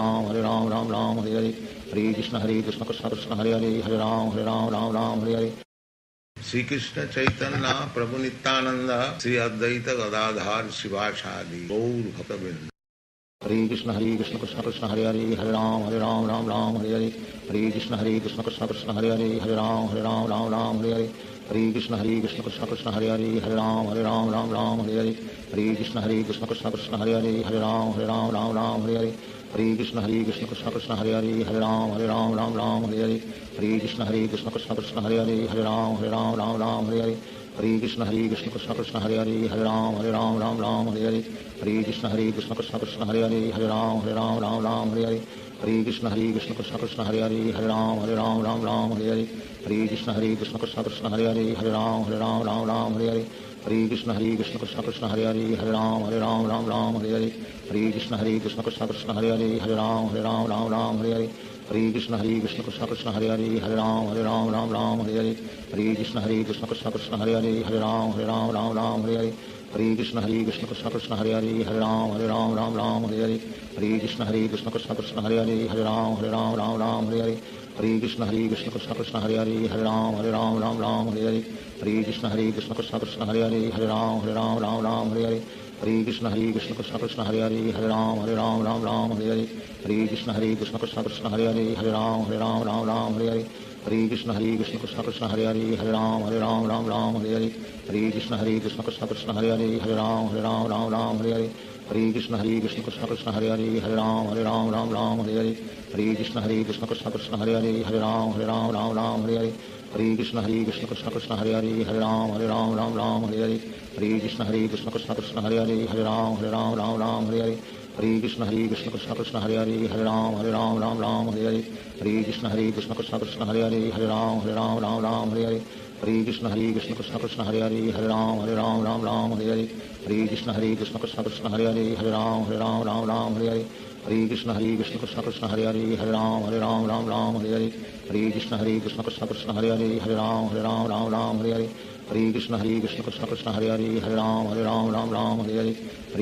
Ram Hare Hare Hare Krishna Krishna Krishna Hare Hare Hare Ram Hare Hare Shri Krishna Chaitanya Prabhu Nityanand Shri Advaita Gadadhar शिवासादि Gaur भक्तवृंद Hare Krishna Krishna Krishna Hare Hare Hare Ram Ram Hare Hare Hare Krishna Krishna Krishna Hare Hare Hare Ram Hare Hare Hare Krishna Krishna Krishna Hare Hare Hare Ram Hare Hare Hare Krishna Krishna Krishna Hare Hare Hare Ram Hare Hare Hare Krishna Krishna Krishna Hare Hare Hare Ram Hare Hare Hare Krishna Krishna Krishna Hare Hare Hare Ram Hare Hare Hare Krishna Krishna Krishna Hare Hare Hare Ram Hare Hare Hare Krishna Krishna Krishna Hare Hare Hare Ram Hare Hare Hare Krishna Krishna Krishna Hare Hare Hare Ram Hare Hare Hare Krishna Krishna Krishna Hare Hare Hare Ram Hare Hare Hare Krishna Krishna Krishna Hare Hare Hare Ram Hare Hare Hare Krishna Krishna Krishna Hare Hare Hare Ram Hare Hare Hare Krishna Krishna Krishna Hare Hare Hare Ram Hare Hare Hare Krishna Krishna Krishna Hare Hare Hare Ram Hare Hare Hare Krishna Krishna Krishna Hare Hare Hare Ram Hare Hare Hare Krishna Krishna Krishna Hare Hare Hare Ram Hare Hare Hare Krishna Krishna Krishna Hare Hare Hare Ram Hare Hare Hare Krishna Krishna Krishna Hare Hare Hare Ram Hare Hare Hare Krishna Krishna Krishna Hare Hare Hare Ram Hare Hare Hare Krishna Krishna Krishna Hare Hare Hare Ram Hare Hare Hare Krishna Krishna Krishna Hare Hare Hare Ram Hare Hare Hare Krishna Krishna Krishna Hare Hare Hare Ram Hare Hare Hare Krishna Krishna Krishna Hare Hare Hare Ram Hare Hare Hare Krishna Krishna Krishna Hare Hare Hare Ram Hare Hare Hare Krishna Krishna Krishna Hare Hare Hare Ram Hare Hare Hare Krishna Krishna Krishna Hare Hare Hare Ram Hare Hare Hare Krishna Krishna Krishna Hare Hare Hare Ram Hare Hare Hare Krishna Krishna Krishna Hare Hare Hare Ram Hare Hare Hare Krishna Krishna Krishna Hare Hare Hare Ram Hare Hare Hare Krishna Krishna Krishna Hare Hare Hare Ram Hare Hare Hare Krishna Krishna Krishna Hare Hare Hare Ram Hare Hare Hare Krishna Krishna Krishna Hare Hare Hare Ram Hare Hare Hare Krishna Krishna Krishna Hare Hare Hare Ram Hare Hare Hare Krishna Krishna Krishna Hare Hare Hare Ram Hare Hare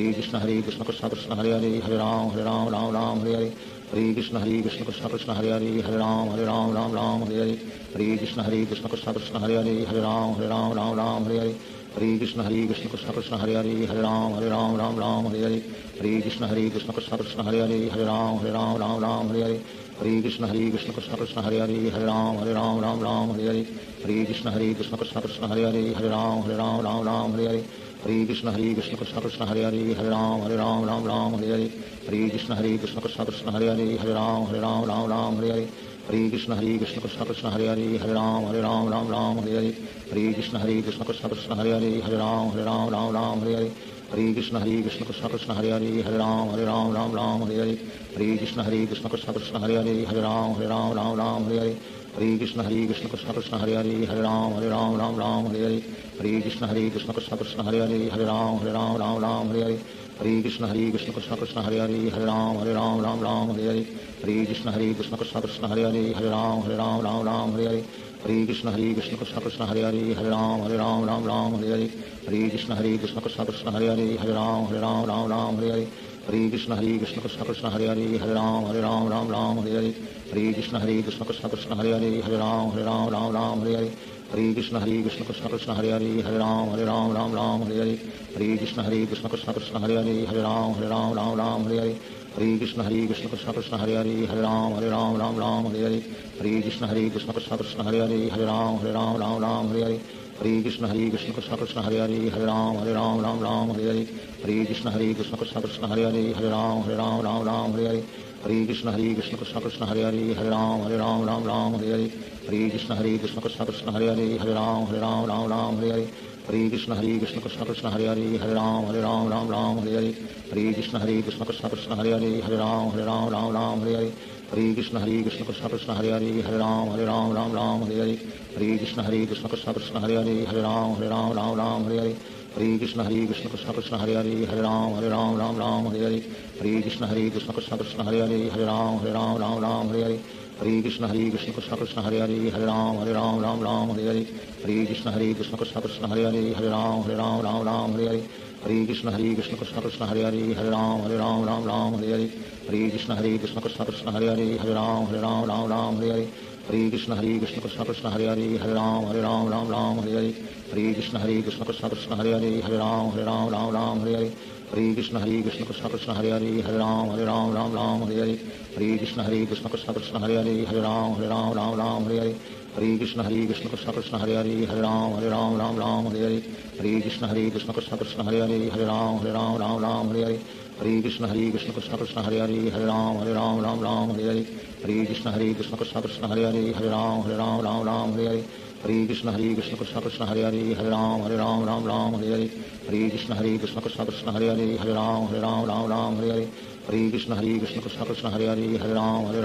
Hare Krishna Krishna Krishna Hare Hare Hare Ram Hare Hare Hare Krishna Krishna Krishna Hare Hare Hare Ram Hare Hare Hare Krishna Krishna Krishna Hare Hare Hare Ram Hare Hare Hare Krishna Krishna Krishna Hare Hare Hare Ram Hare Hare Hare Krishna Krishna Krishna Hare Hare Hare Ram Hare Hare Hare Krishna Krishna Krishna Hare Hare Hare Ram Hare Hare Hare Krishna Krishna Krishna Hare Hare Hare Ram Hare Hare Hare Krishna Krishna Krishna Hare Hare Hare Ram Hare Hare Hare Krishna Krishna Krishna Hare Hare Hare Ram Hare Hare Hare Krishna Krishna Krishna Hare Hare Hare Ram Hare Hare Hare Krishna Krishna Krishna Hare Hare Hare Ram Hare Hare Hare Krishna Krishna Krishna Hare Hare Hare Ram Hare Hare Hare Krishna Krishna Krishna Hare Hare Hare Ram Hare Hare Hare Krishna Krishna Krishna Hare Hare Hare Ram Hare Hare Hare Krishna Krishna Krishna Hare Hare Hare Ram Hare Hare Hare Krishna Krishna Krishna Hare Hare Hare Ram Hare Hare Hare Krishna Krishna Krishna Hare Hare Hare Ram Hare Hare Hare Krishna Krishna Krishna Hare Hare Hare Ram Hare Hare Hare Krishna Krishna Krishna Hare Hare Hare Ram Ram Ram Hare Hare Hare Krishna Krishna Krishna Hare Hare Hare Ram Ram Hare Hare Hare Krishna Krishna Krishna Hare Hare Hare Ram Ram Hare Hare Hare Krishna Krishna Krishna Hare Hare Hare Ram Ram Hare Hare Hare Krishna Krishna Krishna Hare Hare Hare Ram Ram Hare Hare Hare Krishna Krishna Krishna Hare Hare Hare Ram Ram Hare Hare Hare Krishna Krishna Krishna Hare Hare Hare Ram Ram Hare Hare Hare Krishna Krishna Krishna Hare Hare Hare Ram Hare Hare Hare Krishna Krishna Krishna Hare Hare Hare Ram Hare Hare Hare Krishna Krishna Krishna Hare Hare Hare Ram Hare Hare Hare Krishna Krishna Krishna Hare Hare Hare Ram Hare Hare Hare Krishna Krishna Krishna Hare Hare Hare Ram Hare Hare Hare Krishna Krishna Krishna Hare Hare Hare Ram Hare Hare Hare Krishna Krishna Krishna Hare Hare Hare Ram Hare Hare Hare Krishna Krishna Krishna Hare Hare Hare Ram Hare Hare Hare Krishna Krishna Krishna Hare Hare Hare Ram Hare Hare Hare Krishna Krishna Krishna Hare Hare Hare Ram Hare Hare Hare Krishna Krishna Krishna Hare Hare Hare Ram Hare Hare Hare Krishna Krishna Krishna Hare Hare Hare Ram Hare Hare Hare Krishna Krishna Krishna Hare Hare Hare Ram Hare Hare Hare Krishna Krishna Krishna Hare Hare Hare Ram Hare Hare Hare Krishna Krishna Krishna Hare Hare Hare Ram Hare Hare Hare Krishna Krishna Krishna Hare Hare Hare Ram Hare Hare Hare Krishna Krishna Krishna Hare Hare Hare Ram Hare Hare Hare Krishna Krishna Krishna Hare Hare Hare Ram Hare Hare Hare Krishna Krishna Krishna Hare Hare Hare Ram Hare Hare Hare Krishna Krishna Krishna Hare Hare Hare Ram Hare Hare Hare Krishna Krishna Krishna Hare Hare Hare Ram Hare Hare Hare Krishna Krishna Krishna Hare Hare Hare Ram Hare Hare Hare Krishna Krishna Krishna Hare Hare Hare Ram Hare Hare Hare Krishna Krishna Krishna Hare Hare Hare Ram Hare Hare Hare Krishna Krishna Krishna Hare Hare Hare Ram Hare Hare Hare Krishna Krishna Krishna Hare Hare Hare Ram Hare Hare Hare Krishna Krishna Krishna Hare Hare Hare Ram Hare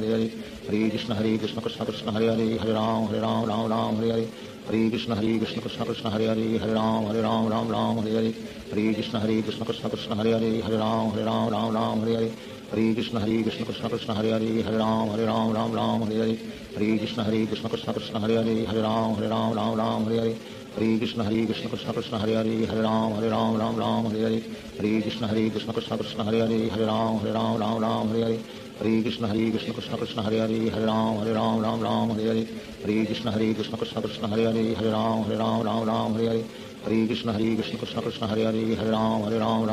Hare Hare Krishna Krishna Krishna Hare Hare Hare Ram Hare Hare Hare Krishna Krishna Krishna Hare Hare Hare Ram Hare Hare Hare Krishna Krishna Krishna Hare Hare Hare Ram Hare Hare Hare Krishna Krishna Krishna Hare Hare Hare Ram Hare Hare Hare Krishna Krishna Krishna Hare Hare Hare Ram Hare Hare Hare Krishna Krishna Krishna Hare Hare Hare Ram Hare Hare Hare Krishna Krishna Krishna Hare Hare Hare Ram Hare Hare Hare Krishna Krishna Krishna Hare Hare Hare Ram Hare Hare Hare Krishna Krishna Krishna Hare Hare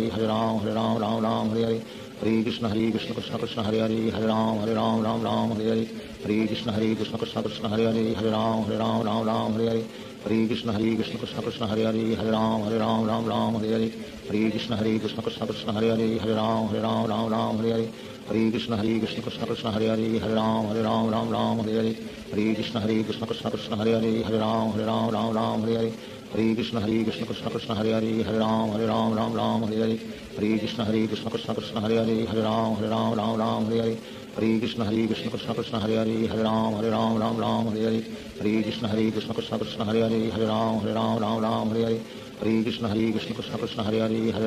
Hare Ram Hare Hare Hare Krishna Krishna Krishna Hare Hare Hare Ram Hare Hare Hare Krishna Krishna Krishna Hare Hare Hare Ram Hare Hare Hare Krishna Krishna Krishna Hare Hare Hare Ram Hare Hare Hare Krishna Krishna Krishna Hare Hare Hare Ram Hare Hare Hare Krishna Krishna Krishna Hare Hare Hare Ram Hare Hare Hare Krishna Krishna Krishna Hare Hare Hare Ram Hare Hare Hare Krishna Krishna Krishna Hare Hare Hare Ram Hare Hare Hare Krishna Krishna Krishna Hare Hare Hare Ram Hare Hare Hare Krishna Krishna Krishna Hare Hare Hare Ram Hare Hare Hare Krishna Krishna Krishna Hare Hare Hare Ram Hare Hare Hare Krishna Krishna Krishna Hare Hare Hare Ram Hare Hare Hare Krishna Krishna Krishna Hare Hare Hare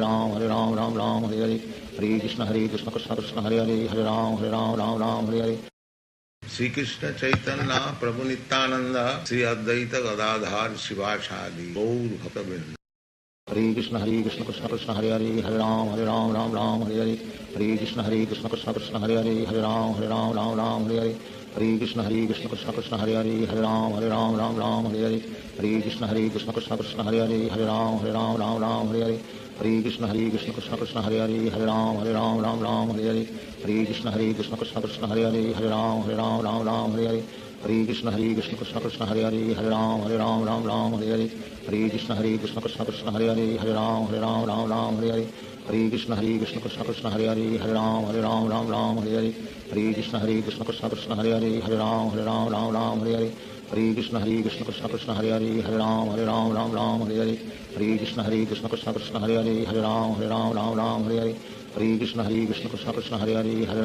Ram Hare Hare Hare Krishna Krishna Krishna Hare Hare Hare Ram Hare Hare Shri Krishna Chaitanya Prabhu Nityanand Shri Advaita Gadadhar Shivacharya Gaur भक्तवृंद Hare Krishna Krishna Krishna Hare Hare Hare Ram Hare Hare Hare Krishna Krishna Krishna Hare Hare Hare Ram Hare Hare Hare Krishna Krishna Krishna Hare Hare Hare Ram Hare Hare Hare Krishna Krishna Krishna Hare Hare Hare Ram Hare Hare Hare Krishna Krishna Krishna Hare Hare Hare Ram Hare Hare Hare Krishna Krishna Krishna Hare Hare Hare Ram Hare Hare Hare Krishna Krishna Krishna Hare Hare Hare Ram Hare Hare Hare Krishna Krishna Krishna Hare Hare Hare Ram Hare Hare Hare Krishna Krishna Krishna Hare Hare Hare Ram Hare Hare Hare Krishna Krishna Krishna Hare Hare Hare Ram Hare Hare Hare Krishna Krishna Krishna Hare Hare Hare Ram Hare Hare Hare Krishna Krishna Krishna Hare Hare Hare Ram Hare Hare Hare Krishna Krishna Krishna Hare Hare Hare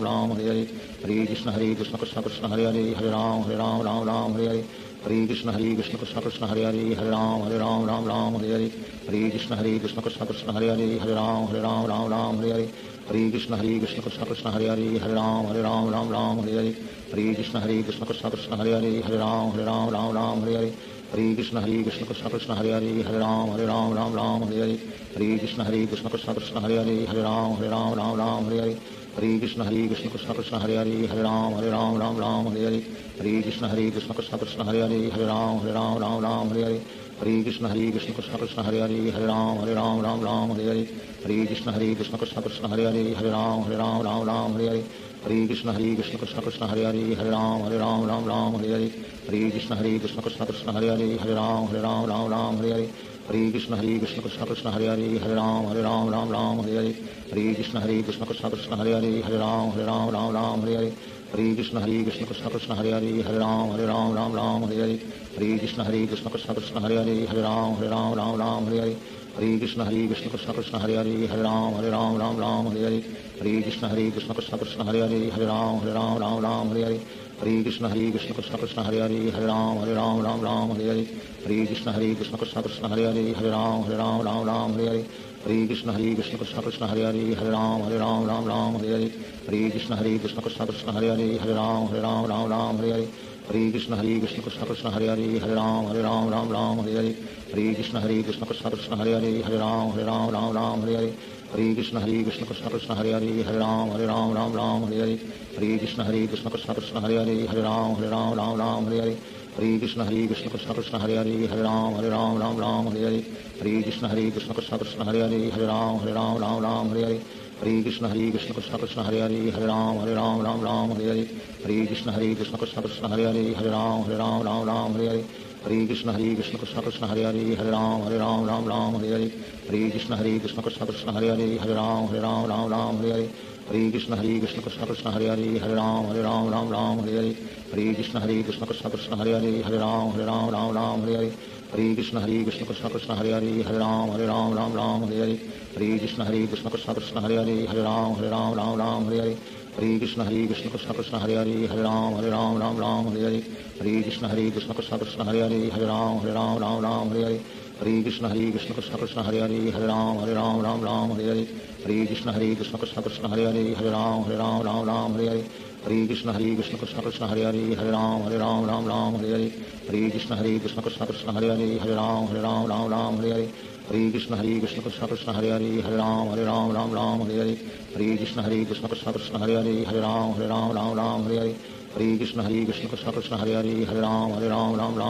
Ram Hare Hare Hare Krishna Krishna Krishna Hare Hare Hare Ram Hare Hare Hare Krishna Krishna Krishna Hare Hare Hare Ram Ram Ram Hare Hare Hare Krishna Krishna Krishna Hare Hare Hare Ram Ram Hare Hare Hare Krishna Krishna Krishna Hare Hare Hare Ram Ram Hare Hare Hare Krishna Krishna Krishna Hare Hare Hare Ram Ram Hare Hare Hare Krishna Krishna Krishna Hare Hare Hare Ram Ram Hare Hare Hare Krishna Krishna Krishna Hare Hare Hare Ram Hare Hare Hare Krishna Krishna Krishna Hare Hare Hare Ram Hare Hare Hare Krishna Krishna Krishna Hare Hare Hare Ram Hare Hare Hare Krishna Krishna Krishna Hare Hare Hare Ram Hare Hare Hare Krishna Krishna Krishna Krishna Hare Hare Hare Ram Hare Hare Hare Krishna Krishna Krishna Hare Hare Hare Ram Hare Hare Hare Krishna Krishna Krishna Krishna Hare Hare Hare Ram Hare Hare Hare Krishna Krishna Krishna Hare Hare Hare Ram Hare Hare Hare Krishna Krishna Krishna Krishna Hare Hare Hare Ram Hare Hare Hare Krishna Krishna Krishna Hare Hare Hare Ram Hare Hare Hare Krishna Krishna Krishna Krishna Hare Hare Hare Ram Hare Hare Hare Krishna Krishna Krishna Hare Hare Hare Ram Hare Hare Hare Krishna Krishna Krishna Krishna Hare Hare Hare Ram Hare Hare Hare Krishna Krishna Krishna Hare Hare Hare Ram Hare Hare Hare Krishna Krishna Krishna Krishna Hare Hare Hare Ram Hare Hare Hare Krishna Krishna Krishna Hare Hare Hare Ram Hare Hare Hare Krishna Krishna Krishna Krishna Hare Hare Hare Ram Hare Hare Hare Krishna Krishna Krishna Hare Hare Hare Ram Hare Hare Hare Krishna Krishna Krishna Krishna Hare Hare Hare Ram Hare Hare Hare Krishna Krishna Krishna Hare Hare Hare Ram Hare Hare Hare Krishna Krishna Krishna Krishna Hare Hare Hare Ram Hare Hare Hare Krishna Krishna Krishna Hare Hare Hare Ram Hare Hare Hare Krishna Krishna Krishna Krishna Hare Hare Hare Ram Hare Hare Hare Krishna Krishna Krishna Hare Hare Hare Ram Hare Hare Hare Krishna Krishna Krishna Krishna Hare Hare Hare Ram Hare Hare Hare Krishna Krishna Krishna Hare Hare Hare Ram Hare Hare Hare Krishna Krishna Krishna Krishna Hare Hare Hare Ram Hare Hare Hare Krishna Krishna Krishna Hare Hare Hare Ram Hare Hare Hare Krishna Krishna Krishna Krishna Hare Hare Hare Ram Hare Hare Hare Krishna Krishna Krishna Hare Hare Hare Ram Hare Hare Hare Krishna Krishna Krishna Krishna Hare Hare Hare Ram Hare Hare Hare Krishna Krishna Krishna Hare Hare Hare Ram Hare Hare Hare Krishna Krishna Krishna Krishna Hare Hare Hare Ram Hare Hare Hare Krishna Krishna Krishna Hare Hare Hare Ram Hare Hare Hare Krishna Krishna Krishna Krishna Hare Hare Hare Ram Hare Hare Hare Krishna Krishna Krishna Krishna Hare Hare Hare Ram Hare Hare Hare Krishna Krishna Krishna Krishna Hare Hare Hare Ram Hare Hare Hare Krishna Krishna Krishna Krishna Hare Hare Hare Ram Hare Hare Hare Krishna Krishna Krishna Krishna Hare Hare Hare Ram Hare Hare Hare Krishna Krishna Krishna Krishna Hare Hare Hare Ram Hare Hare Hare Krishna Krishna Krishna Krishna Hare Hare Hare Ram Hare Hare Hare Krishna Krishna Krishna Krishna Hare Hare Hare Ram Hare Hare Hare Krishna Krishna Krishna Krishna Hare Hare Hare Ram Hare Hare Hare Krishna Krishna Krishna Krishna Hare Hare Hare Ram Hare Hare Hare Krishna Krishna Krishna Krishna Hare Hare Hare Ram Hare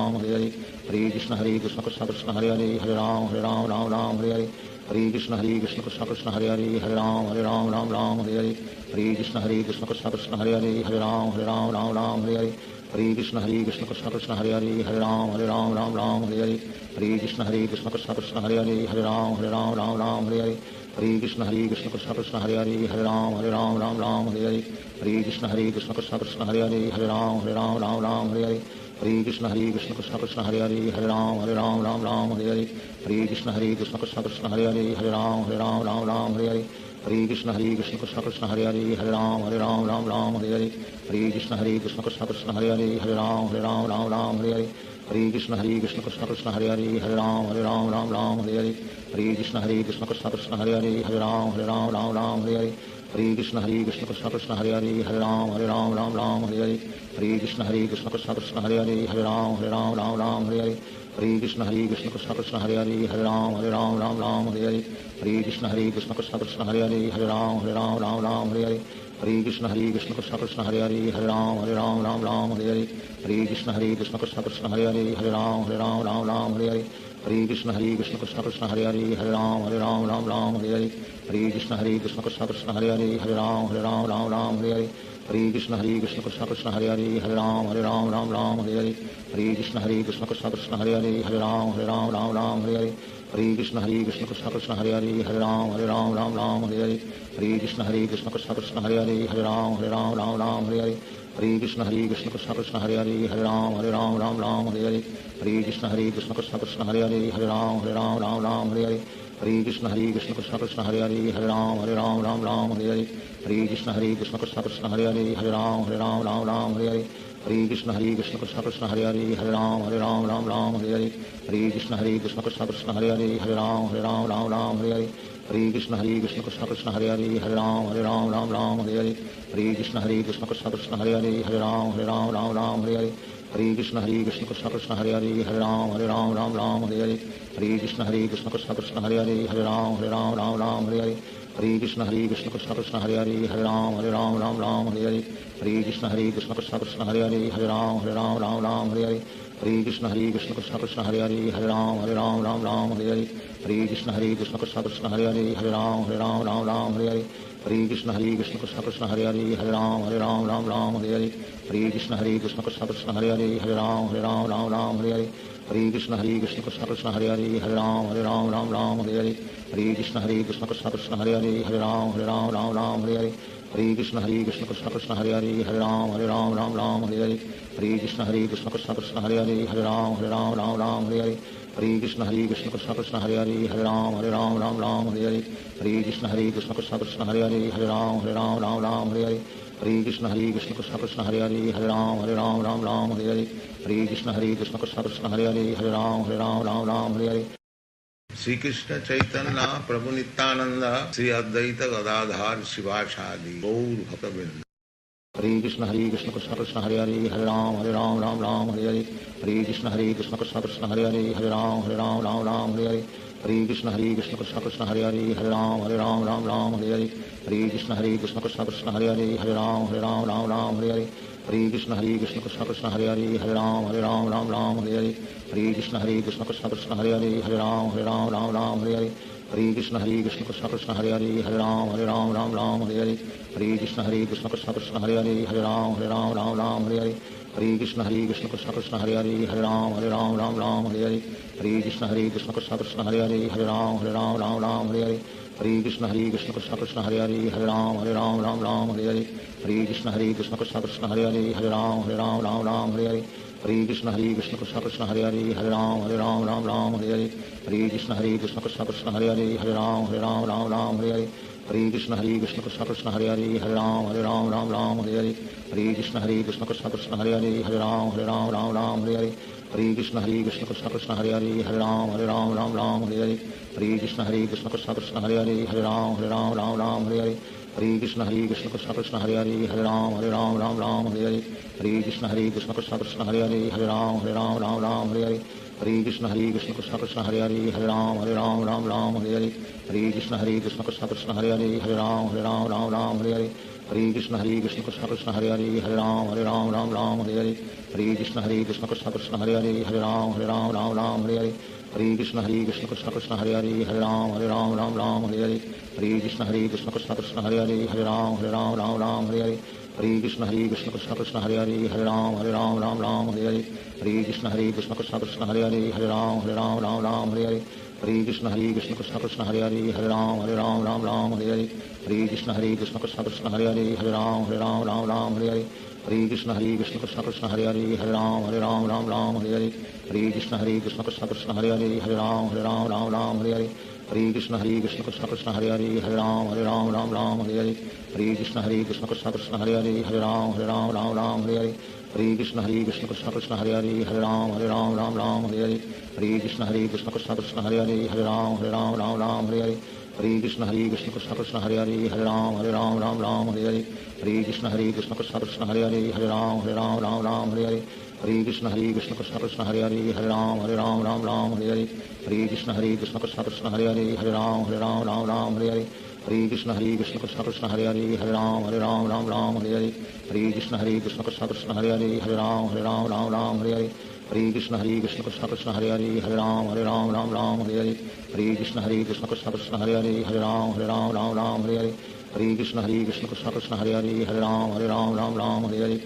Hare Hare Krishna Krishna Krishna Krishna Hare Hare Hare Ram Hare Hare Hare Krishna Krishna Krishna Krishna Hare Hare Hare Ram Hare Hare Hare Krishna Krishna Krishna Krishna Hare Hare Hare Ram Hare Hare Hare Krishna Krishna Krishna Krishna Hare Hare Hare Ram Hare Hare Hare Krishna Krishna Krishna Krishna Hare Hare Hare Ram Hare Hare Hare Krishna Krishna Krishna Krishna Hare Hare Hare Ram Hare Hare Hare Krishna Krishna Krishna Krishna Hare Hare Hare Ram Hare Hare Hare Krishna Krishna Krishna Krishna Hare Hare Hare Ram Hare Hare Hare Krishna Krishna Krishna Krishna Hare Hare Hare Ram Hare Hare Hare Krishna Krishna Krishna Krishna Hare Hare Hare Ram Hare Hare Hare Krishna Krishna Krishna Krishna Hare Hare Hare Ram Hare Hare Hare Krishna Krishna Krishna Krishna Hare Hare Hare Ram Hare Hare Hare Krishna Krishna Krishna Krishna Hare Hare Hare Ram Hare Hare Hare Krishna Krishna Krishna Krishna Hare Hare Hare Ram Hare Hare Hare Krishna Krishna Krishna Krishna Hare Hare Hare Ram Hare Hare Hare Krishna Krishna Krishna Krishna Hare Hare Hare Ram Hare Hare Hare Krishna Krishna Krishna Krishna Hare Hare Hare Ram Hare Hare Hare Krishna Krishna Krishna Krishna Hare Hare Hare Ram Hare Hare Hare Krishna Krishna Krishna Krishna Hare Hare Hare Ram Hare Hare Hare Krishna Krishna Krishna Krishna Hare Hare Hare Ram Hare Hare Hare Krishna Krishna Krishna Krishna Hare Hare Hare Ram Hare Hare Hare Krishna Krishna Krishna Krishna Hare Hare Hare Ram Hare Hare Hare Krishna Krishna Krishna Krishna Hare Hare Hare Ram Hare Hare Hare Krishna Krishna Krishna Krishna Hare Hare Hare Ram Hare Hare Hare Krishna Krishna Krishna Hare Hare Hare Ram Ram Ram Hare Hare Hare Krishna Krishna Krishna Hare Hare Hare Ram Ram Hare Hare Hare Krishna Krishna Krishna Hare Hare Hare Ram Ram Hare Hare Hare Krishna Krishna Krishna Hare Hare Hare Ram Ram Hare Hare Hare Krishna Krishna Krishna Hare Hare Hare Ram Ram Hare Hare Hare Krishna Krishna Krishna Hare Hare Hare Ram Ram Hare Hare Hare Krishna Krishna Krishna Hare Hare Hare Ram Ram Hare Hare Hare Krishna Krishna Krishna Hare Hare Hare Ram Ram Hare Hare Hare Krishna Krishna Krishna Hare Hare Hare Ram Ram Hare Hare Hare Krishna Krishna Krishna Hare Hare Hare Ram Ram Hare Hare Hare Krishna Krishna Krishna Hare Hare Hare Ram Ram Hare Hare Hare Krishna Krishna Krishna Hare Hare Hare Ram Ram Hare Hare Hare Krishna Krishna Krishna Hare Hare Hare Ram Ram Hare Hare Hare Krishna Krishna Krishna Hare Hare Hare Ram Ram Hare Hare Hare Krishna Krishna Krishna Hare Hare Hare Ram Ram Hare Hare Hare Krishna Krishna Krishna Hare Hare Hare Ram Ram Hare Hare Hare Krishna Krishna Krishna Hare Hare Hare Ram Ram Hare Hare Hare Krishna Krishna Krishna Hare Hare Hare Ram Ram Hare Hare Hare Krishna Krishna Krishna Hare Hare Hare Ram Ram Hare Hare Hare Krishna Krishna Krishna Hare Hare Hare Ram Hare Hare Shri Krishna Chaitanya Prabhu Nityanand Shri Advaita Gadadhar शिवासादि Gaur भक्तवृंद Hare Krishna Krishna Krishna Hare Hare Hare Ram Hare Hare Hare Krishna Krishna Krishna Hare Hare Hare Ram Hare Hare Hare Krishna Krishna Krishna Hare Hare Hare Ram Hare Hare Hare Krishna Krishna Krishna Hare Hare Hare Ram Hare Hare Hare Krishna Krishna Krishna Hare Hare Hare Ram Hare Hare Hare Krishna Krishna Krishna Hare Hare Hare Ram Hare Hare Hare Krishna Krishna Krishna Hare Hare Hare Ram Hare Hare Hare Krishna Krishna Krishna Hare Hare Hare Ram Hare Hare Hare Krishna Krishna Krishna Hare Hare Hare Ram Hare Hare Hare Krishna Krishna Krishna Hare Hare Hare Ram Hare Hare Hare Krishna Krishna Krishna Hare Hare Hare Ram Hare Hare Hare Krishna Krishna Krishna Hare Hare Hare Ram Hare Hare Hare Krishna Krishna Krishna Hare Hare Hare Ram Hare Hare Hare Krishna Krishna Krishna Hare Hare Hare Ram Hare Hare Hare Krishna Krishna Krishna Hare Hare Hare Ram Hare Hare Hare Krishna Krishna Krishna Hare Hare Hare Ram Hare Hare Hare Krishna Krishna Krishna Hare Hare Hare Ram Hare Hare Hare Krishna Krishna Krishna Hare Hare Hare Ram Hare Hare Hare Krishna Krishna Krishna Hare Hare Hare Ram Hare Hare Hare Krishna Krishna Krishna Hare Hare Hare Ram Hare Hare Hare Krishna Krishna Krishna Hare Hare Hare Ram Hare Hare Hare Krishna Krishna Krishna Hare Hare Hare Ram Hare Hare Hare Krishna Krishna Krishna Hare Hare Hare Ram Hare Hare Hare Krishna Krishna Krishna Hare Hare Hare Ram Hare Hare Hare Krishna Krishna Krishna Hare Hare Hare Ram Hare Hare Hare Krishna Krishna Krishna Hare Hare Hare Ram Hare Hare Hare Krishna Krishna Krishna Hare Hare Hare Ram Hare Hare Hare Krishna Krishna Krishna Hare Hare Hare Ram Hare Hare Hare Krishna Krishna Krishna Hare Hare Hare Ram Hare Hare Hare Krishna Krishna Krishna Hare Hare Hare Ram Hare Hare Hare Krishna Krishna Krishna Hare Hare Hare Ram Hare Hare Hare Krishna Krishna Krishna Hare Hare Hare Ram Hare Hare Hare Krishna Krishna Krishna Hare Hare Hare Ram Hare Hare Hare Krishna Krishna Krishna Hare Hare Hare Ram Hare Hare Hare Krishna Krishna Krishna Hare Hare Hare Ram Hare Hare Hare Krishna Krishna Krishna Hare Hare Hare Ram Hare Hare Hare Krishna Krishna Krishna Hare Hare Hare Ram Hare Hare Hare Krishna Krishna Krishna Hare Hare Hare Ram Hare Hare Hare Krishna Krishna Krishna Hare Hare Hare Ram Hare Hare Hare Krishna Krishna Krishna Hare Hare Hare Ram Hare Hare Hare Krishna Krishna Krishna Hare Hare Hare Ram Hare Hare Hare Krishna Krishna Krishna Hare Hare Hare Ram Hare Hare Hare Krishna Krishna Krishna Hare Hare Hare Ram Hare Hare Hare Krishna Krishna Krishna Hare Hare Hare Ram Hare Hare Hare Krishna Krishna Krishna Hare Hare Hare Ram Hare Hare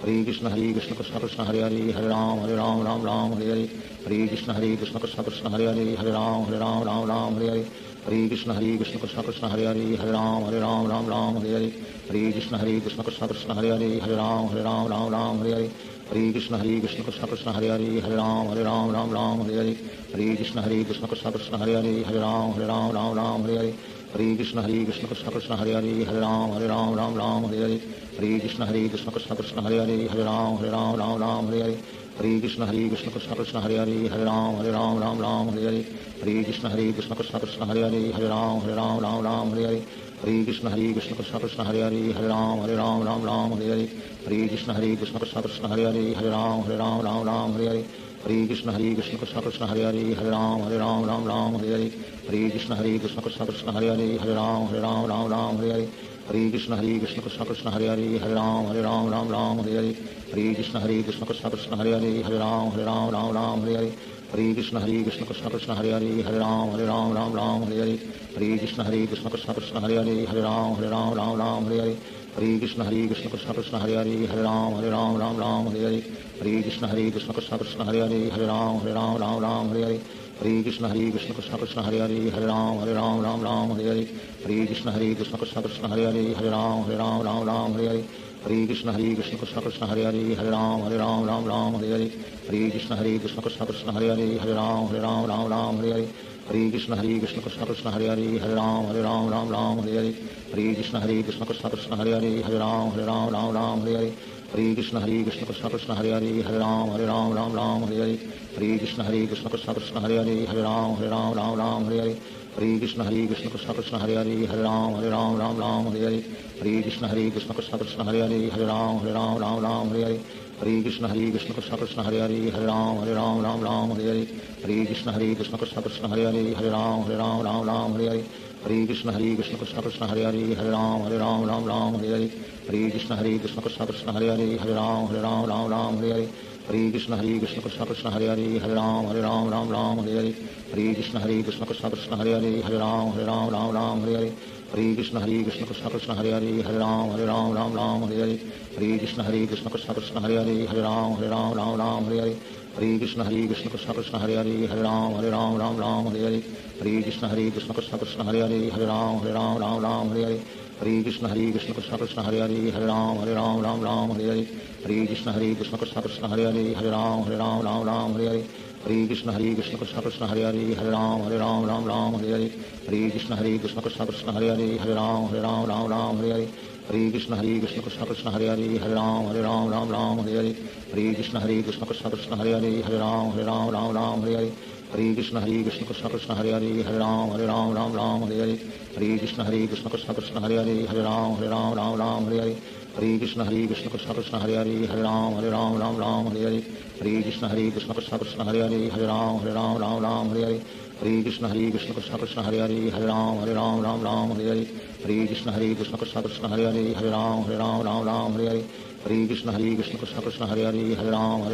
Hare Krishna Krishna Krishna Hare Hare Hare Ram Hare Hare Hare Krishna Krishna Krishna Hare Hare Hare Ram Hare Hare Hare Krishna Krishna Krishna Hare Hare Hare Ram Hare Hare Hare Krishna Krishna Krishna Hare Hare Hare Ram Hare Hare Hare Krishna Krishna Krishna Hare Hare Hare Ram Hare Hare Hare Krishna Krishna Krishna Hare Hare Hare Ram Hare Hare Hare Krishna Krishna Krishna Hare Hare Hare Ram Hare Hare Hare Krishna Krishna Krishna Hare Hare Hare Ram Ram Ram Hare Hare Hare Krishna Krishna Krishna Hare Hare Hare Ram Ram Hare Hare Hare Krishna Krishna Krishna Hare Hare Ram Ram Hare Hare Hare Krishna Krishna Krishna Hare Hare Ram Hare Hare Hare Krishna Krishna Krishna Hare Hare Ram Hare Hare Hare Krishna Krishna Krishna Hare Ram Hare Hare Hare Krishna Krishna Krishna Hare Ram Hare Hare Hare Krishna Krishna Krishna Hare Ram Hare Hare Hare Krishna Krishna Krishna Hare Ram Hare Hare Hare Krishna Krishna Krishna Hare Ram Hare Hare Hare Krishna Krishna Krishna Hare Ram Hare Hare Hare Krishna Krishna Krishna Hare Ram Hare Hare Hare Krishna Krishna Krishna Hare Ram Hare Hare Hare Krishna Krishna Krishna Hare Ram Hare Hare Hare Krishna Krishna Krishna Hare Ram Hare Hare Hare Krishna Krishna Krishna Hare Ram Hare Hare Hare Krishna Krishna Krishna Hare Ram Hare Hare Hare Krishna Krishna Krishna Krishna Hare Ram Hare Hare Hare Krishna Krishna Krishna Hare Ram Hare Hare Hare Krishna Krishna Krishna Krishna Hare Ram Hare Hare Hare Krishna Krishna Krishna Hare Ram Hare Hare Hare Krishna Krishna Krishna Krishna Hare Ram Hare Hare Hare Krishna Krishna Krishna Hare Ram Hare Hare Hare Krishna Krishna Krishna Krishna Hare Ram Hare Hare Hare Krishna Krishna Krishna Hare Ram Hare Hare Hare Krishna Krishna Krishna Krishna Hare Ram Hare Hare Hare Krishna Krishna Krishna Hare Ram Hare Hare Hare Krishna Krishna Krishna Krishna Hare Ram Hare Hare Hare Krishna Krishna Krishna Hare Ram Hare Hare Hare Krishna Krishna Krishna Krishna Hare Ram Hare Hare Hare Krishna Krishna Krishna Hare Ram Hare Hare Hare Krishna Krishna Krishna Krishna Hare Ram Hare Hare Hare Krishna Krishna Krishna Hare Ram Hare Hare Hare Krishna Krishna Krishna Krishna Hare Ram Hare Hare Hare Krishna Krishna Krishna Hare Ram Hare Hare Hare Krishna Krishna Krishna Krishna Hare Ram Hare Hare Hare Krishna Krishna Krishna Hare Ram Hare Hare Hare Krishna Krishna Krishna Krishna Hare Ram Hare Hare Hare Krishna Krishna Krishna Hare Ram Hare Hare Hare Krishna Krishna Krishna Krishna Hare Ram Hare Hare Hare Krishna Krishna Krishna Hare Ram Hare Hare Hare Krishna Krishna Krishna Krishna Hare Ram Hare Hare Hare Krishna Krishna Krishna Hare Ram Hare Hare Hare Krishna Krishna Krishna Krishna Hare Ram Hare Hare Hare Krishna Krishna Krishna Hare Ram Hare Hare Hare Krishna Krishna Krishna Krishna Hare Ram Hare Hare Hare Krishna Krishna Krishna Hare Ram Hare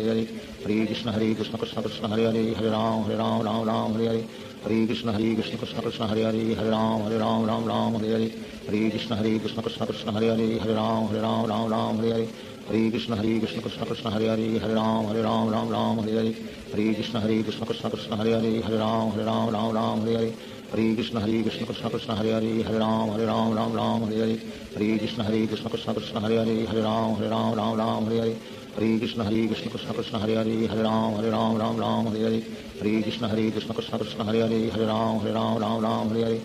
Hare Hare Krishna Krishna Krishna Krishna Hare Ram Hare Hare Hare Krishna Krishna Krishna Hare Ram Hare Hare Hare Krishna Krishna Krishna Krishna Hare Ram Hare Hare Hare Krishna Krishna Krishna Hare Ram Hare Hare Hare Krishna Krishna Krishna Krishna Hare Ram Hare Hare Hare Krishna Krishna Krishna Hare Ram Hare Hare Hare Krishna Krishna Krishna Krishna Hare Ram Hare Hare Hare Krishna Krishna Krishna Hare Ram Hare Hare Hare Krishna Krishna Krishna Krishna Hare Ram Hare Hare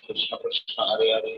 Krishna Krishna Hare Hare